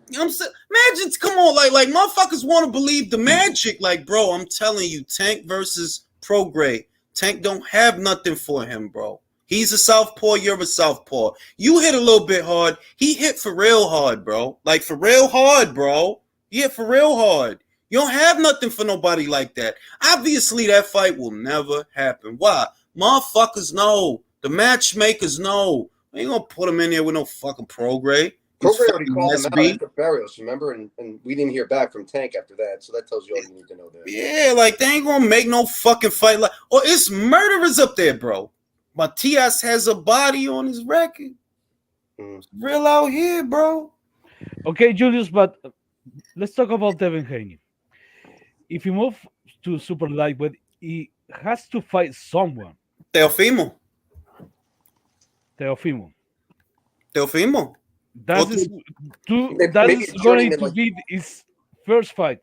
You know what I'm saying? Imagine, come on, like motherfuckers want to believe the magic. Like, bro, I'm telling you, Tank versus Pro Grade. Tank don't have nothing for him, bro. He's a southpaw, you're a southpaw. You hit a little bit hard. He hit for real hard, bro. Like, for real hard, bro. He hit for real hard. You don't have nothing for nobody like that. Obviously, that fight will never happen. Why? Motherfuckers know. The matchmakers know. I ain't gonna put him in there with no fucking Pro Grade. Cormier already called him out SB. after Barrios, remember? And we didn't hear back from Tank after that, so that tells you all you need to know there. Yeah, like they ain't gonna make no fucking fight. Like, or it's murderers up there, bro. Matias has a body on his record. It's real out here, bro. Okay, Julius, but let's talk about Devin Haney. If he move to super lightweight, he has to fight someone. Teofimo. That is going to be his first fight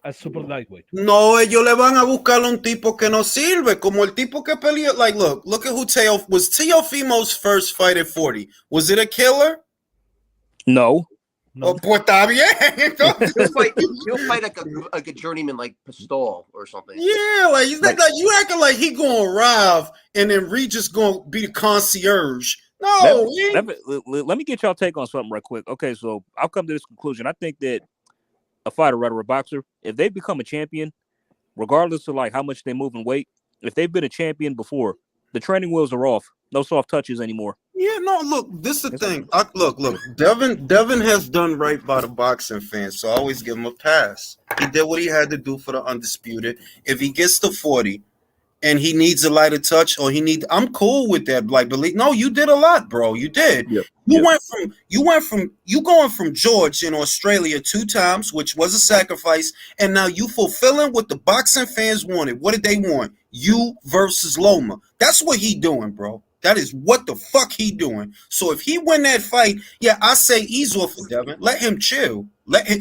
as super lightweight. No, ellos le van a buscar un tipo que no sirve, como el tipo que peleó. Like, look at who was Teofimo's first fight at 40. Was it a killer? No. Oh, pues está bien. He'll fight like a journeyman, like Pistol or something. Yeah, like you acting like he gonna arrive and then Regis gonna be the concierge. No, let me get y'all take on something right quick. Okay, so I'll come to this conclusion. I think that a fighter, rather a boxer, if they become a champion, regardless of like how much they move in weight, if they've been a champion before, the training wheels are off. No soft touches anymore. Yeah, no, look, this is the thing. Look, Devin has done right by the boxing fans, so I always give him a pass. He did what he had to do for the undisputed. If he gets to 40 and he needs a lighter touch, or I'm cool with that. Like, no, you did a lot, bro. You did. Yep. You going from George in Australia 2 times, which was a sacrifice, and now you fulfilling what the boxing fans wanted. What did they want? You versus Loma. That's what he doing, bro. That is what the fuck he doing. So if he win that fight, yeah, I say ease off of Devin. Let him chill. Let him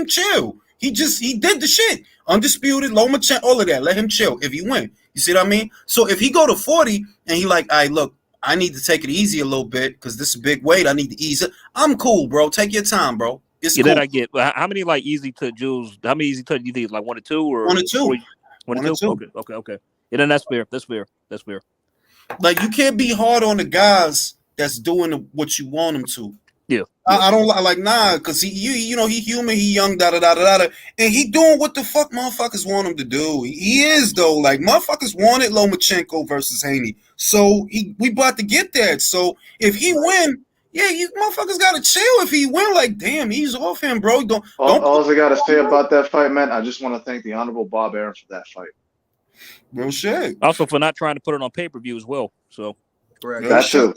chill. He did the shit. Undisputed, Lomachenko, all of that. Let him chill if he win. You see what I mean? So if he go to 40 and he like, all right, look, I need to take it easy a little bit because this is big weight. I need to ease it. I'm cool, bro. Take your time, bro. It's cool. That I get. How many like easy touch Jules? How many easy touch do you think? Like 1 or 2 or 1 or 2? 1 or 2. Okay. Yeah, then that's fair. That's fair. Like, you can't be hard on the guys that's doing what you want them to. Yeah. I don't like because he human, he young, and he doing what the fuck motherfuckers want him to do. He is though, like motherfuckers wanted Lomachenko versus Haney, so we about to get that. So if he win, yeah, you motherfuckers gotta chill. If he win, like damn, he's off him, bro. Don't. All I gotta say about that fight, man. I just want to thank the honorable Bob Aaron for that fight. Real shit. Also for not trying to put it on pay-per-view as well. So correct. That too.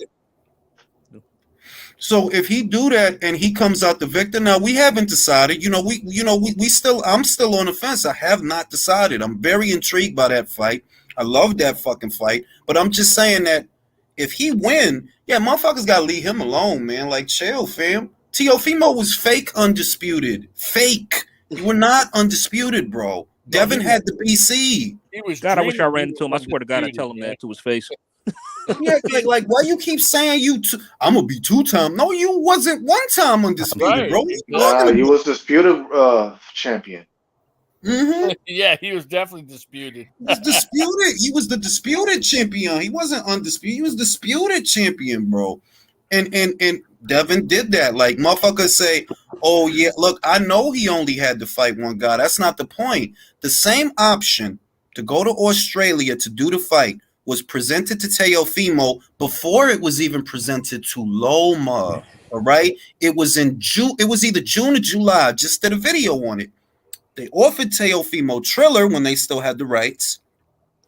So if he do that and he comes out the victor, now we haven't decided. I'm still on the fence. I have not decided. I'm very intrigued by that fight. I love that fucking fight. But I'm just saying that if he win, yeah, motherfuckers gotta leave him alone, man. Like chill, fam. Teofimo was fake undisputed. Fake. You were not undisputed, bro. Devin had the BC. He was. God, I wish I ran into him. I swear to God, I tell him that to his face. Yeah, like why you keep saying I'm gonna be 2-time? No, you wasn't 1-time undisputed, bro. He was disputed champion. Mm-hmm. Yeah, he was definitely disputed. He was disputed. He was the disputed champion. He wasn't undisputed. He was disputed champion, bro. And Devin did that. Like motherfuckers say, oh yeah, look, I know he only had to fight one guy. That's not the point. The same option to go to Australia to do the fight was presented to Teofimo before it was even presented to Loma. All right. It was in June. It was either June or July. Just did a video on it. They offered Teofimo Triller when they still had the rights.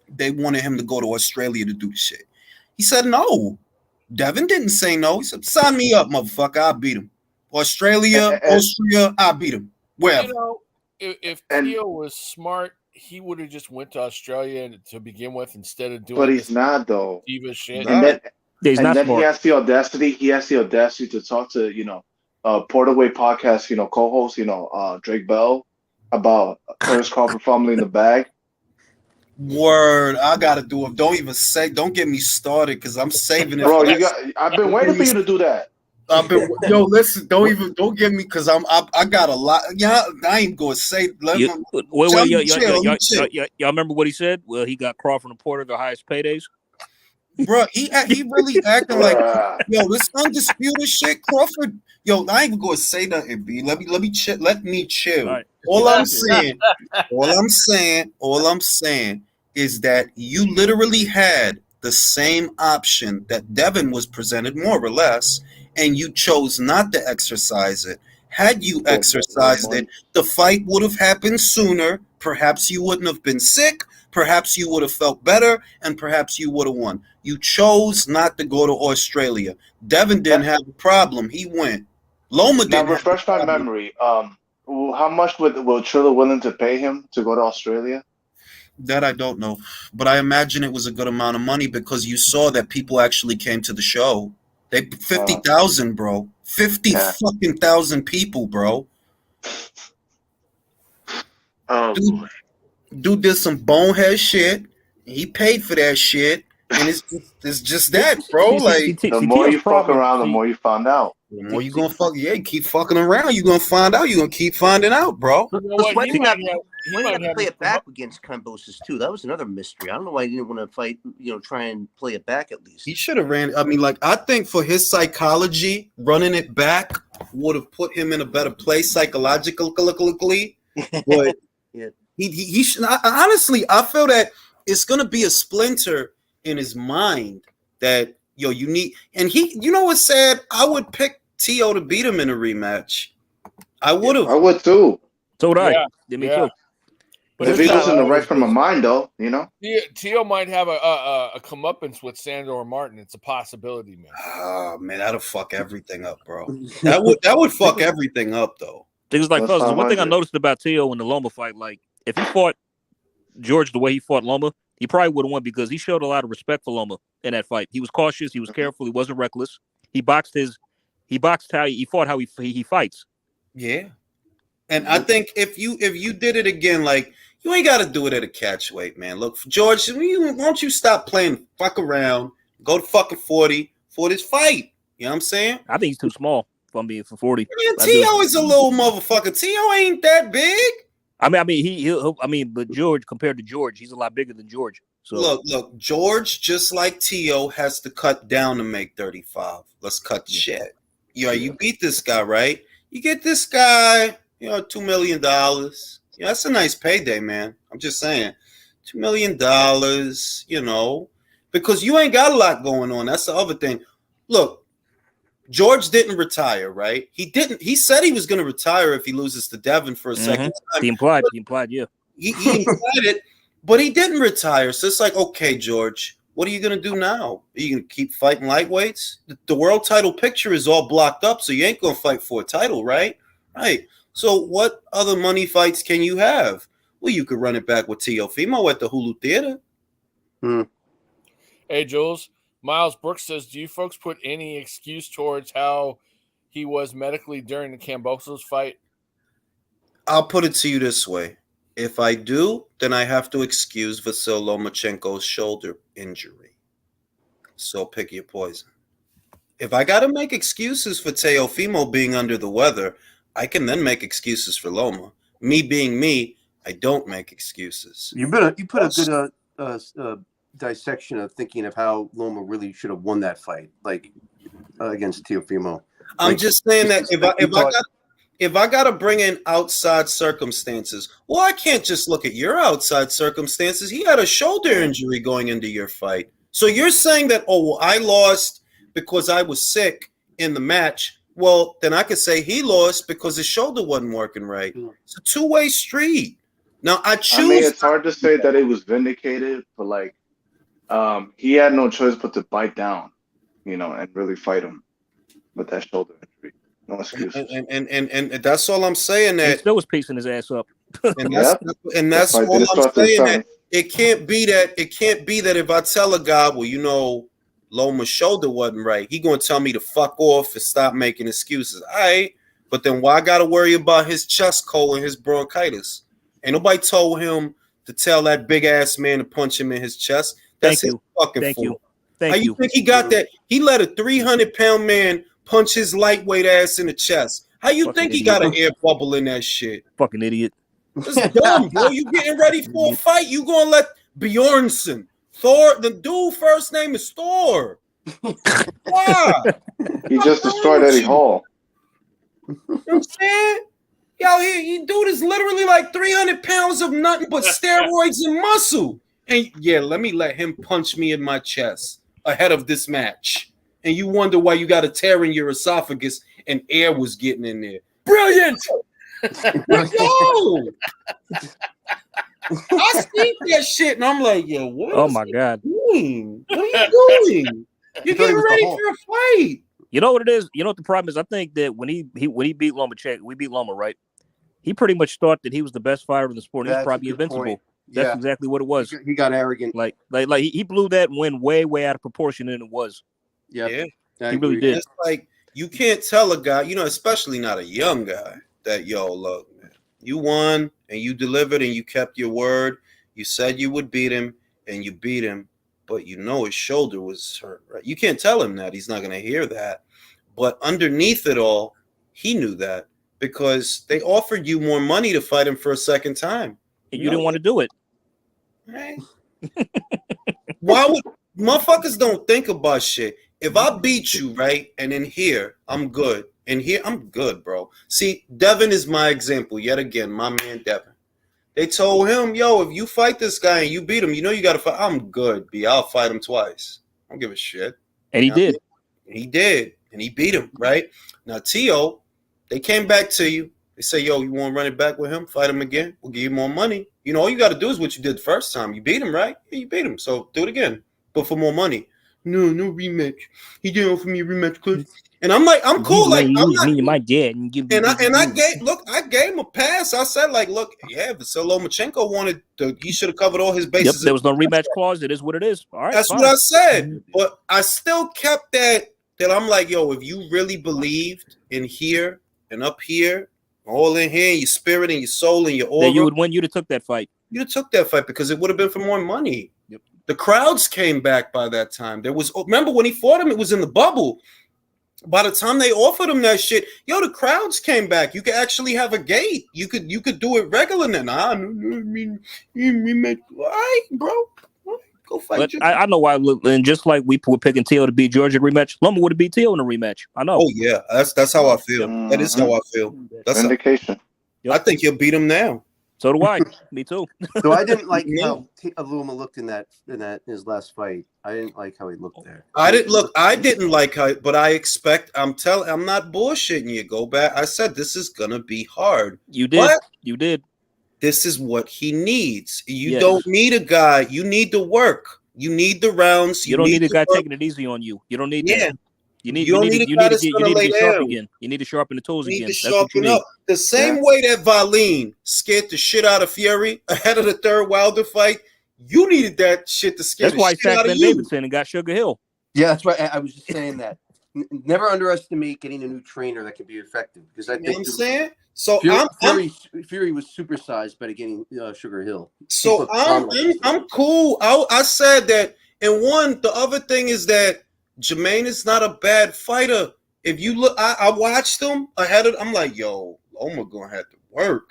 They wanted him to go to Australia to do the shit. He said no. Devin didn't say no. He said, sign me up, motherfucker. I'll beat him. Austria, I'll beat him. Wherever. You know, if Teo was smart, he would have just went to Australia to begin with instead of doing. But he's not though. Diva shit. And then he has the audacity. He has the audacity to talk to Portaway podcast co-host Drake Bell about Curtis Crawford fumbling the bag. Word, I gotta do it. Don't get me started because I'm saving it. Bro, I've been waiting for you to do that. Listen, don't get me because I got a lot. Yeah, I ain't gonna say. Y'all remember what he said? Well, he got Crawford and Porter the highest paydays. Bro, he really acting like this undisputed shit, Crawford. I ain't even gonna say nothing, B. Let me chill. Let me chill. Right. All I'm saying is that you literally had the same option that Devin was presented, more or less, and you chose not to exercise it. Had you exercised it, the fight would have happened sooner. Perhaps you wouldn't have been sick. Perhaps you would have felt better, and perhaps you would have won. You chose not to go to Australia. Devin didn't have a problem. He went. Loma didn't. Now, refresh my memory. How much will Triller willing to pay him to go to Australia? That I don't know, but I imagine it was a good amount of money because you saw that people actually came to the show. They 50,000, bro. 50 fucking thousand people, bro. Dude did some bonehead shit. He paid for that shit, and it's just that, bro. Like the more you fuck around, the more you find out. The more you gonna fuck, you keep fucking around. You gonna find out. You gonna keep finding out, bro. Why did he not play it back against Kambosos too? That was another mystery. I don't know why he didn't want to fight. Try and play it back at least. He should have ran. I mean, like I think for his psychology, running it back would have put him in a better place psychologically. But he should. Honestly, I feel that it's gonna be a splinter in his mind that. Yo, you need, and you know what's sad? I would pick Tio to beat him in a rematch. I would have. I would too. So would I. Yeah, me too. But if he's just in the right frame of mind, though, Tio might have a comeuppance with Sandor Martin. It's a possibility, man. Oh man, that'll fuck everything up, bro. That would fuck everything up, though. Things like the one thing I noticed about Tio in the Loma fight, like if he fought George the way he fought Loma, he probably would have won because he showed a lot of respect for Loma in that fight. He was cautious. He was careful. He wasn't reckless. He boxed how he fought how he fights. Yeah. And I think if you did it again, like you ain't got to do it at a catch weight, man. Look, George, why don't you stop playing fuck around, go to fucking 40 for this fight? You know what I'm saying? I think he's too small for me for 40. Tio is a little motherfucker. Tio ain't that big. I mean, but George compared to George, he's a lot bigger than George. So look, George, just like Tio, has to cut down to make 35. Let's cut the shit. You beat this guy, right? You get this guy, $2 million. That's a nice payday, man. I'm just saying, $2 million. Because you ain't got a lot going on. That's the other thing. Look. George didn't retire, right? He didn't. He said he was going to retire if he loses to Devin for a second time. He implied, yeah. He implied it, but he didn't retire. So it's like, okay, George, what are you going to do now? Are you going to keep fighting lightweights? The world title picture is all blocked up, so you ain't going to fight for a title, right? Right. So what other money fights can you have? Well, you could run it back with Teofimo at the Hulu Theater. Hey, Jules. Miles Brooks says, do you folks put any excuse towards how he was medically during the Kambosos fight? I'll put it to you this way. If I do, then I have to excuse Vasil Lomachenko's shoulder injury. So pick your poison. If I got to make excuses for Teofimo being under the weather, I can then make excuses for Loma. Me being me, I don't make excuses. You put a good dissection of thinking of how Loma really should have won that fight, like against Teofimo. I'm just saying that if I got to bring in outside circumstances, well, I can't just look at your outside circumstances. He had a shoulder injury going into your fight. So you're saying that, I lost because I was sick in the match. Well, then I could say he lost because his shoulder wasn't working right. It's a two-way street. Now, I mean, it's hard to say that it was vindicated, but he had no choice but to bite down, and really fight him with that shoulder injury. No excuses. And that's all I'm saying. That he still was pacing his ass up. And that's all I'm saying. That it can't be that if I tell a guy, Loma's shoulder wasn't right, he gonna tell me to fuck off and stop making excuses. All right, but then why I gotta worry about his chest cold and his bronchitis? Ain't nobody told him to tell that big ass man to punch him in his chest. That's his fucking fault. How you think he got that? He let a 300-pound man punch his lightweight ass in the chest. How you think he got an air bubble in that shit? Fucking idiot. That's dumb, bro. You getting ready for a fight? You gonna let Bjornsson, Thor? The dude first name is Thor. Why? He just destroyed Eddie Hall. You know what I'm saying? Yo, dude is literally like 300 pounds of nothing but steroids and muscle. And let me let him punch me in my chest ahead of this match. and you wonder why you got a tear in your esophagus and air was getting in there. Brilliant. Yo, I see that shit, and I'm like, yo, what? Oh my God! Doing? What are you doing? You're getting ready for a fight. You know what it is? You know what the problem is? I think that when he beat Lomachenko, we beat Loma, right? He pretty much thought that he was the best fighter in the sport. He was probably invincible. That's exactly what it was. He got arrogant. Like he blew that win way out of proportion than it was. Yeah, he really did. It's like you can't tell a guy, especially not a young guy, that look, man, you won and you delivered and you kept your word. You said you would beat him and you beat him, but his shoulder was hurt. Right? You can't tell him that. He's not going to hear that. But underneath it all, he knew that because they offered you more money to fight him for a second time. And you didn't want to do it. Right? Why would motherfuckers don't think about shit? If I beat you, right, and in here I'm good, and here I'm good, bro. See, Devin is my example yet again. My man Devin. They told him, yo, if you fight this guy and you beat him, you got to fight. I'm good, B. I'll fight him twice. I don't give a shit. And he did. He did, and he beat him, right? Now, Tio, they came back to you. They say, yo, you want to run it back with him? Fight him again? We'll give you more money. All you got to do is what you did the first time. You beat him, right? Yeah, you beat him. So do it again, but for more money. No rematch. He didn't offer me a rematch, Cliff. And I'm like, I'm cool. Like, I'm not. My dad. I gave him a pass. I said, like, look, yeah, so Lomachenko wanted he should have covered all his bases. Yep, there was no rematch clause. It is what it is. All right, that's fine. What I said. But I still kept that I'm like, yo, if you really believed in here and up here, all in here, your spirit and your soul and your aura, that you would win. You'd have took that fight. You'd have took that fight because it would have been for more money. Yep. The crowds came back by that time. Remember when he fought him, it was in the bubble. By the time they offered him that shit, the crowds came back. You could actually have a gate. You could do it regular now. All right, bro. Go fight. But I know why. And just like we were picking Teo to beat Georgia rematch, Loma would have beat Teo in a rematch. I know. Oh yeah, that's how I feel. That is how I feel. That's indication. I think he'll beat him now. So do I. Me too. So I didn't like how Loma looked in his last fight. I didn't like how he looked there. I didn't like how, but I expect. I'm not bullshitting you. Go back. I said this is gonna be hard. You did. But you did. This is what he needs. You don't need a guy. You need the work. You need the rounds. You don't need a guy taking it easy on you. You don't need that. You need to get sharp again. You need to sharpen the tools again. That's what you need. The same way that Valine scared the shit out of Fury ahead of the third Wilder fight, you needed that shit to scare the shit out of you. That's why he sacked Ben Davidson and got Sugar Hill. Yeah, that's right. I was just saying that. Never underestimate getting a new trainer that can be effective because I think you know what I'm saying. So Fury was supersized by getting Sugar Hill. So I'm cool. I said that, and the other thing is that Jermaine is not a bad fighter. If you look, I watched him ahead of. I'm like, yo, Loma gonna have to work.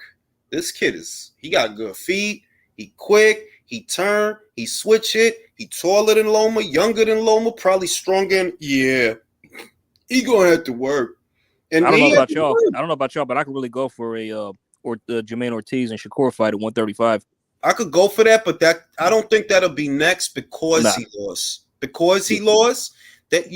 This kid he got good feet. He quick. He turn. He switch it. He taller than Loma, younger than Loma, probably stronger. He gonna have to work. And I don't know about y'all, but I could really go for a Jermaine Ortiz and Shakur fight at 135. I could go for that, but I don't think that'll be next because he lost. Because he lost, that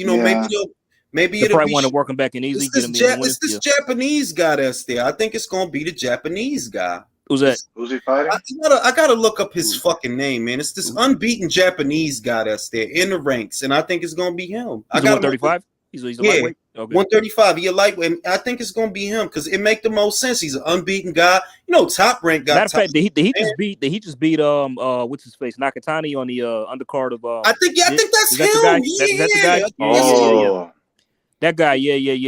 maybe it'll probably want to work him back in easy. It's this Japanese guy that's there. I think it's gonna be the Japanese guy. Who's that? Who's he fighting? I gotta look up his fucking name, man. It's this unbeaten Japanese guy that's there in the ranks, and I think it's gonna be him. He's 135. He's a lightweight. Okay. 135. He a lightweight. And I think it's gonna be him because it make the most sense. He's an unbeaten guy. Top rank guy. Matter of fact, did he just beat what's his face Nakatani on the undercard of I think that's him. Is that the guy? Oh. That guy. Yeah. He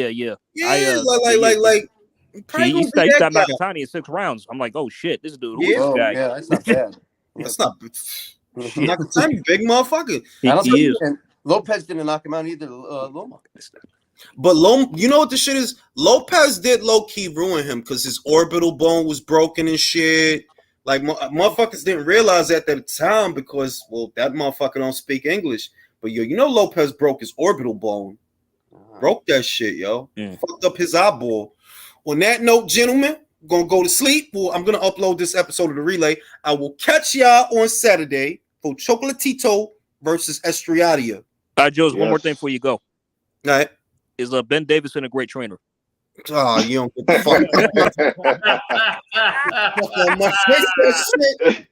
stopped Nakatani in 6 rounds. I'm like, oh shit, this dude. Who is this guy? Yeah, that's not bad. That's not Nakatani, big motherfucker. He is. And Lopez didn't knock him out either. Loma. But you know what the shit is? Lopez did low-key ruin him because his orbital bone was broken and shit. Like, motherfuckers didn't realize that at the time because, that motherfucker don't speak English. But, Lopez broke his orbital bone. Broke that shit, yo. Fucked up his eyeball. On that note, gentlemen, I'm going to go to sleep. Well, I'm going to upload this episode of The Relay. I will catch y'all on Saturday for Chocolatito versus Estrada. Jules, one more thing before you go. All right. Is Ben Davison a great trainer? Oh, you don't get the fuck on my face that shit.